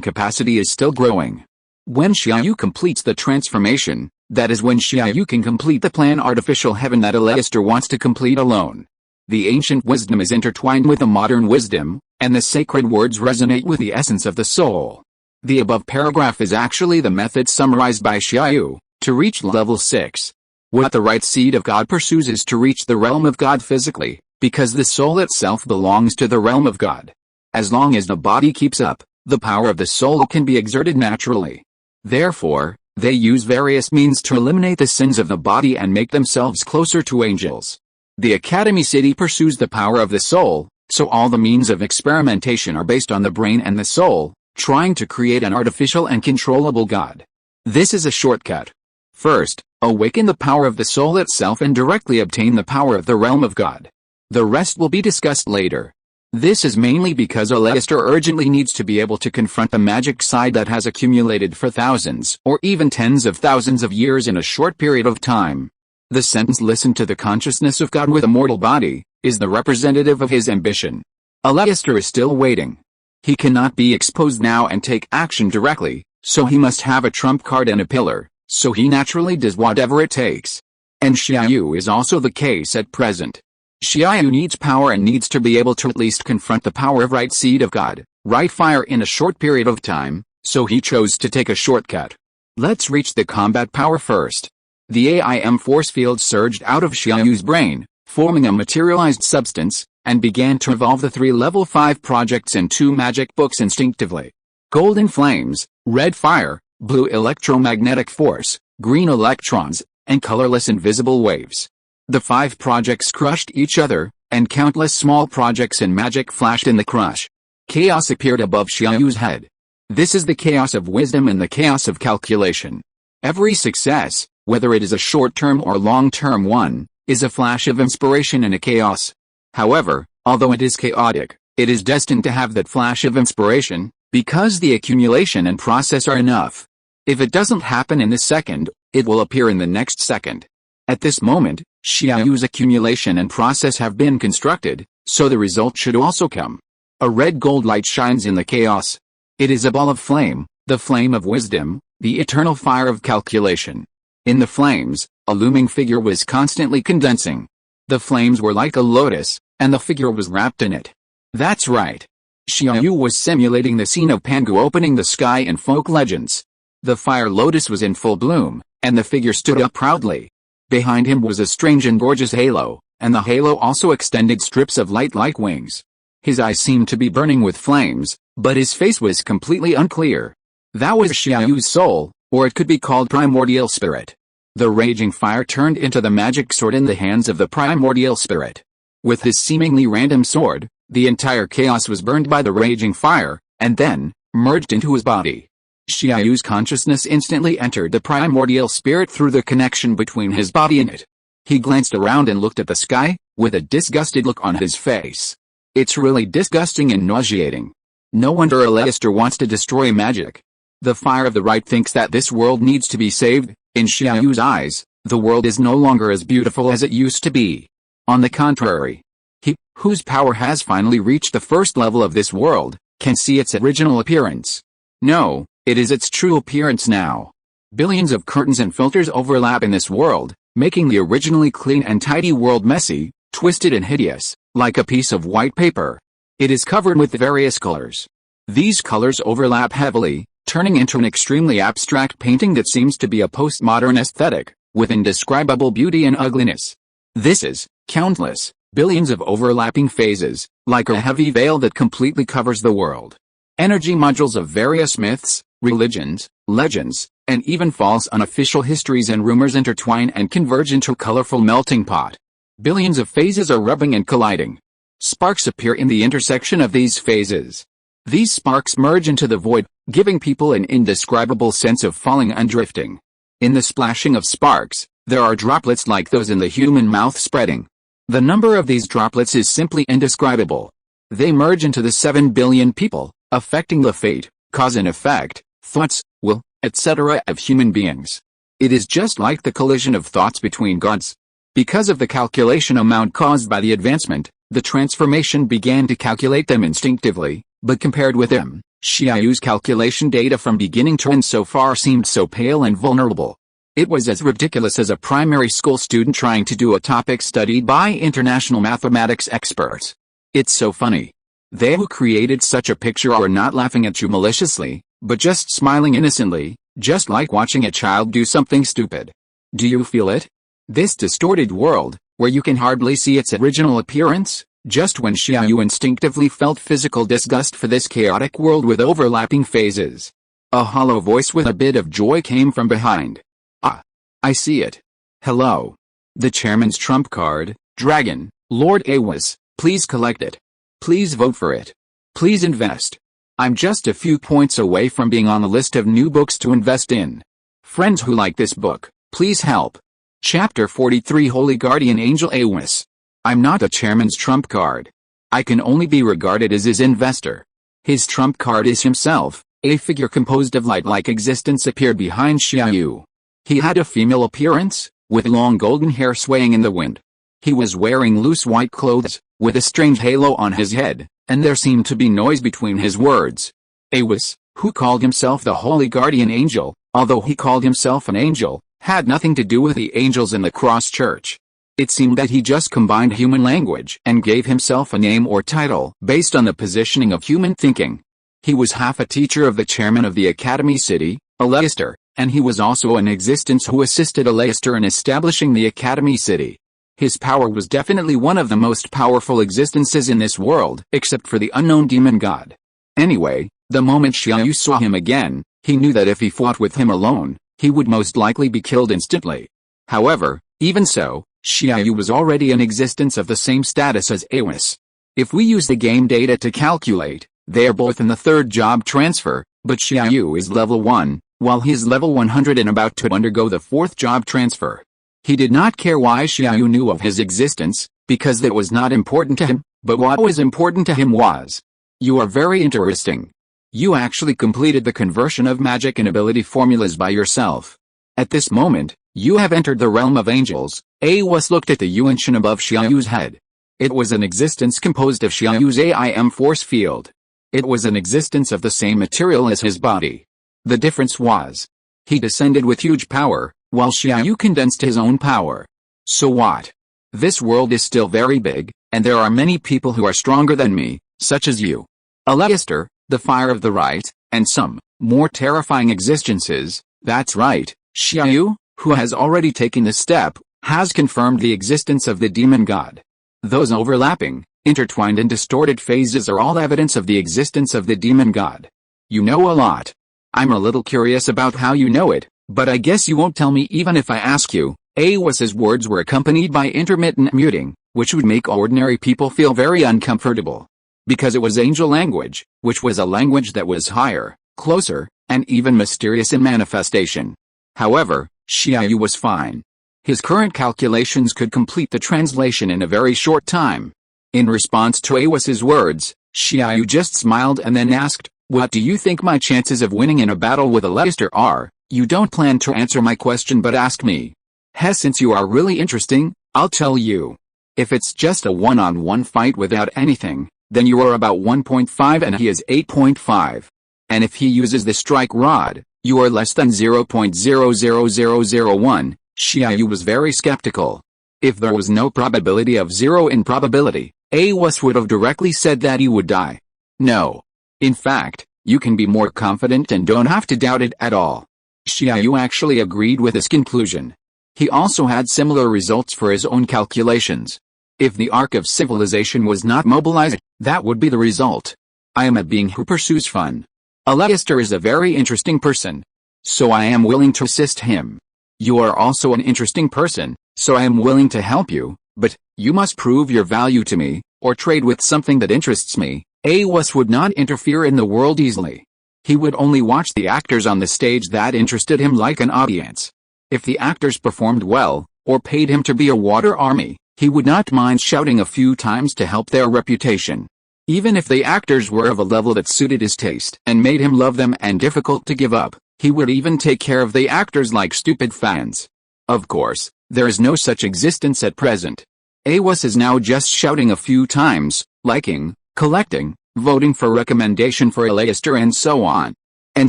Speaker 1: capacity is still growing. When Xia Yu completes the transformation, that is when Xia Yu can complete the plan artificial heaven that Aleister wants to complete alone. The ancient wisdom is intertwined with the modern wisdom, and the sacred words resonate with the essence of the soul. The above paragraph is actually the method summarized by Xia Yu, to reach level 6. What the right seed of God pursues is to reach the realm of God physically, because the soul itself belongs to the realm of God. As long as the body keeps up, the power of the soul can be exerted naturally. Therefore, they use various means to eliminate the sins of the body and make themselves closer to angels. The Academy City pursues the power of the soul, so all the means of experimentation are based on the brain and the soul, trying to create an artificial and controllable God. This is a shortcut. First, awaken the power of the soul itself and directly obtain the power of the realm of God. The rest will be discussed later. This is mainly because Aleister urgently needs to be able to confront the magic side that has accumulated for thousands or even tens of thousands of years in a short period of time. The sentence "listen to the consciousness of God with a mortal body" is the representative of his ambition. Aleister is still waiting. He cannot be exposed now and take action directly, so he must have a trump card and a pillar, so he naturally does whatever it takes. And Xia Yu is also the case at present. Xia Yu needs power and needs to be able to at least confront the power of right seed of God, right fire in a short period of time, so he chose to take a shortcut. Let's reach the combat power first. The AIM force field surged out of Xia Yu's brain, forming a materialized substance, and began to evolve the 3 level 5 projects and 2 magic books instinctively. Golden flames, red fire, blue electromagnetic force, green electrons, and colorless invisible waves. The 5 projects crushed each other, and countless small projects and magic flashed in the crush. Chaos appeared above Xia Yu's head. This is the chaos of wisdom and the chaos of calculation. Every success, whether it is a short-term or long-term one, is a flash of inspiration in a chaos. However, although it is chaotic, it is destined to have that flash of inspiration, because the accumulation and process are enough. If it doesn't happen in this second, it will appear in the next second. At this moment, Xia Yu's accumulation and process have been constructed, so the result should also come. A red gold light shines in the chaos. It is a ball of flame, the flame of wisdom, the eternal fire of calculation. In the flames, a looming figure was constantly condensing. The flames were like a lotus, and the figure was wrapped in it. That's right. Xia Yu was simulating the scene of Pangu opening the sky in folk legends. The fire lotus was in full bloom, and the figure stood up proudly. Behind him was a strange and gorgeous halo, and the halo also extended strips of light like wings. His eyes seemed to be burning with flames, but his face was completely unclear. That was Xia Yu's soul, or it could be called primordial spirit. The raging fire turned into the magic sword in the hands of the primordial spirit. With his seemingly random sword, the entire chaos was burned by the raging fire, and then merged into his body. Xia Yu's consciousness instantly entered the primordial spirit through the connection between his body and it. He glanced around and looked at the sky, with a disgusted look on his face. It's really disgusting and nauseating. No wonder Aleister wants to destroy magic. The fire of the right thinks that this world needs to be saved. In Xia Yu's eyes, the world is no longer as beautiful as it used to be. On the contrary, he, whose power has finally reached the first level of this world, can see its original appearance. No, it is its true appearance now. Billions of curtains and filters overlap in this world, making the originally clean and tidy world messy, twisted and hideous, like a piece of white paper. It is covered with various colors. These colors overlap heavily, turning into an extremely abstract painting that seems to be a postmodern aesthetic, with indescribable beauty and ugliness. This is countless, billions of overlapping phases, like a heavy veil that completely covers the world. Energy modules of various myths, religions, legends, and even false unofficial histories and rumors intertwine and converge into a colorful melting pot. Billions of phases are rubbing and colliding. Sparks appear in the intersection of these phases. These sparks merge into the void, giving people an indescribable sense of falling and drifting. In the splashing of sparks, there are droplets like those in the human mouth spreading. The number of these droplets is simply indescribable. They merge into the 7 billion people, affecting the fate, cause and effect, thoughts, will, etc. of human beings. It is just like the collision of thoughts between gods. Because of the calculation amount caused by the advancement, the transformation began to calculate them instinctively, but compared with them, Xia Yu's calculation data from beginning to end so far seemed so pale and vulnerable. It was as ridiculous as a primary school student trying to do a topic studied by international mathematics experts. It's so funny. They who created such a picture are not laughing at you maliciously, but just smiling innocently, just like watching a child do something stupid. Do you feel it? This distorted world, where you can hardly see its original appearance, just when Xia Yu instinctively felt physical disgust for this chaotic world with overlapping phases. A hollow voice with a bit of joy came from behind. Ah, I see it. Hello. The chairman's trump card, Dragon, Lord Awas, please collect it. Please vote for it. Please invest. I'm just a few points away from being on the list of new books to invest in. Friends who like this book, Please help. Chapter 43 Holy Guardian Angel Awis. I'm not a chairman's trump card. I can only be regarded as his investor. His trump card is himself. A figure composed of light-like existence appeared behind Xia Yu. He had a female appearance, with long golden hair swaying in the wind. He was wearing loose white clothes, with a strange halo on his head, and there seemed to be noise between his words. Awis, who called himself the Holy Guardian Angel, although he called himself an angel, had nothing to do with the angels in the Cross Church. It seemed that he just combined human language and gave himself a name or title based on the positioning of human thinking. He was half a teacher of the chairman of the Academy City, Aleister, and he was also an existence who assisted Aleister in establishing the Academy City. His power was definitely one of the most powerful existences in this world, except for the unknown demon god. Anyway, the moment Xia Yu saw him again, he knew that if he fought with him alone, he would most likely be killed instantly. However, even so, Xia Yu was already an existence of the same status as Awis. If we use the game data to calculate, they are both in the third job transfer, but Xia Yu is level 1, while he is level 100 and about to undergo the fourth job transfer. He did not care why Xia Yu knew of his existence, because that was not important to him, but what was important to him was, "You are very interesting. You actually completed the conversion of magic and ability formulas by yourself. At this moment, you have entered the realm of angels." Awis looked at the Yuanshan above Xia Yu's head. It was an existence composed of Xia Yu's AIM force field. It was an existence of the same material as his body. The difference was, he descended with huge power, while Xia Yu condensed his own power. So what? This world is still very big, and there are many people who are stronger than me, such as you, Aleister, the Fire of the Right, and some, more terrifying existences. That's right, Xia Yu, who has already taken the step, has confirmed the existence of the demon god. Those overlapping, intertwined and distorted phases are all evidence of the existence of the demon god. You know a lot. I'm a little curious about how you know it, but I guess you won't tell me even if I ask you. Awis's words were accompanied by intermittent muting, which would make ordinary people feel very uncomfortable. Because it was angel language, which was a language that was higher, closer, and even mysterious in manifestation. However, Xia Yu was fine. His current calculations could complete the translation in a very short time. In response to Awis's words, Xia Yu just smiled and then asked, "What do you think my chances of winning in a battle with Aleister are?" "You don't plan to answer my question but ask me." Since you are really interesting, I'll tell you. If it's just a one-on-one fight without anything, then you are about 1.5 and he is 8.5. And if he uses the strike rod, you are less than 0.00001. Xia Yu was very skeptical. If there was no probability of 0 in probability, Awis would have directly said that he would die. No. In fact, you can be more confident and don't have to doubt it at all. Xia Yu actually agreed with his conclusion. He also had similar results for his own calculations. If the Ark of Civilization was not mobilized, that would be the result. I am a being who pursues fun. Aleister is a very interesting person, so I am willing to assist him. You are also an interesting person, so I am willing to help you, but you must prove your value to me, or trade with something that interests me. Awis would not interfere in the world easily. He would only watch the actors on the stage that interested him like an audience. If the actors performed well, or paid him to be a water army, he would not mind shouting a few times to help their reputation. Even if the actors were of a level that suited his taste and made him love them and difficult to give up, he would even take care of the actors like stupid fans. Of course, there is no such existence at present. Awis is now just shouting a few times, liking, collecting, voting for recommendation for Aleister and so on. And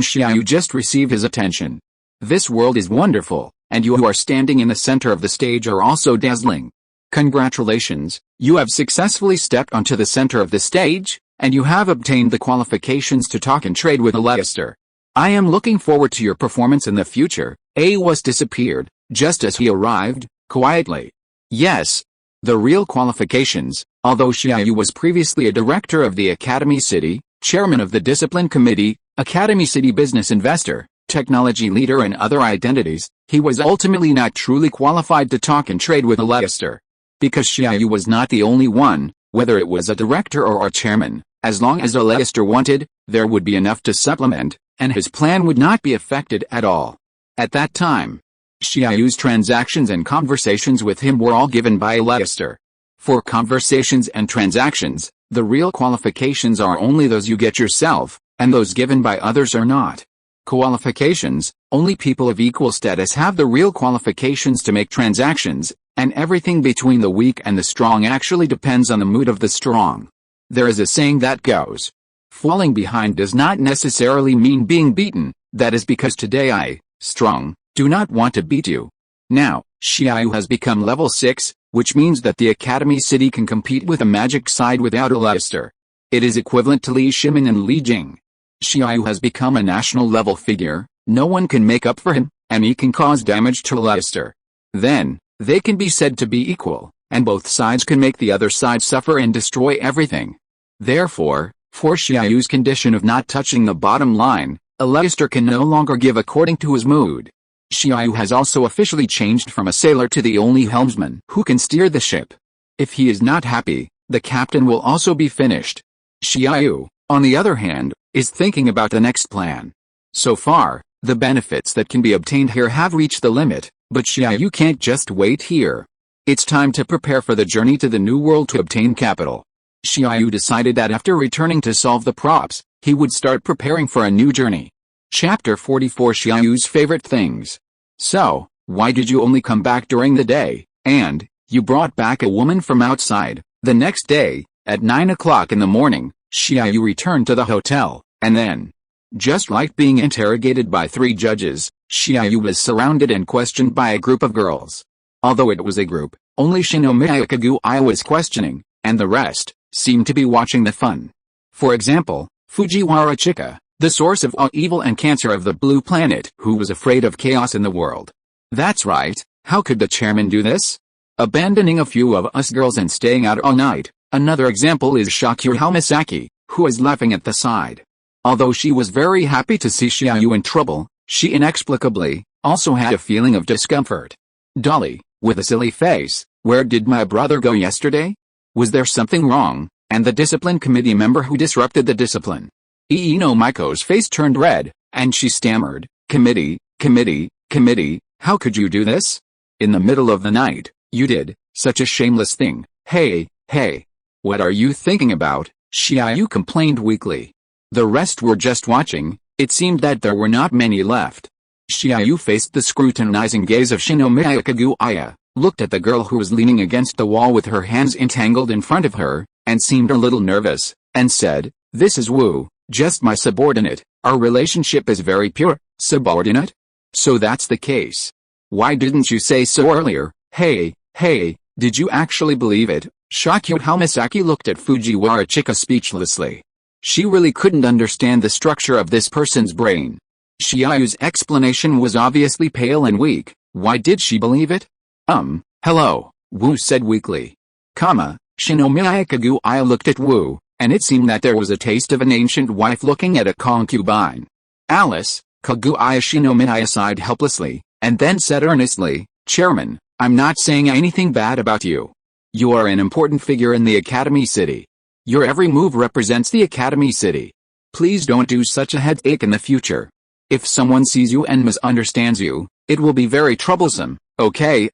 Speaker 1: Xia Yu just received his attention. This world is wonderful, and you who are standing in the center of the stage are also dazzling. Congratulations, you have successfully stepped onto the center of the stage, and you have obtained the qualifications to talk and trade with Aleister. I am looking forward to your performance in the future. Awis disappeared, just as he arrived, quietly. Yes. The real qualifications, although Xia Yu was previously a director of the Academy City, chairman of the Discipline Committee, Academy City business investor, technology leader and other identities, he was ultimately not truly qualified to talk and trade with Aleister. Because Xia Yu was not the only one, whether it was a director or a chairman, as long as Aleister wanted, there would be enough to supplement, and his plan would not be affected at all. At that time, Xia Yu's transactions and conversations with him were all given by Leicester. For conversations and transactions, the real qualifications are only those you get yourself, and those given by others are not. Qualifications: only people of equal status have the real qualifications to make transactions, and everything between the weak and the strong actually depends on the mood of the strong. There is a saying that goes, falling behind does not necessarily mean being beaten. That is because today I, strong, do not want to beat you. Now, Xia Yu has become level 6, which means that the Academy City can compete with a magic side without a Leicester. It is equivalent to Li Shimin and Li Jing. Xia Yu has become a national level figure, no one can make up for him, and he can cause damage to Leicester. Then, they can be said to be equal, and both sides can make the other side suffer and destroy everything. Therefore, for Xia Yu's condition of not touching the bottom line, a Leicester can no longer give according to his mood. Xia Yu has also officially changed from a sailor to the only helmsman who can steer the ship. If he is not happy, the captain will also be finished. Xia Yu, on the other hand, is thinking about the next plan. So far, the benefits that can be obtained here have reached the limit, but Xia Yu can't just wait here. It's time to prepare for the journey to the New World to obtain capital. Xia Yu decided that after returning to solve the props, he would start preparing for a new journey. Chapter 44: Xia Yu's favorite things. So, why did you only come back during the day, and you brought back a woman from outside? The next day, at 9 o'clock in the morning, Xia Yu returned to the hotel, and then, just like being interrogated by 3 judges, Xia Yu was surrounded and questioned by a group of girls. Although it was a group, only Shinomiya was questioning, and the rest seemed to be watching the fun. For example, Fujiwara Chika, the source of all evil and cancer of the blue planet, who was afraid of chaos in the world. That's right, how could the chairman do this? Abandoning a few of us girls and staying out all night. Another example is Shakura Misaki, who was laughing at the side. Although she was very happy to see Xia Yu in trouble, she inexplicably also had a feeling of discomfort. Dolly, with a silly face, where did my brother go yesterday? Was there something wrong? And the discipline committee member who disrupted the discipline. Iino Maiko's face turned red, and she stammered, committee, how could you do this? In the middle of the night, you did, such a shameless thing. Hey. What are you thinking about? Xia Yu complained weakly. The rest were just watching. It seemed that there were not many left. Xia Yu faced the scrutinizing gaze of Shinomiya Kaguya, looked at the girl who was leaning against the wall with her hands entangled in front of her, and seemed a little nervous, and said, "This is Wu, just my subordinate. Our relationship is very pure." Subordinate? So that's the case. Why didn't you say so earlier? Hey, did you actually believe it? Shakura Misaki looked at Fujiwara Chika speechlessly. She really couldn't understand the structure of this person's brain. Xia Yu's explanation was obviously pale and weak. Why did she believe it? Hello, Wu said weakly. Shinomiya Kaguya looked at Wu, and it seemed that there was a taste of an ancient wife looking at a concubine. Alice, Kaguya Shinomiya sighed helplessly, and then said earnestly, "Chairman, I'm not saying anything bad about you. You are an important figure in the Academy City. Your every move represents the Academy City. Please don't do such a headache in the future. If someone sees you and misunderstands you, it will be very troublesome." Okay.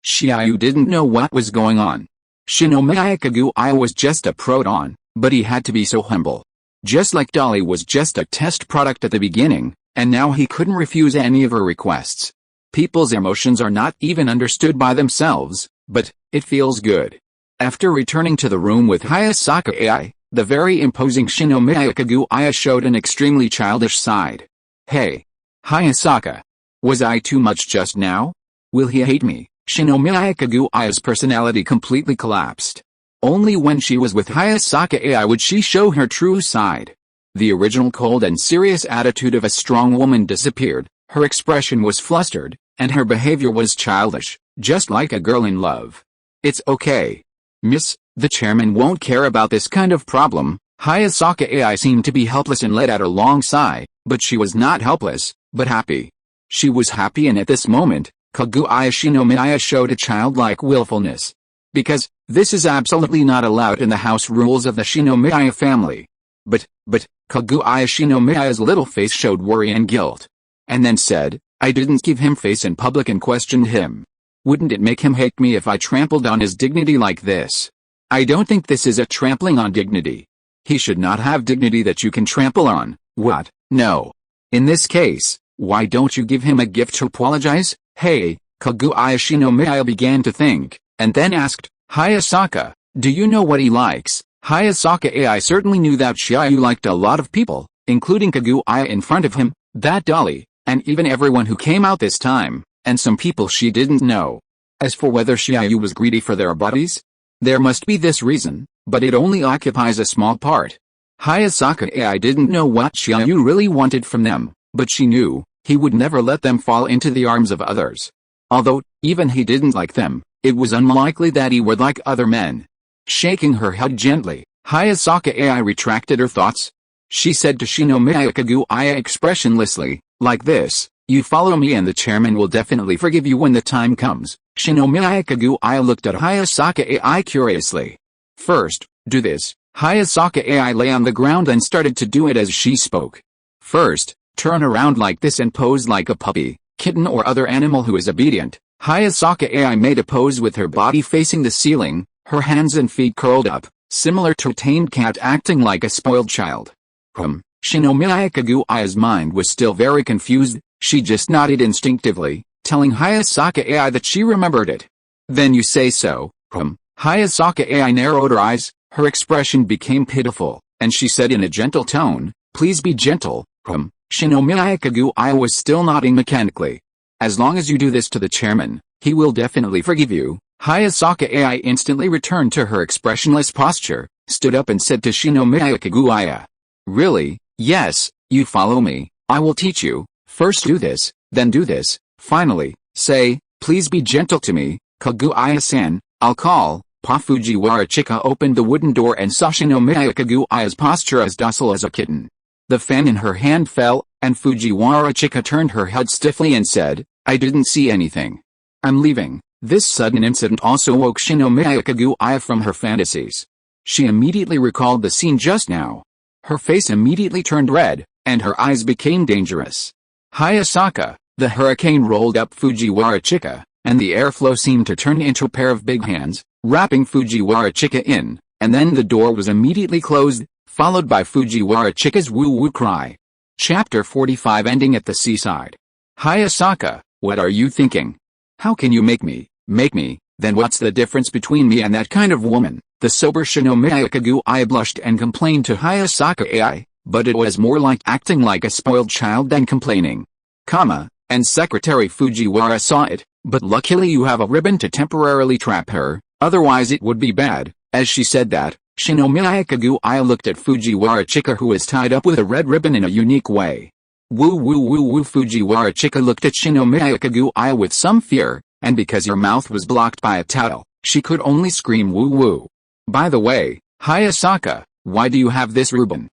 Speaker 1: Xia Yu didn't know what was going on. Shinomiya Kaguya was just a proton, but he had to be so humble. Just like Dolly was just a test product at the beginning, and now he couldn't refuse any of her requests. People's emotions are not even understood by themselves, but it feels good. After returning to the room with Hayasaka AI, the very imposing Shinomiya Kaguya showed an extremely childish side. Hey, Hayasaka. Was I too much just now? Will he hate me? Shinomiya Kaguya's personality completely collapsed. Only when she was with Hayasaka AI would she show her true side. The original cold and serious attitude of a strong woman disappeared, her expression was flustered, and her behavior was childish, just like a girl in love. It's okay. Miss, the chairman won't care about this kind of problem. Hayasaka AI seemed to be helpless and let out a long sigh, but she was not helpless, but happy. She was happy, and at this moment, Kaguya Shinomiya showed a childlike willfulness. Because, this is absolutely not allowed in the house rules of the Shinomiya family. But, Kaguya Shinomiya's little face showed worry and guilt. And then said, I didn't give him face in public and questioned him. Wouldn't it make him hate me if I trampled on his dignity like this? I don't think this is a trampling on dignity. He should not have dignity that you can trample on. What? No. In this case, why don't you give him a gift to apologize? Hey, Kaguya Shinomiya began to think, and then asked, Hayasaka, do you know what he likes? Hayasaka AI certainly knew that Xia Yu liked a lot of people, including Kaguya in front of him, that dolly, and even everyone who came out this time, and some people she didn't know. As for whether Xia Yu was greedy for their bodies, there must be this reason, but it only occupies a small part. Hayasaka AI didn't know what Xia Yu really wanted from them, but she knew he would never let them fall into the arms of others. Although, even he didn't like them, it was unlikely that he would like other men. Shaking her head gently, Hayasaka AI retracted her thoughts. She said to Shinomiya Kaguya expressionlessly, like this, you follow me and the chairman will definitely forgive you when the time comes. Shinomiya Kaguya looked at Hayasaka AI curiously. First, do this. Hayasaka AI lay on the ground and started to do it as she spoke. First, turn around like this and pose like a puppy, kitten or other animal who is obedient. Hayasaka AI made a pose with her body facing the ceiling, her hands and feet curled up, similar to a tamed cat acting like a spoiled child. Shinomiya Kaguya's mind was still very confused. She just nodded instinctively, telling Hayasaka AI that she remembered it. Then you say so. Hayasaka AI narrowed her eyes, her expression became pitiful, and she said in a gentle tone, please be gentle. Shinomiya Kaguya was still nodding mechanically. As long as you do this to the chairman, he will definitely forgive you. Hayasaka AI instantly returned to her expressionless posture, stood up and said to Shinomiya Kaguya. Really? Yes, you follow me, I will teach you. First do this, then do this, finally, say, please be gentle to me, Kaguya-san, I'll call. Fujiwara Chika opened the wooden door and saw Shinomiya Kaguya's posture as docile as a kitten. The fan in her hand fell, and Fujiwara Chika turned her head stiffly and said, I didn't see anything. I'm leaving. This sudden incident also woke Shinomiya Kaguya from her fantasies. She immediately recalled the scene just now. Her face immediately turned red, and her eyes became dangerous. Hayasaka, the hurricane rolled up Fujiwara Chika, and the airflow seemed to turn into a pair of big hands, wrapping Fujiwara Chika in, and then the door was immediately closed, followed by Fujiwara Chika's woo-woo cry. Chapter 45 ending at the seaside. Hayasaka, what are you thinking? How can you make me? Then what's the difference between me and that kind of woman? The sober Shinomiya Kaguya blushed and complained to Hayasaka AI, but it was more like acting like a spoiled child than complaining. And Secretary Fujiwara saw it, but luckily you have a ribbon to temporarily trap her, otherwise it would be bad. As she said that, Shinomiya Kaguya looked at Fujiwara Chika who was tied up with a red ribbon in a unique way. Woo woo woo woo. Fujiwara Chika looked at Shinomiya Kaguya with some fear, and because her mouth was blocked by a towel, she could only scream woo woo. By the way, Hayasaka, why do you have this ribbon?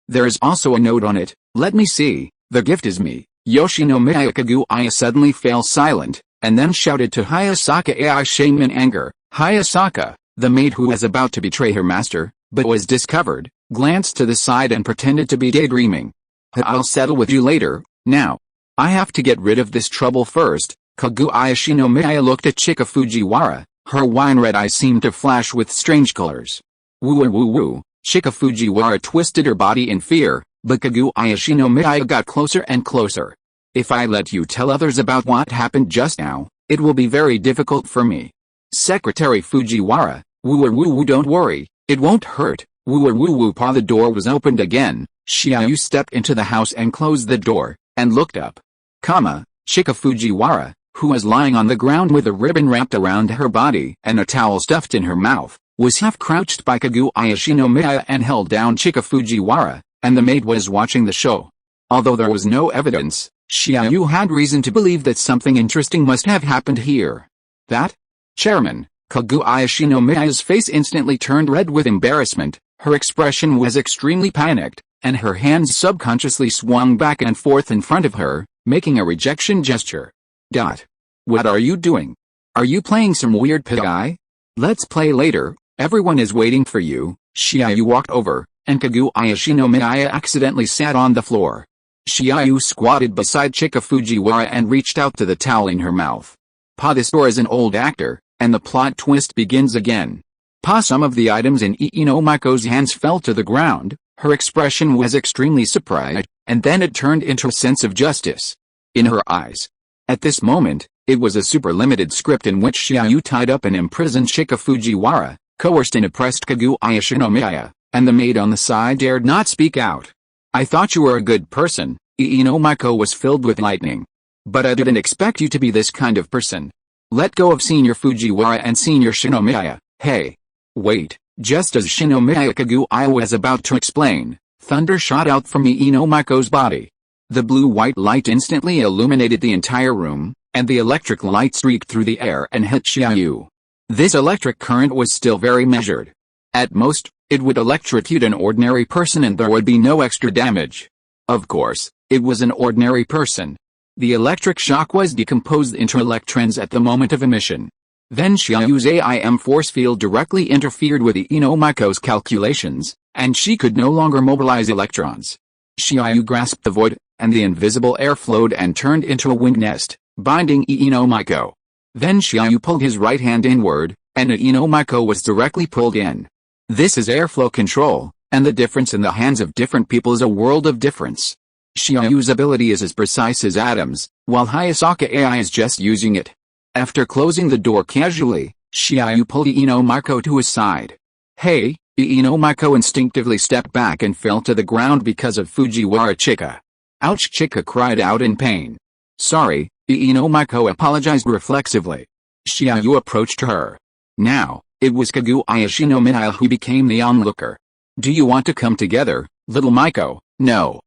Speaker 1: There is also a note on it, let me see, the gift is me. Yoshinomiya Kaguya suddenly fell silent, and then shouted to Hayasaka AI shame in anger. Hayasaka, the maid who was about to betray her master, but was discovered, glanced to the side and pretended to be daydreaming. I'll settle with you later, now. I have to get rid of this trouble first. Kaguya Shinomiya looked at Chika Fujiwara, her wine-red eyes seemed to flash with strange colors. Woo woo woo. Chika Fujiwara twisted her body in fear, but Kaguya Shinomiya got closer and closer. If I let you tell others about what happened just now, it will be very difficult for me. Secretary Fujiwara, woo woo woo, don't worry, it won't hurt. Woo woo woo. The door was opened again. Xia Yu stepped into the house and closed the door, and looked up. Chika Fujiwara, who was lying on the ground with a ribbon wrapped around her body and a towel stuffed in her mouth, was half crouched by Kaguya Shinomiya and held down Chika Fujiwara, and the maid was watching the show. Although there was no evidence, Xia Yu had reason to believe that something interesting must have happened here. That? Chairman. Kaguya Shinomiya's face instantly turned red with embarrassment, her expression was extremely panicked, and her hands subconsciously swung back and forth in front of her, making a rejection gesture. What are you doing? Are you playing some weird pig-eye? Let's play later, everyone is waiting for you. Xia Yu walked over, and Kaguya Shinomiya accidentally sat on the floor. Xia Yu squatted beside Chika Fujiwara and reached out to the towel in her mouth. Pa, this door is an old actor, and the plot twist begins again. Pa, some of the items in Maiko's hands fell to the ground. Her expression was extremely surprised, and then it turned into a sense of justice in her eyes. At this moment, it was a super limited script in which Xia Yu tied up and imprisoned Chika Fujiwara, coerced and oppressed Kaguya Shinomiya, and the maid on the side dared not speak out. I thought you were a good person. Maiko was filled with lightning. But I didn't expect you to be this kind of person. Let go of Senior Fujiwara and Senior Shinomiya. Hey. Wait. Just as Shinomiya Kaguya was about to explain, thunder shot out from Maiko's body. The blue-white light instantly illuminated the entire room, and the electric light streaked through the air and hit Xia Yu. This electric current was still very measured. At most, it would electrocute an ordinary person and there would be no extra damage. Of course, it was an ordinary person. The electric shock was decomposed into electrons at the moment of emission. Then Xia Yu's AIM force field directly interfered with Maiko's calculations, and she could no longer mobilize electrons. Xia Yu grasped the void, and the invisible air flowed and turned into a winged nest, binding Maiko. Then Xia Yu pulled his right hand inward, and Maiko was directly pulled in. This is airflow control, and the difference in the hands of different people is a world of difference. Xia Yu's ability is as precise as atoms, while Hayasaka AI is just using it. After closing the door casually, Xia Yu pulled Maiko to his side. Hey, Maiko instinctively stepped back and fell to the ground because of Fujiwara Chika. Ouch, Chika cried out in pain. Sorry, Maiko apologized reflexively. Xia Yu approached her. Now, it was Kaguya Shinomiya who became the onlooker. Do you want to come together, little Maiko? No.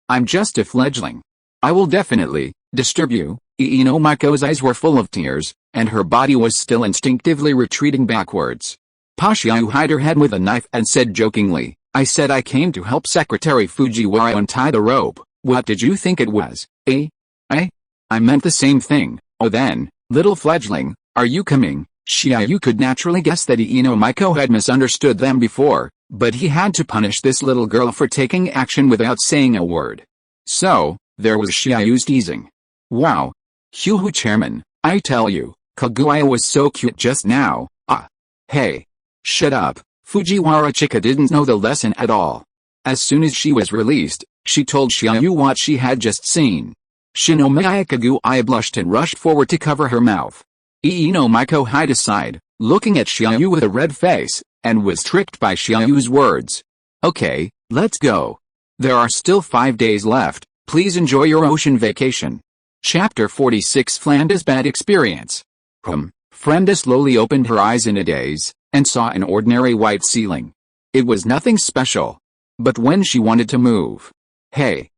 Speaker 1: I'm just a fledgling. I will definitely disturb you. Maiko's eyes were full of tears, and her body was still instinctively retreating backwards. Xia Yu hid her head with a knife and said jokingly, I said I came to help Secretary Fujiwara untie the rope. What did you think it was, eh? I meant the same thing. Oh then, little fledgling, are you coming? Xia Yu could naturally guess that Maiko had misunderstood them before, but he had to punish this little girl for taking action without saying a word. So, there was Xia Yu's teasing. Wow. Hoo chairman, I tell you, Kaguya was so cute just now. Hey. Shut up. Fujiwara Chika didn't know the lesson at all. As soon as she was released, she told Xia Yu what she had just seen. Shinomiya Kaguya blushed and rushed forward to cover her mouth. Maiko hid aside, looking at Xia Yu with a red face, and was tricked by Xia Yu's words. Okay, let's go. There are still 5 days left, please enjoy your ocean vacation. Chapter 46 Flanda's Bad Experience. Frenda slowly opened her eyes in a daze, and saw an ordinary white ceiling. It was nothing special. But when she wanted to move. Hey,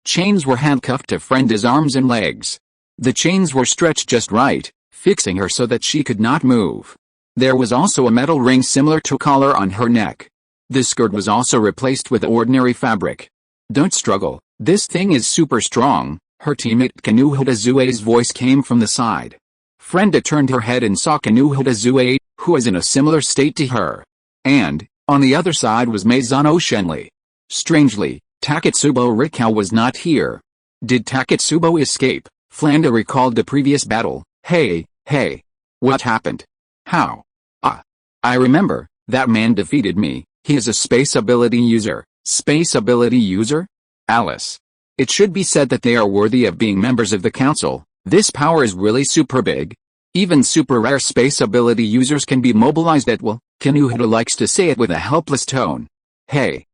Speaker 1: chains were handcuffed to Frenda's arms and legs. The chains were stretched just right, fixing her so that she could not move. There was also a metal ring similar to a collar on her neck. The skirt was also replaced with ordinary fabric. Don't struggle, this thing is super strong, her teammate Kanuhida Zue's voice came from the side. Frenda turned her head and saw Kanuhida Zue, who was in a similar state to her. And, on the other side was Meizano Shenli. Strangely, Taketsubo Rikao was not here. Did Taketsubo escape? Flanda recalled the previous battle. Hey, what happened? How? I remember, that man defeated me, he is a space ability user. Space ability user? Alice. It should be said that they are worthy of being members of the council, this power is really super big. Even super rare space ability users can be mobilized at will, Kanuhida likes to say it with a helpless tone. Hey.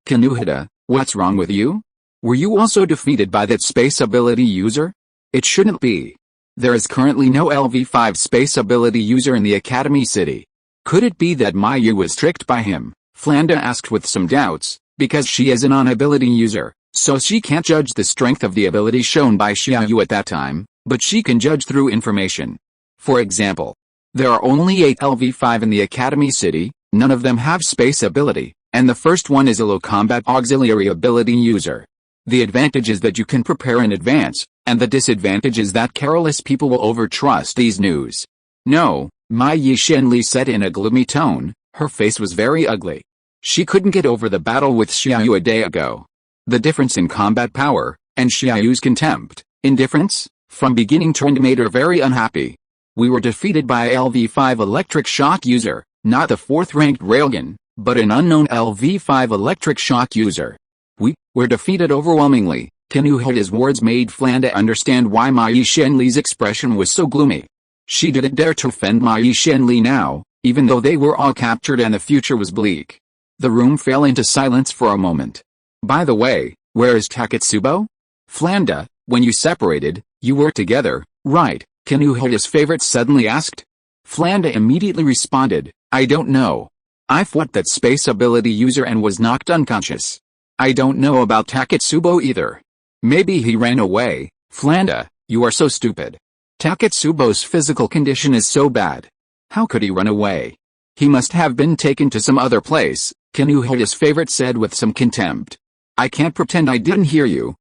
Speaker 1: Kanuhida, what's wrong with you? Were you also defeated by that space ability user? It shouldn't be. There is currently no LV5 space ability user in the Academy City. Could it be that Mayu was tricked by him? Flanda asked with some doubts, because she is a non-ability user, so she can't judge the strength of the ability shown by Xia Yu at that time, but she can judge through information. For example, there are only 8 LV5 in the Academy City, none of them have space ability, and the first one is a low combat auxiliary ability user. The advantage is that you can prepare in advance, and the disadvantage is that careless people will overtrust these news. No, Mai Shenli said in a gloomy tone, her face was very ugly. She couldn't get over the battle with Xia Yu a day ago. The difference in combat power, and Xia Yu's contempt, indifference, from beginning trend made her very unhappy. We were defeated by a LV5 electric shock user, not the 4th-ranked railgun, but an unknown LV5 electric shock user. We were defeated overwhelmingly. Kanuhita's words made Flanda understand why Mai Shenli's expression was so gloomy. She didn't dare to offend Mai Shenli now, even though they were all captured and the future was bleak. The room fell into silence for a moment. By the way, where is Taketsubo? Flanda, when you separated, you were together, right? Kanuhita's favorite suddenly asked. Flanda immediately responded, I don't know. I fought that space ability user and was knocked unconscious. I don't know about Taketsubo either. Maybe he ran away. Flanda, you are so stupid. Taketsubo's physical condition is so bad. How could he run away? He must have been taken to some other place, Kanuhita's favorite said with some contempt. I can't pretend I didn't hear you,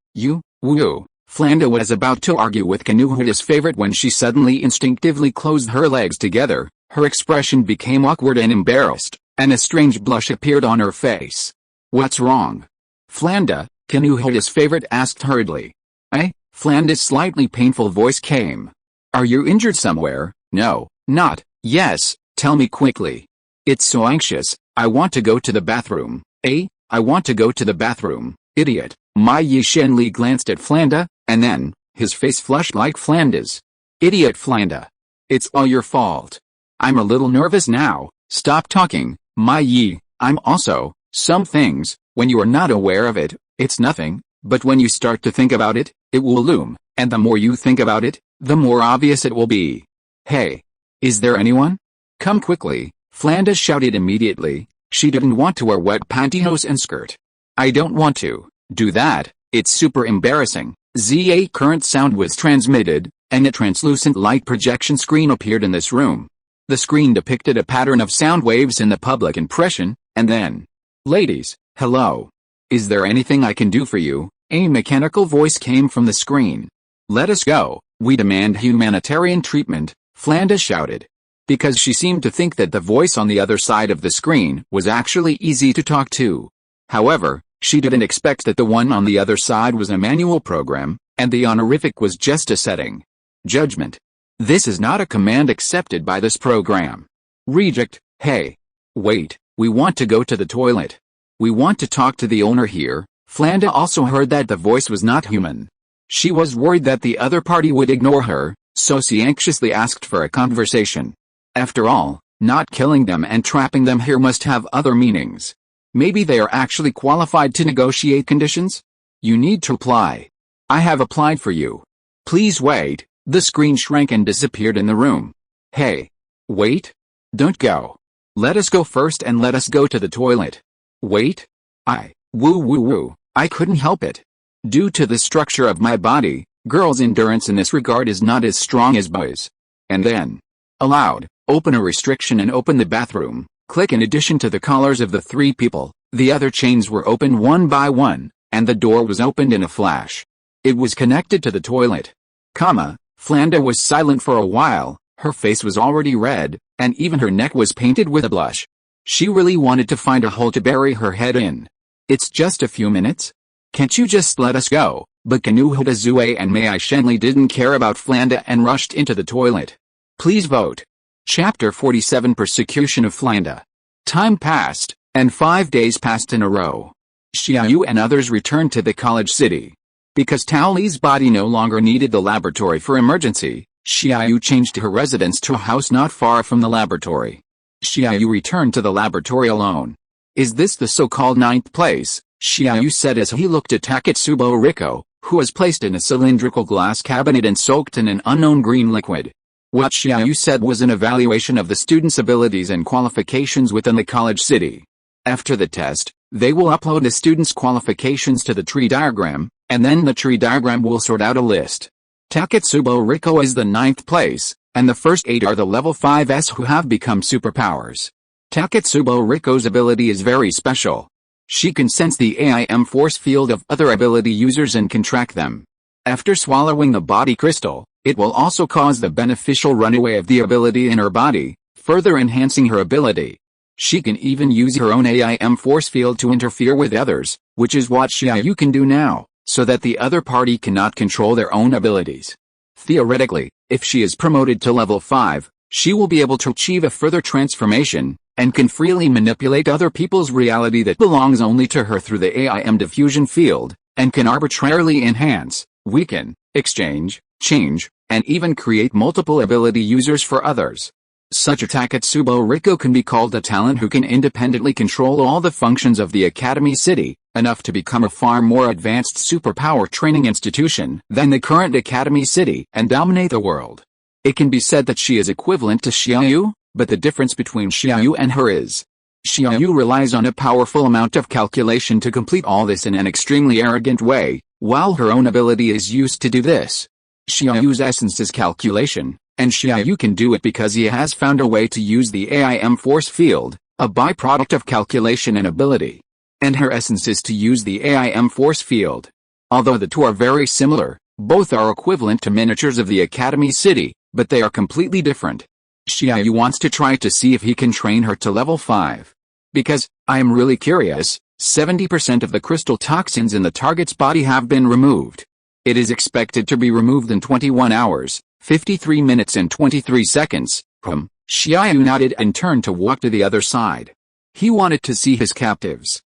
Speaker 1: woo. Flanda was about to argue with Kanuhita's favorite when she suddenly instinctively closed her legs together. Her expression became awkward and embarrassed, and a strange blush appeared on her face. What's wrong? Flanda, Kanuhita's favorite asked hurriedly. Flanda's slightly painful voice came. Are you injured somewhere? No, not. Yes, tell me quickly. It's so anxious, I want to go to the bathroom. I want to go to the bathroom, idiot. Mai Shenli glanced at Flanda, and then, his face flushed like Flanda's. Idiot Flanda. It's all your fault. I'm a little nervous now. Stop talking, Mai. I'm also, some things, when you are not aware of it, it's nothing, but when you start to think about it, it will loom, and the more you think about it, the more obvious it will be. Hey. Is there anyone? Come quickly, Flanda shouted immediately. She didn't want to wear wet pantyhose and skirt. I don't want to do that, it's super embarrassing. A current sound was transmitted, and a translucent light projection screen appeared in this room. The screen depicted a pattern of sound waves in the public impression, and then, ladies, hello. Is there anything I can do for you? A mechanical voice came from the screen. Let us go, we demand humanitarian treatment, Flanda shouted. Because she seemed to think that the voice on the other side of the screen was actually easy to talk to. However, she didn't expect that the one on the other side was a manual program, and the honorific was just a setting. Judgment. This is not a command accepted by this program. Reject. Hey. Wait, we want to go to the toilet. We want to talk to the owner here. Flanda also heard that the voice was not human. She was worried that the other party would ignore her, so she anxiously asked for a conversation. After all, not killing them and trapping them here must have other meanings. Maybe they are actually qualified to negotiate conditions? You need to apply. I have applied for you. Please wait. The screen shrank and disappeared in the room. Hey. Wait. Don't go. Let us go first and let us go to the toilet. Wait. Woo. I couldn't help it. Due to the structure of my body, girls' endurance in this regard is not as strong as boys. And then. Allowed. Open a restriction and open the bathroom. Click in addition to the collars of the 3 people. The other chains were opened one by one, and the door was opened in a flash. It was connected to the toilet. Flanda was silent for a while, her face was already red, and even her neck was painted with a blush. She really wanted to find a hole to bury her head in. It's just a few minutes? Can't you just let us go? But Kanuhita Zue and Mai Shenli didn't care about Flanda and rushed into the toilet. Please vote. Chapter 47 Persecution of Flanda. Time passed, and 5 days passed in a row. Xia Yu and others returned to the college city. Because Tao Li's body no longer needed the laboratory for emergency, Xia Yu changed her residence to a house not far from the laboratory. Xia Yu returned to the laboratory alone. Is this the so-called 9th place? Xia Yu said as he looked at Taketsubo Riko, who was placed in a cylindrical glass cabinet and soaked in an unknown green liquid. What Xia Yu said was an evaluation of the students' abilities and qualifications within the college city. After the test, they will upload the students' qualifications to the tree diagram, and then the tree diagram will sort out a list. Taketsubo Riko is the 9th place, and the first 8 are the level 5s who have become superpowers. Taketsubo Riko's ability is very special. She can sense the AIM force field of other ability users and can track them. After swallowing the body crystal, it will also cause the beneficial runaway of the ability in her body, further enhancing her ability. She can even use her own AIM force field to interfere with others, which is what Xia Yu can do now, so that the other party cannot control their own abilities. Theoretically, if she is promoted to level 5, she will be able to achieve a further transformation, and can freely manipulate other people's reality that belongs only to her through the AIM diffusion field, and can arbitrarily enhance, weaken, exchange, change, and even create multiple ability users for others. Such a Takatsubo Riko can be called a talent who can independently control all the functions of the Academy City, enough to become a far more advanced superpower training institution than the current Academy City and dominate the world. It can be said that she is equivalent to Xia Yu, but the difference between Xia Yu and her is, Xia Yu relies on a powerful amount of calculation to complete all this in an extremely arrogant way, while her own ability is used to do this. Xia Yu's essence is calculation, and Xia Yu can do it because he has found a way to use the AIM force field, a byproduct of calculation and ability. And her essence is to use the AIM force field. Although the two are very similar, both are equivalent to miniatures of the Academy City, but they are completely different. Xia Yu wants to try to see if he can train her to level 5. Because, I am really curious, 70% of the crystal toxins in the target's body have been removed. It is expected to be removed in 21 hours, 53 minutes and 23 seconds. Xia Yu nodded and turned to walk to the other side. He wanted to see his captives.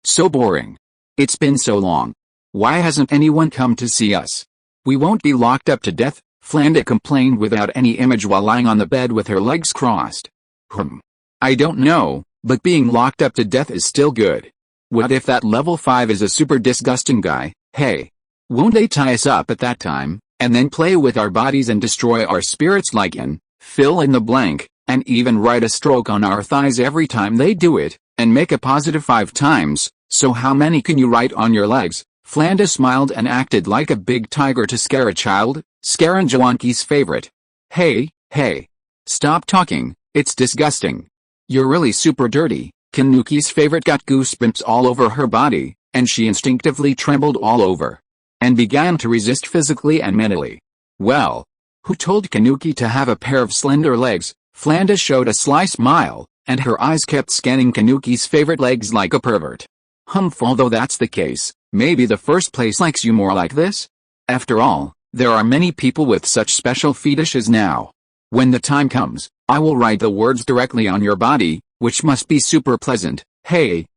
Speaker 1: So boring. It's been so long. Why hasn't anyone come to see us? We won't be locked up to death, Flanda complained without any image while lying on the bed with her legs crossed. I don't know, but being locked up to death is still good. What if that level 5 is a super disgusting guy? Hey. Won't they tie us up at that time, and then play with our bodies and destroy our spirits like in, fill in the blank, and even write a stroke on our thighs every time they do it, and make a positive 5 times, so how many can you write on your legs? Flanda smiled and acted like a big tiger to scare a child, Scarin Jawanki's favorite. Hey. Stop talking, it's disgusting. You're really super dirty. Kanuki's favorite got goosebumps all over her body, and she instinctively trembled all over. And began to resist physically and mentally. Well, who told Kanuki to have a pair of slender legs? Flanda showed a sly smile, and her eyes kept scanning Kanuki's favorite legs like a pervert. Although that's the case, maybe the first place likes you more like this? After all, there are many people with such special fetishes now. When the time comes, I will write the words directly on your body, which must be super pleasant. Hey.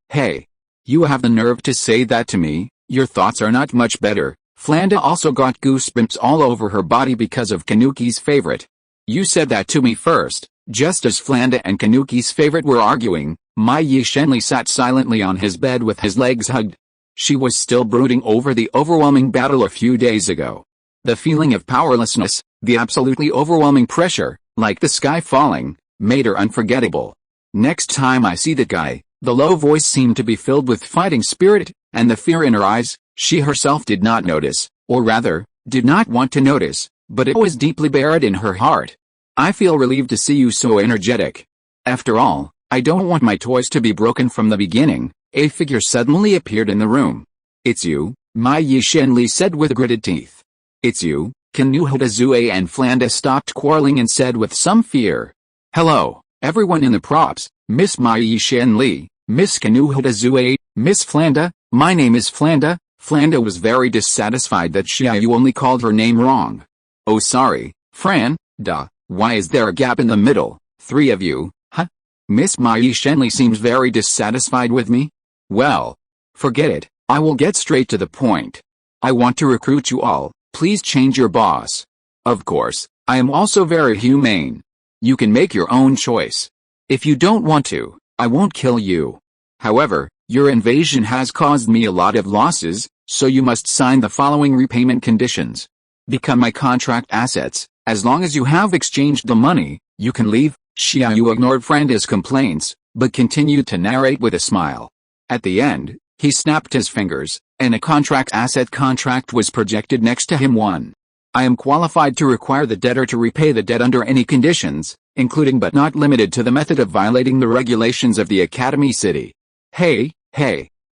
Speaker 1: You have the nerve to say that to me? Your thoughts are not much better. Flanda also got goosebumps all over her body because of Kanuki's favorite. You said that to me first. Just as Flanda and Kanuki's favorite were arguing, Mai Yi Shenli sat silently on his bed with his legs hugged. She was still brooding over the overwhelming battle a few days ago. The feeling of powerlessness, the absolutely overwhelming pressure, like the sky falling, made her unforgettable. Next time I see that guy, the low voice seemed to be filled with fighting spirit, and the fear in her eyes, she herself did not notice, or rather, did not want to notice, but it was deeply buried in her heart. I feel relieved to see you so energetic. After all, I don't want my toys to be broken from the beginning. A figure suddenly appeared in the room. It's you, Mai Yi Shenli said with gritted teeth. It's you, Kanuhoda Zue and Flanda stopped quarreling and said with some fear. Hello, everyone in the props, Miss Mai Yi Shenli, Miss Kanuhoda Zue, Miss Flanda, my name is Flanda. Flanda was very dissatisfied that Xia Yu only called her name wrong. Oh sorry, Fran, duh. Why is there a gap in the middle? 3 of you, huh? Miss Mai Yi Shenli seems very dissatisfied with me. Well, forget it, I will get straight to the point. I want to recruit you all, please change your boss. Of course, I am also very humane. You can make your own choice. If you don't want to, I won't kill you. However, your invasion has caused me a lot of losses, so you must sign the following repayment conditions. Become my contract assets. As long as you have exchanged the money, you can leave. Xia Yu ignored Franda's complaints, but continued to narrate with a smile. At the end, he snapped his fingers, and a contract asset contract was projected next to him. 1. I am qualified to require the debtor to repay the debt under any conditions, including but not limited to the method of violating the regulations of the Academy City. Hey,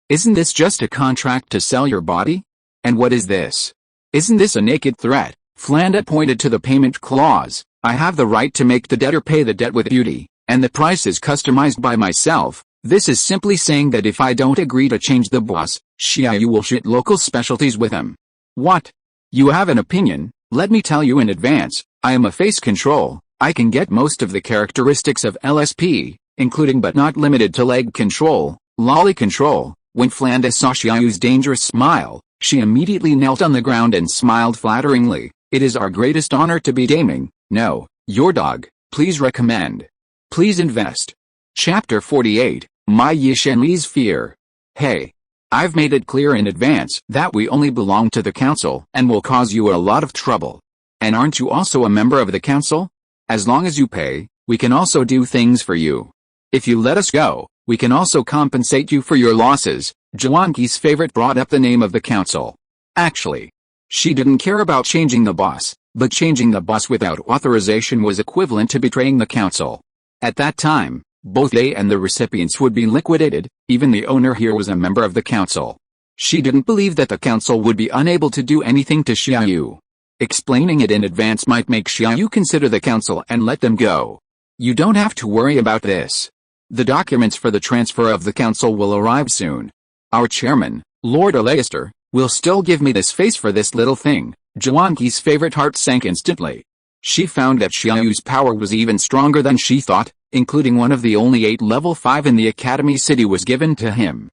Speaker 1: isn't this just a contract to sell your body? And what is this? Isn't this a naked threat? Flanda pointed to the payment clause. I have the right to make the debtor pay the debt with beauty, And the price is customized by myself. This is simply saying that if I don't agree to change the boss, Xia Yu will shoot local specialties with him. What? You have an opinion? Let me tell you in advance, I am a face control. I can get most of the characteristics of LSP, including but not limited to leg control, lolly control. When Flanda saw Xia Yu's dangerous smile, she immediately knelt on the ground and smiled flatteringly. It is our greatest honor to be gaming. No, your dog. Please recommend. Please invest. Chapter 48, My Yi Shenli's Fear. Hey. I've made it clear in advance that we only belong to the council and will cause you a lot of trouble. And aren't you also a member of the council? As long as you pay, we can also do things for you. If you let us go, we can also compensate you for your losses. Zhuangqi's favorite brought up the name of the council. Actually, she didn't care about changing the boss, but changing the boss without authorization was equivalent to betraying the council. At that time, both they and the recipients would be liquidated. Even the owner here was a member of the council. She didn't believe that the council would be unable to do anything to Xia Yu. Explaining it in advance might make Xia Yu consider the council and let them go. You don't have to worry about this. The documents for the transfer of the council will arrive soon. Our chairman, Lord Aleister, will still give me this face for this little thing. Zhuangqi's favorite heart sank instantly. She found that Xia Yu's power was even stronger than she thought, including one of the only 8 level 5 in the Academy City was given to him.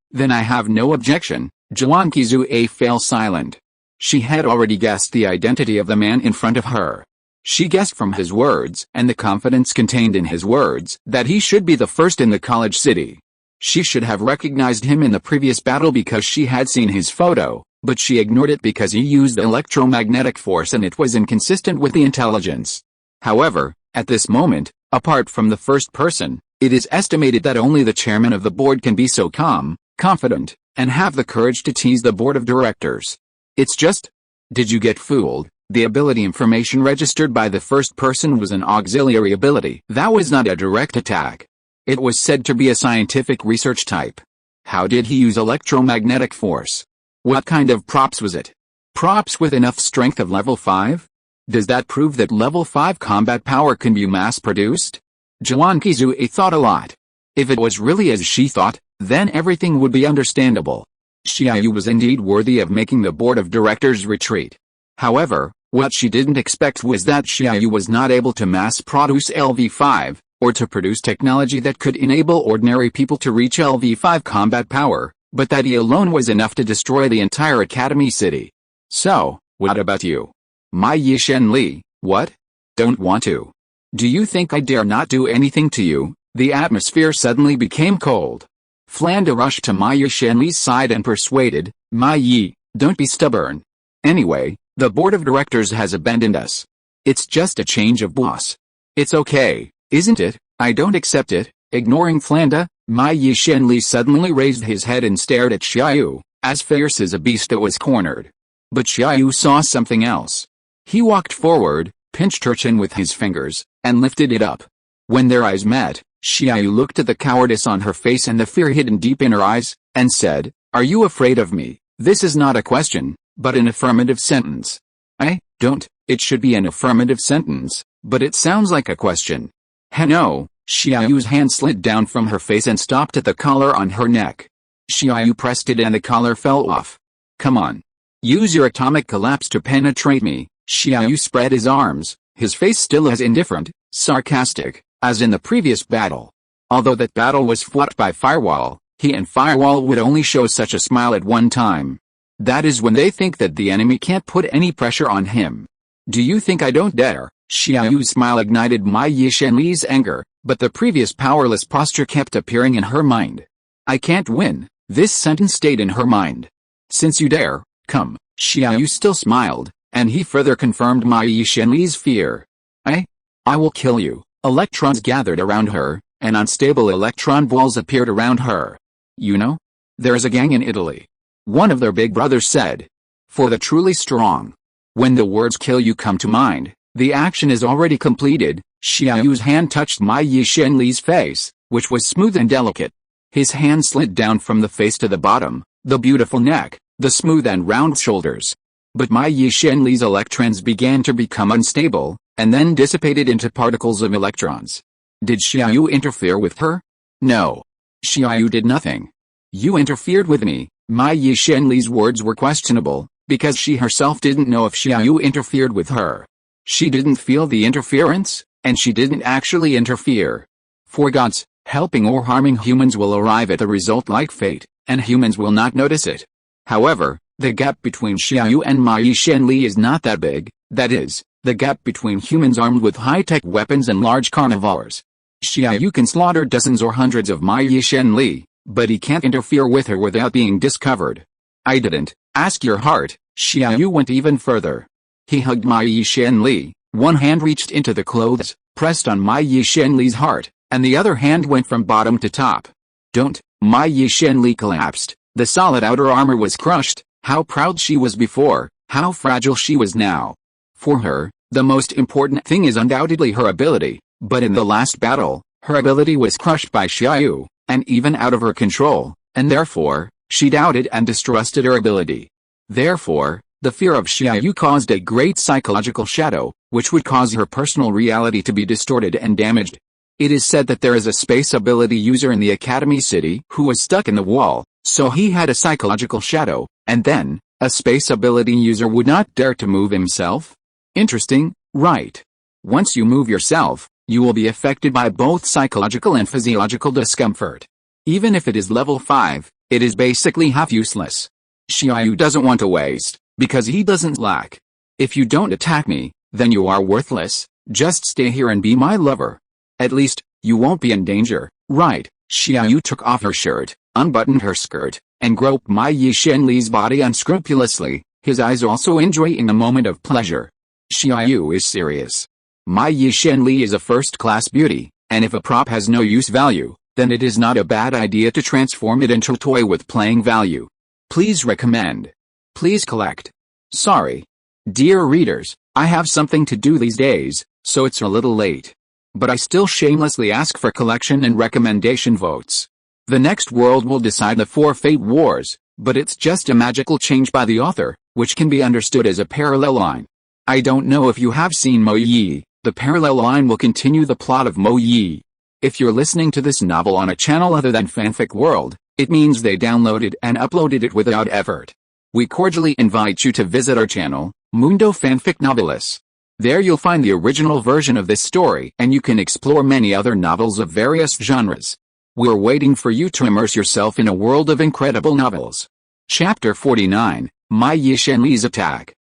Speaker 1: Then I have no objection. Zhuangqi Zue fell silent. She had already guessed the identity of the man in front of her. She guessed from his words and the confidence contained in his words that he should be the first in the college city. She should have recognized him in the previous battle because she had seen his photo, but she ignored it because he used electromagnetic force and it was inconsistent with the intelligence. However, at this moment, apart from the first person, it is estimated that only the chairman of the board can be so calm, confident, and have the courage to tease the board of directors. It's just... Did you get fooled? The ability information registered by the first person was an auxiliary ability. That was not a direct attack. It was said to be a scientific research type. How did he use electromagnetic force? What kind of props was it? Props with enough strength of level 5? Does that prove that level 5 combat power can be mass-produced? Zhuangqi Zue thought a lot. If it was really as she thought, then everything would be understandable. Xia Yu was indeed worthy of making the board of directors retreat. However, what she didn't expect was that Xia Yu was not able to mass-produce LV5, or to produce technology that could enable ordinary people to reach LV5 combat power, but that he alone was enough to destroy the entire Academy City. So, what about you? My Yi Shenli, what? Don't want to. Do you think I dare not do anything to you? The atmosphere suddenly became cold. Flanda rushed to Ma Yi Shenli's side and persuaded, Ma Yi, don't be stubborn. Anyway, the board of directors has abandoned us. It's just a change of boss. It's okay, isn't it? I don't accept it. Ignoring Flanda, Ma Yi Shenli suddenly raised his head and stared at Xia Yu, as fierce as a beast that was cornered. But Xia Yu saw something else. He walked forward, pinched her chin with his fingers, and lifted it up. When their eyes met, Xia Yu looked at the cowardice on her face and the fear hidden deep in her eyes, and said, "Are you afraid of me?" This is not a question, but an affirmative sentence. I don't. It should be an affirmative sentence, but it sounds like a question. No. Xia Yu's hand slid down from her face and stopped at the collar on her neck. Xia Yu pressed it and the collar fell off. Come on. Use your atomic collapse to penetrate me. Xia Yu spread his arms, his face still as indifferent, sarcastic, as in the previous battle. Although that battle was fought by Firewall, he and Firewall would only show such a smile at one time. That is when they think that the enemy can't put any pressure on him. Do you think I don't dare? Xia Yu's smile ignited Ma Yi Shenli's anger, but the previous powerless posture kept appearing in her mind. I can't win. This sentence stayed in her mind. Since you dare, come. Xia Yu still smiled, and he further confirmed Ma Yi Shenli's fear. I will kill you. Electrons gathered around her, and unstable electron balls appeared around her. You know? There's a gang in Italy. One of their big brothers said. For the truly strong. When the words kill you come to mind, the action is already completed. Xia Yu's hand touched Ma Yi Shenli's face, which was smooth and delicate. His hand slid down from the face to the bottom, the beautiful neck, the smooth and round shoulders. But Ma Yi Shenli's electrons began to become unstable, and then dissipated into particles of electrons. Did Xia Yu interfere with her? No. Xia Yu did nothing. You interfered with me. Mai Yishenli's words were questionable, because she herself didn't know if Xia Yu interfered with her. She didn't feel the interference, and she didn't actually interfere. For gods, helping or harming humans will arrive at the result like fate, and humans will not notice it. However, the gap between Xia Yu and Mai Yishenli is not that big, that is, the gap between humans armed with high-tech weapons and large carnivores. Xia Yu can slaughter dozens or hundreds of Mai Yishenli, but he can't interfere with her without being discovered. I didn't. Ask your heart. Xia Yu went even further. He hugged Mai Yishenli, one hand reached into the clothes, pressed on Mai Yishenli's heart, and the other hand went from bottom to top. Don't. Mai Yishenli collapsed. The solid outer armor was crushed. How proud she was before, how fragile she was now. For her, the most important thing is undoubtedly her ability, but in the last battle, her ability was crushed by Xia Yu, and even out of her control, and therefore, she doubted and distrusted her ability. Therefore, the fear of Xia Yu caused a great psychological shadow, which would cause her personal reality to be distorted and damaged. It is said that there is a space ability user in the Academy City who was stuck in the wall, so he had a psychological shadow, and then, a space ability user would not dare to move himself? Interesting, right? Once you move yourself, you will be affected by both psychological and physiological discomfort. Even if it is level 5, it is basically half useless. Xia Yu doesn't want to waste, because he doesn't lack. If you don't attack me, then you are worthless, just stay here and be my lover. At least, you won't be in danger, right? Xia Yu took off her shirt, unbuttoned her skirt, and groped Mai Yishenli's body unscrupulously, his eyes also enjoying a moment of pleasure. Xia Yu is serious. Mai Yishenli is a first-class beauty, and if a prop has no use value, then it is not a bad idea to transform it into a toy with playing value. Please recommend. Please collect. Sorry. Dear readers, I have something to do these days, so it's a little late. But I still shamelessly ask for collection and recommendation votes. The next world will decide the 4 Fate Wars, but it's just a magical change by the author, which can be understood as a parallel line. I don't know if you have seen Mo Yi. The parallel line will continue the plot of Mo Yi. If you're listening to this novel on a channel other than Fanfic World, it means they downloaded and uploaded it without effort. We cordially invite you to visit our channel, Mundo Fanfic Novelis. There you'll find the original version of this story and you can explore many other novels of various genres. We're waiting for you to immerse yourself in a world of incredible novels. Chapter 49, Mai Yishenli's Attack.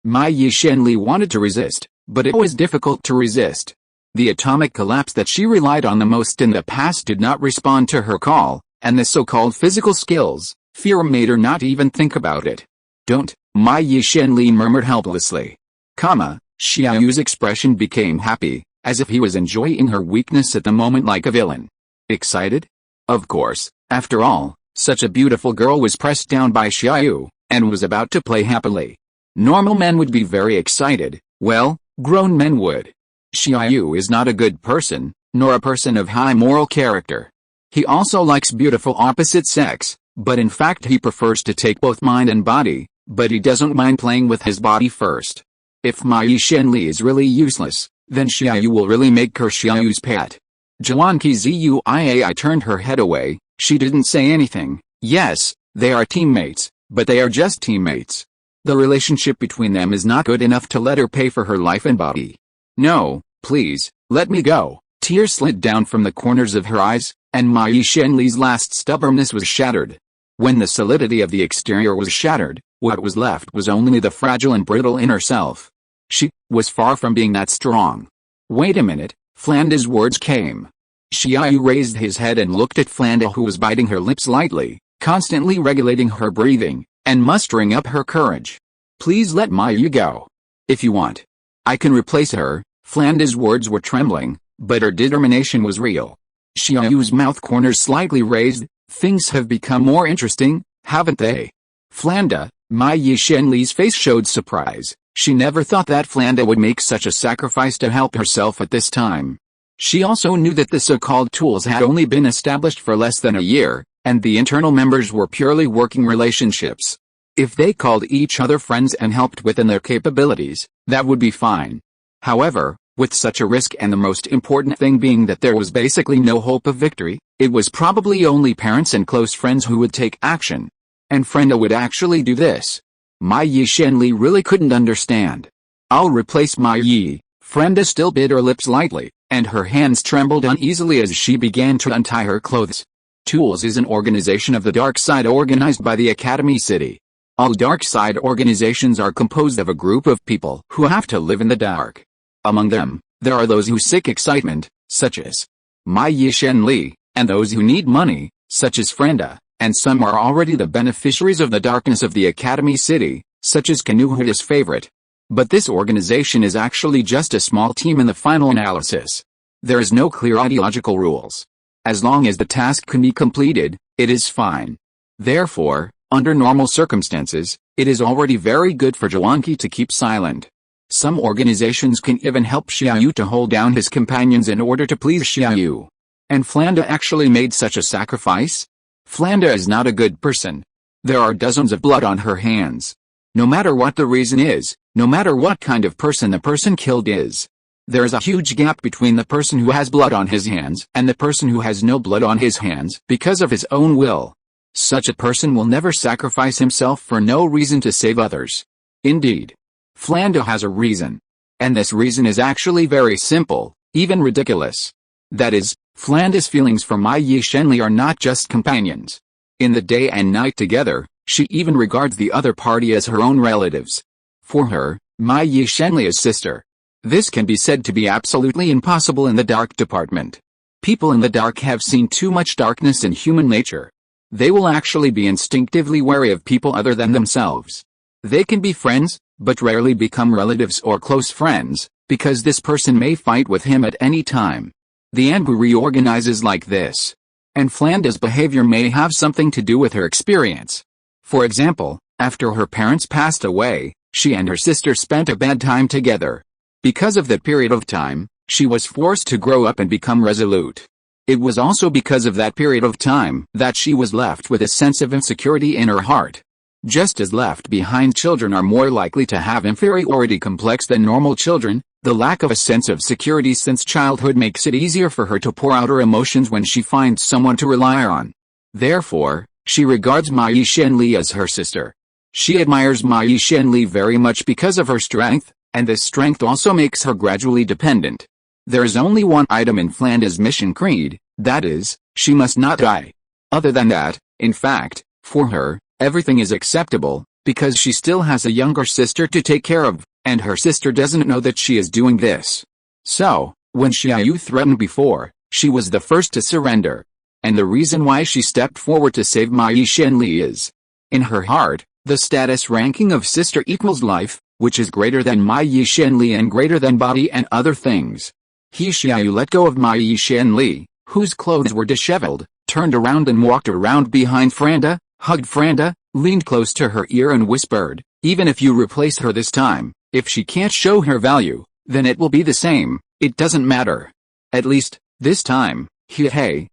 Speaker 1: Mai Yishenli wanted to resist, but it was difficult to resist. The atomic collapse that she relied on the most in the past did not respond to her call, and the so-called physical skills, fear made her not even think about it. Don't, Mai Yishenli murmured helplessly. Xia Yu's expression became happy, as if he was enjoying her weakness at the moment like a villain. Excited? Of course, after all, such a beautiful girl was pressed down by Xia Yu, and was about to play happily. Normal men would be very excited, well, grown men would. Xia Yu is not a good person, nor a person of high moral character. He also likes beautiful opposite sex, but in fact he prefers to take both mind and body, but he doesn't mind playing with his body first. If Mai Yishenli is really useless, then Xia Yu will really make her Xia Yu's pet. Juanqi Zuiai turned her head away, she didn't say anything. Yes, they are teammates, but they are just teammates. The relationship between them is not good enough to let her pay for her life and body. No, please, let me go. Tears slid down from the corners of her eyes, and Mai Yishenli's last stubbornness was shattered. When the solidity of the exterior was shattered, what was left was only the fragile and brittle inner self. She was far from being that strong. Wait a minute, Flanda's words came. Xia Yu raised his head and looked at Flanda, who was biting her lips lightly, constantly regulating her breathing, and mustering up her courage. Please let Mai Yu go. If you want. I can replace her. Flanda's words were trembling, but her determination was real. Xia Yu's mouth corners slightly raised. Things have become more interesting, haven't they? Flanda, Mai Yishenli's face showed surprise. She never thought that Flanda would make such a sacrifice to help herself at this time. She also knew that the so-called tools had only been established for less than a year, and the internal members were purely working relationships. If they called each other friends and helped within their capabilities, that would be fine. However, With such a risk and the most important thing being that there was basically no hope of victory, it was probably only parents and close friends who would take action. And Frenda would actually do this. Mai Yi Shenli really couldn't understand. "I'll replace Mai Yi." Frenda still bit her lips lightly, and her hands trembled uneasily as she began to untie her clothes. Tools is an organization of the dark side organized by the Academy City. All dark side organizations are composed of a group of people who have to live in the dark. Among them, there are those who seek excitement, such as Mai Yi Shenli, and those who need money, such as Frenda, and some are already the beneficiaries of the darkness of the Academy City, such as Kanuhuta's favorite. But this organization is actually just a small team in the final analysis. There is no clear ideological rules. As long as the task can be completed, it is fine. Therefore, under normal circumstances, it is already very good for Zhuangqi to keep silent. Some organizations can even help Xia Yu to hold down his companions in order to please Xia Yu. And Frenda actually made such a sacrifice? Frenda is not a good person. There are dozens of blood on her hands. No matter what the reason is, no matter what kind of person the person killed is, there is a huge gap between the person who has blood on his hands and the person who has no blood on his hands because of his own will. Such a person will never sacrifice himself for no reason to save others. Indeed, Frenda has a reason. And this reason is actually very simple, even ridiculous. That is, Frenda's feelings for Mai Yi Shenli are not just companions. In the day and night together, she even regards the other party as her own relatives. For her, Mai Yi Shenli is sister. This can be said to be absolutely impossible in the dark department. People in the dark have seen too much darkness in human nature. They will actually be instinctively wary of people other than themselves. They can be friends, but rarely become relatives or close friends, because this person may fight with him at any time. The Anbu reorganizes like this. And Frenda's behavior may have something to do with her experience. For example, after her parents passed away, she and her sister spent a bad time together. Because of that period of time, she was forced to grow up and become resolute. It was also because of that period of time that she was left with a sense of insecurity in her heart. Just as left-behind children are more likely to have inferiority complex than normal children, the lack of a sense of security since childhood makes it easier for her to pour out her emotions when she finds someone to rely on. Therefore, she regards Mai Yi Shenli as her sister. She admires Mai Yi Shenli very much because of her strength, and this strength also makes her gradually dependent. There is only one item in Frenda's mission creed, that is, she must not die. Other than that, in fact, for her, everything is acceptable, because she still has a younger sister to take care of, and her sister doesn't know that she is doing this. So, when Xia Yu threatened before, she was the first to surrender. And the reason why she stepped forward to save Mai Yi Shenli is, in her heart, the status ranking of sister equals life, which is greater than Mai Yi Shenli and greater than body and other things. Xia Yu let go of Mai Yi Shenli, whose clothes were disheveled, turned around and walked around behind Frenda, hugged Frenda, leaned close to her ear and whispered, "Even if you replace her this time, if she can't show her value, then it will be the same, it doesn't matter. At least, this time, hey.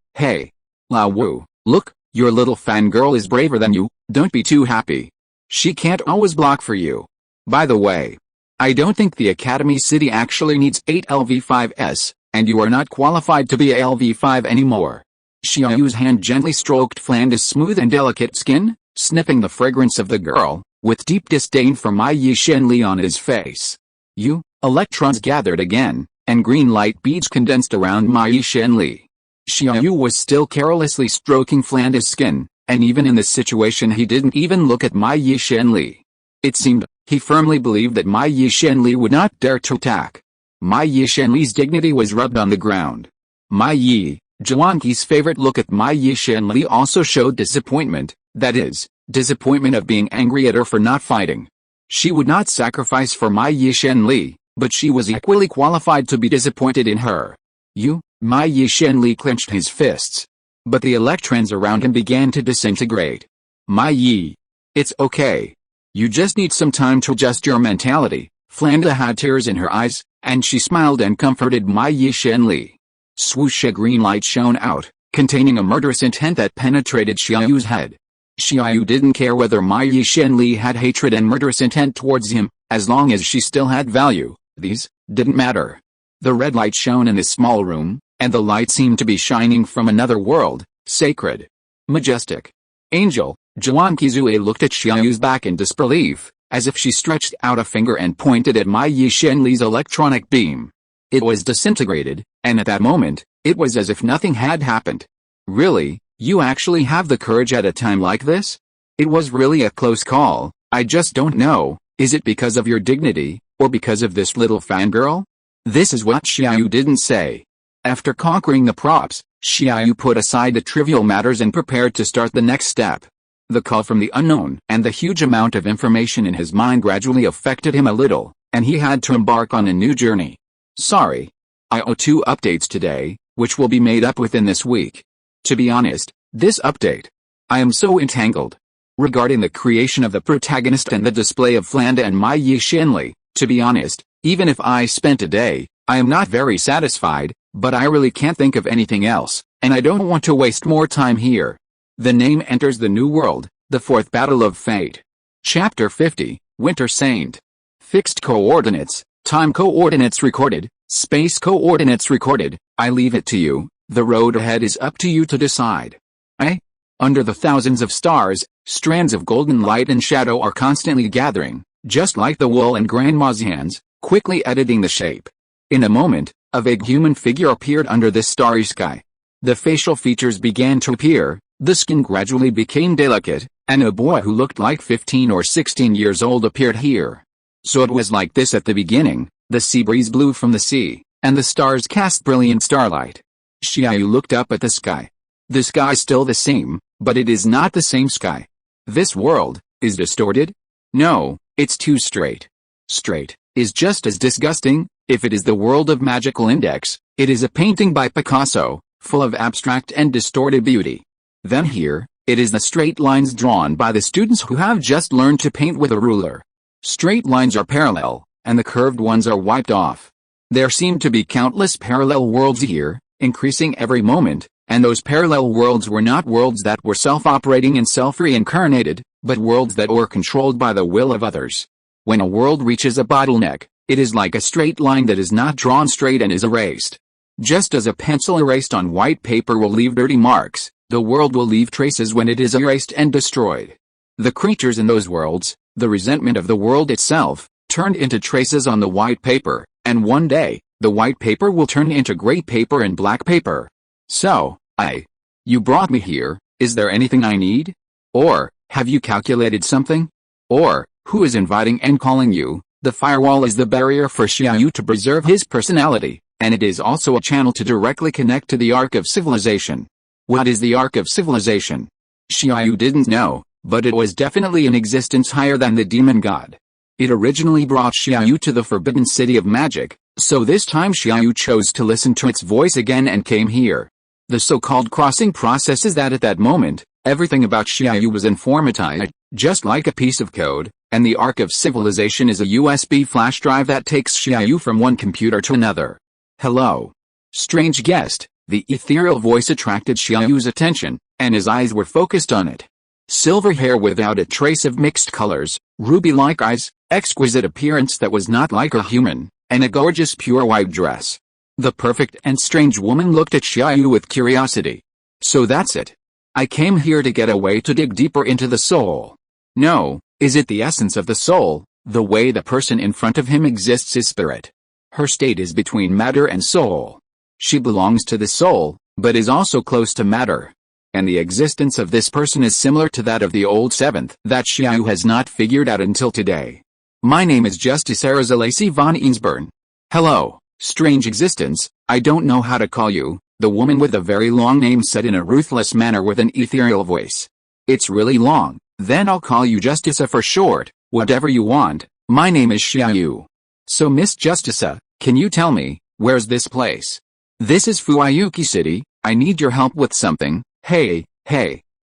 Speaker 1: Lao Wu, look, your little fangirl is braver than you, don't be too happy. She can't always block for you. By the way, I don't think the Academy City actually needs 8 LV5s, and you are not qualified to be a LV5 anymore." Xia Yu's hand gently stroked Frenda's smooth and delicate skin, sniffing the fragrance of the girl, with deep disdain for Mai Yi Shenli on his face. Electrons gathered again, and green light beads condensed around Mai Yi Shenli. Xia Yu was still carelessly stroking Frenda's skin, and even in this situation he didn't even look at Mai Yi Shenli. It seemed, he firmly believed that Mai Yi Shenli would not dare to attack. Mai Yi Shenli's dignity was rubbed on the ground. Mai Yi, Zhuangqi's favorite, look at Mai Yi Shenli also showed disappointment, that is, disappointment of being angry at her for not fighting. She would not sacrifice for Mai Yi Shenli, but she was equally qualified to be disappointed in her. Mai Yi Shenli clenched his fists. But the electrons around him began to disintegrate. Mai Yi. It's okay. You just need some time to adjust your mentality. Frenda had tears in her eyes, and she smiled and comforted Mai Yi Shenli. Swoosh, a green light shone out, containing a murderous intent that penetrated Xia Yu's head. Xia Yu didn't care whether Mai Yi Shenli had hatred and murderous intent towards him, as long as she still had value, these didn't matter. The red light shone in this small room, and the light seemed to be shining from another world, sacred, majestic. Angel, Zhuan Qizue looked at Xia Yu's back in disbelief, as if she stretched out a finger and pointed at Mai Yi Shenli's electronic beam. It was disintegrated, and at that moment, it was as if nothing had happened. Really, you actually have the courage at a time like this? It was really a close call. I just don't know, is it because of your dignity, or because of this little fangirl? This is what Xia Yu didn't say. After conquering the props, Xia Yu put aside the trivial matters and prepared to start the next step. The call from the unknown and the huge amount of information in his mind gradually affected him a little, and he had to embark on a new journey. Sorry. I owe 2 updates today, which will be made up within this week. To be honest, this update. I am so entangled. Regarding the creation of the protagonist and the display of Flanda and Mai Yi Shenli, to be honest, even if I spent a day, I am not very satisfied, but I really can't think of anything else, and I don't want to waste more time here. The name enters the new world, the 4th Battle of Fate. Chapter 50, Winter Saint. Fixed coordinates, time coordinates recorded, space coordinates recorded. I leave it to you, the road ahead is up to you to decide. Under the thousands of stars, strands of golden light and shadow are constantly gathering, just like the wool in Grandma's hands, quickly editing the shape. In a moment, a vague human figure appeared under this starry sky. The facial features began to appear, the skin gradually became delicate, and a boy who looked like 15 or 16 years old appeared here. So it was like this at the beginning, the sea breeze blew from the sea, and the stars cast brilliant starlight. Xia Yu looked up at the sky. The sky is still the same, but it is not the same sky. This world is distorted? No, it's too straight. Straight is just as disgusting. If it is the world of Magical Index, it is a painting by Picasso, full of abstract and distorted beauty. Then here, it is the straight lines drawn by the students who have just learned to paint with a ruler. Straight lines are parallel, and the curved ones are wiped off. There seem to be countless parallel worlds here, increasing every moment, and those parallel worlds were not worlds that were self-operating and self-reincarnated, but worlds that were controlled by the will of others. When a world reaches a bottleneck, it is like a straight line that is not drawn straight and is erased. Just as a pencil erased on white paper will leave dirty marks, the world will leave traces when it is erased and destroyed. The creatures in those worlds, the resentment of the world itself, turned into traces on the white paper, and one day, the white paper will turn into gray paper and black paper. So, you brought me here, is there anything I need? Or, have you calculated something? Or, who is inviting and calling you? The firewall is the barrier for Xia Yu to preserve his personality, and it is also a channel to directly connect to the Ark of Civilization. What is the Ark of Civilization? Xia Yu didn't know, but it was definitely an existence higher than the demon god. It originally brought Xia Yu to the Forbidden City of Magic, so this time Xia Yu chose to listen to its voice again and came here. The so-called crossing process is that at that moment, everything about Xia Yu was informatized, just like a piece of code, and the Ark of Civilization is a USB flash drive that takes Xia Yu from one computer to another. Hello. Strange guest. The ethereal voice attracted Xia Yu's attention, and his eyes were focused on it. Silver hair without a trace of mixed colors, ruby-like eyes, exquisite appearance that was not like a human, and a gorgeous pure white dress. The perfect and strange woman looked at Xia Yu with curiosity. So that's it. I came here to get a way to dig deeper into the soul. No, is it the essence of the soul? The way the person in front of him exists is spirit. Her state is between matter and soul. She belongs to the soul, but is also close to matter. And the existence of this person is similar to that of the old seventh that Xia Yu has not figured out until today. My name is Justice Arizalacy von Eansburn. Hello, strange existence, I don't know how to call you, the woman with a very long name said in a ruthless manner with an ethereal voice. It's really long, then I'll call you Justice for short, whatever you want. My name is Xia Yu. So Miss Justice, can you tell me, where's this place? This is Fuayuki City, I need your help with something. Hey.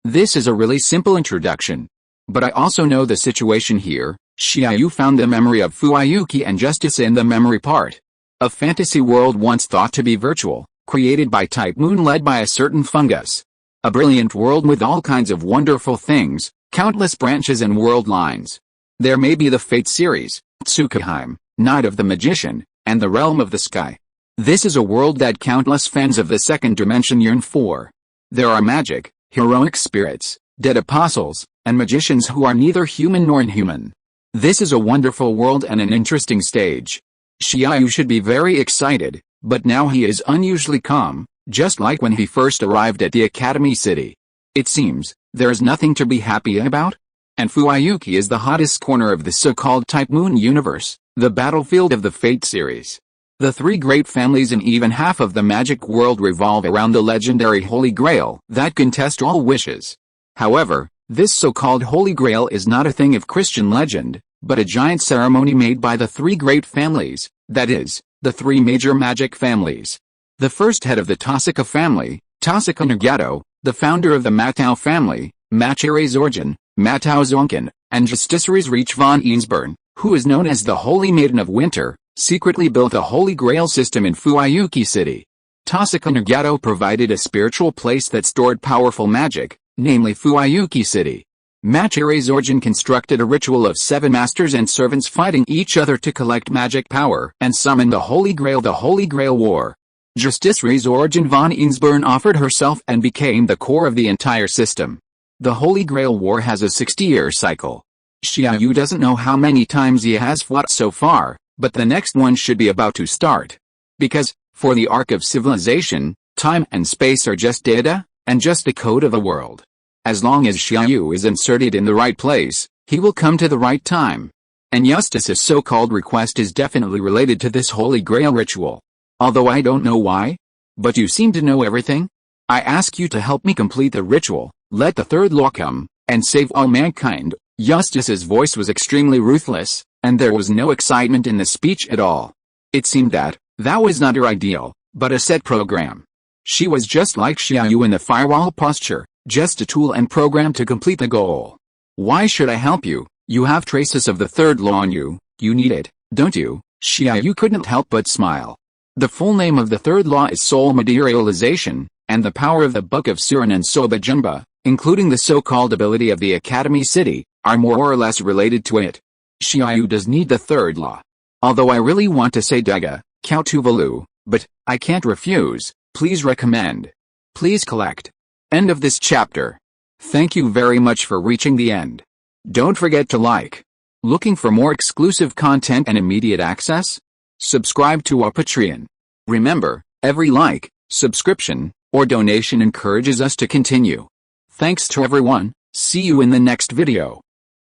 Speaker 1: This is a really simple introduction. But I also know the situation here. Xia Yu found the memory of Fuayuki and Justice in the memory part. A fantasy world once thought to be virtual, created by Type Moon led by a certain fungus. A brilliant world with all kinds of wonderful things, countless branches and world lines. There may be the Fate series, Tsukuheim, Night of the Magician, and the Realm of the Sky. This is a world that countless fans of the second dimension yearn for. There are magic, heroic spirits, dead apostles, and magicians who are neither human nor inhuman. This is a wonderful world and an interesting stage. Xia Yu should be very excited, but now he is unusually calm, just like when he first arrived at the Academy City. It seems, there is nothing to be happy about? And Fuyuki is the hottest corner of the so-called Type Moon universe, the battlefield of the Fate series. The three great families and even half of the magic world revolve around the legendary Holy Grail that can test all wishes. However, this so-called Holy Grail is not a thing of Christian legend, but a giant ceremony made by the three great families, that is, the three major magic families. The first head of the Tosuka family, Tosuka Nagato, the founder of the Matau family, Machire Zorjan, Matau Zonkin, and Justiciaries Reach von Eansburn, who is known as the Holy Maiden of Winter, secretly built a Holy Grail system in Fuyuki City. Tosuka Nagato provided a spiritual place that stored powerful magic, namely Fuyuki City. Machire Zorjan constructed a ritual of 7 masters and servants fighting each other to collect magic power and summon the Holy Grail War. Justiciaries Zorjan von Eansburn offered herself and became the core of the entire system. The Holy Grail War has a 60-year cycle. Xia Yu doesn't know how many times he has fought so far, but the next one should be about to start. Because, for the Ark of Civilization, time and space are just data, and just a code of a world. As long as Xia Yu is inserted in the right place, he will come to the right time. And Justice's so-called request is definitely related to this Holy Grail ritual. Although I don't know why. But you seem to know everything. I ask you to help me complete the ritual, let the third law come, and save all mankind. Justice's voice was extremely ruthless, and there was no excitement in the speech at all. It seemed that was not her ideal, but a set program. She was just like Xia Yu in the firewall posture, just a tool and program to complete the goal. Why should I help you? You have traces of the third law on you, you need it, don't you? Xia Yu couldn't help but smile. The full name of the third law is soul materialization, and the power of the Book of Surin and Soba Junba, including the so-called ability of the Academy City, are more or less related to it. Xia Yu does need the third law. Although I really want to say Dega, Kao Tuvalu, but I can't refuse. Please recommend. Please collect. End of this chapter. Thank you very much for reaching the end. Don't forget to like. Looking for more exclusive content and immediate access? Subscribe to our Patreon. Remember, every like, subscription, or donation encourages us to continue. Thanks to everyone. See you in the next video.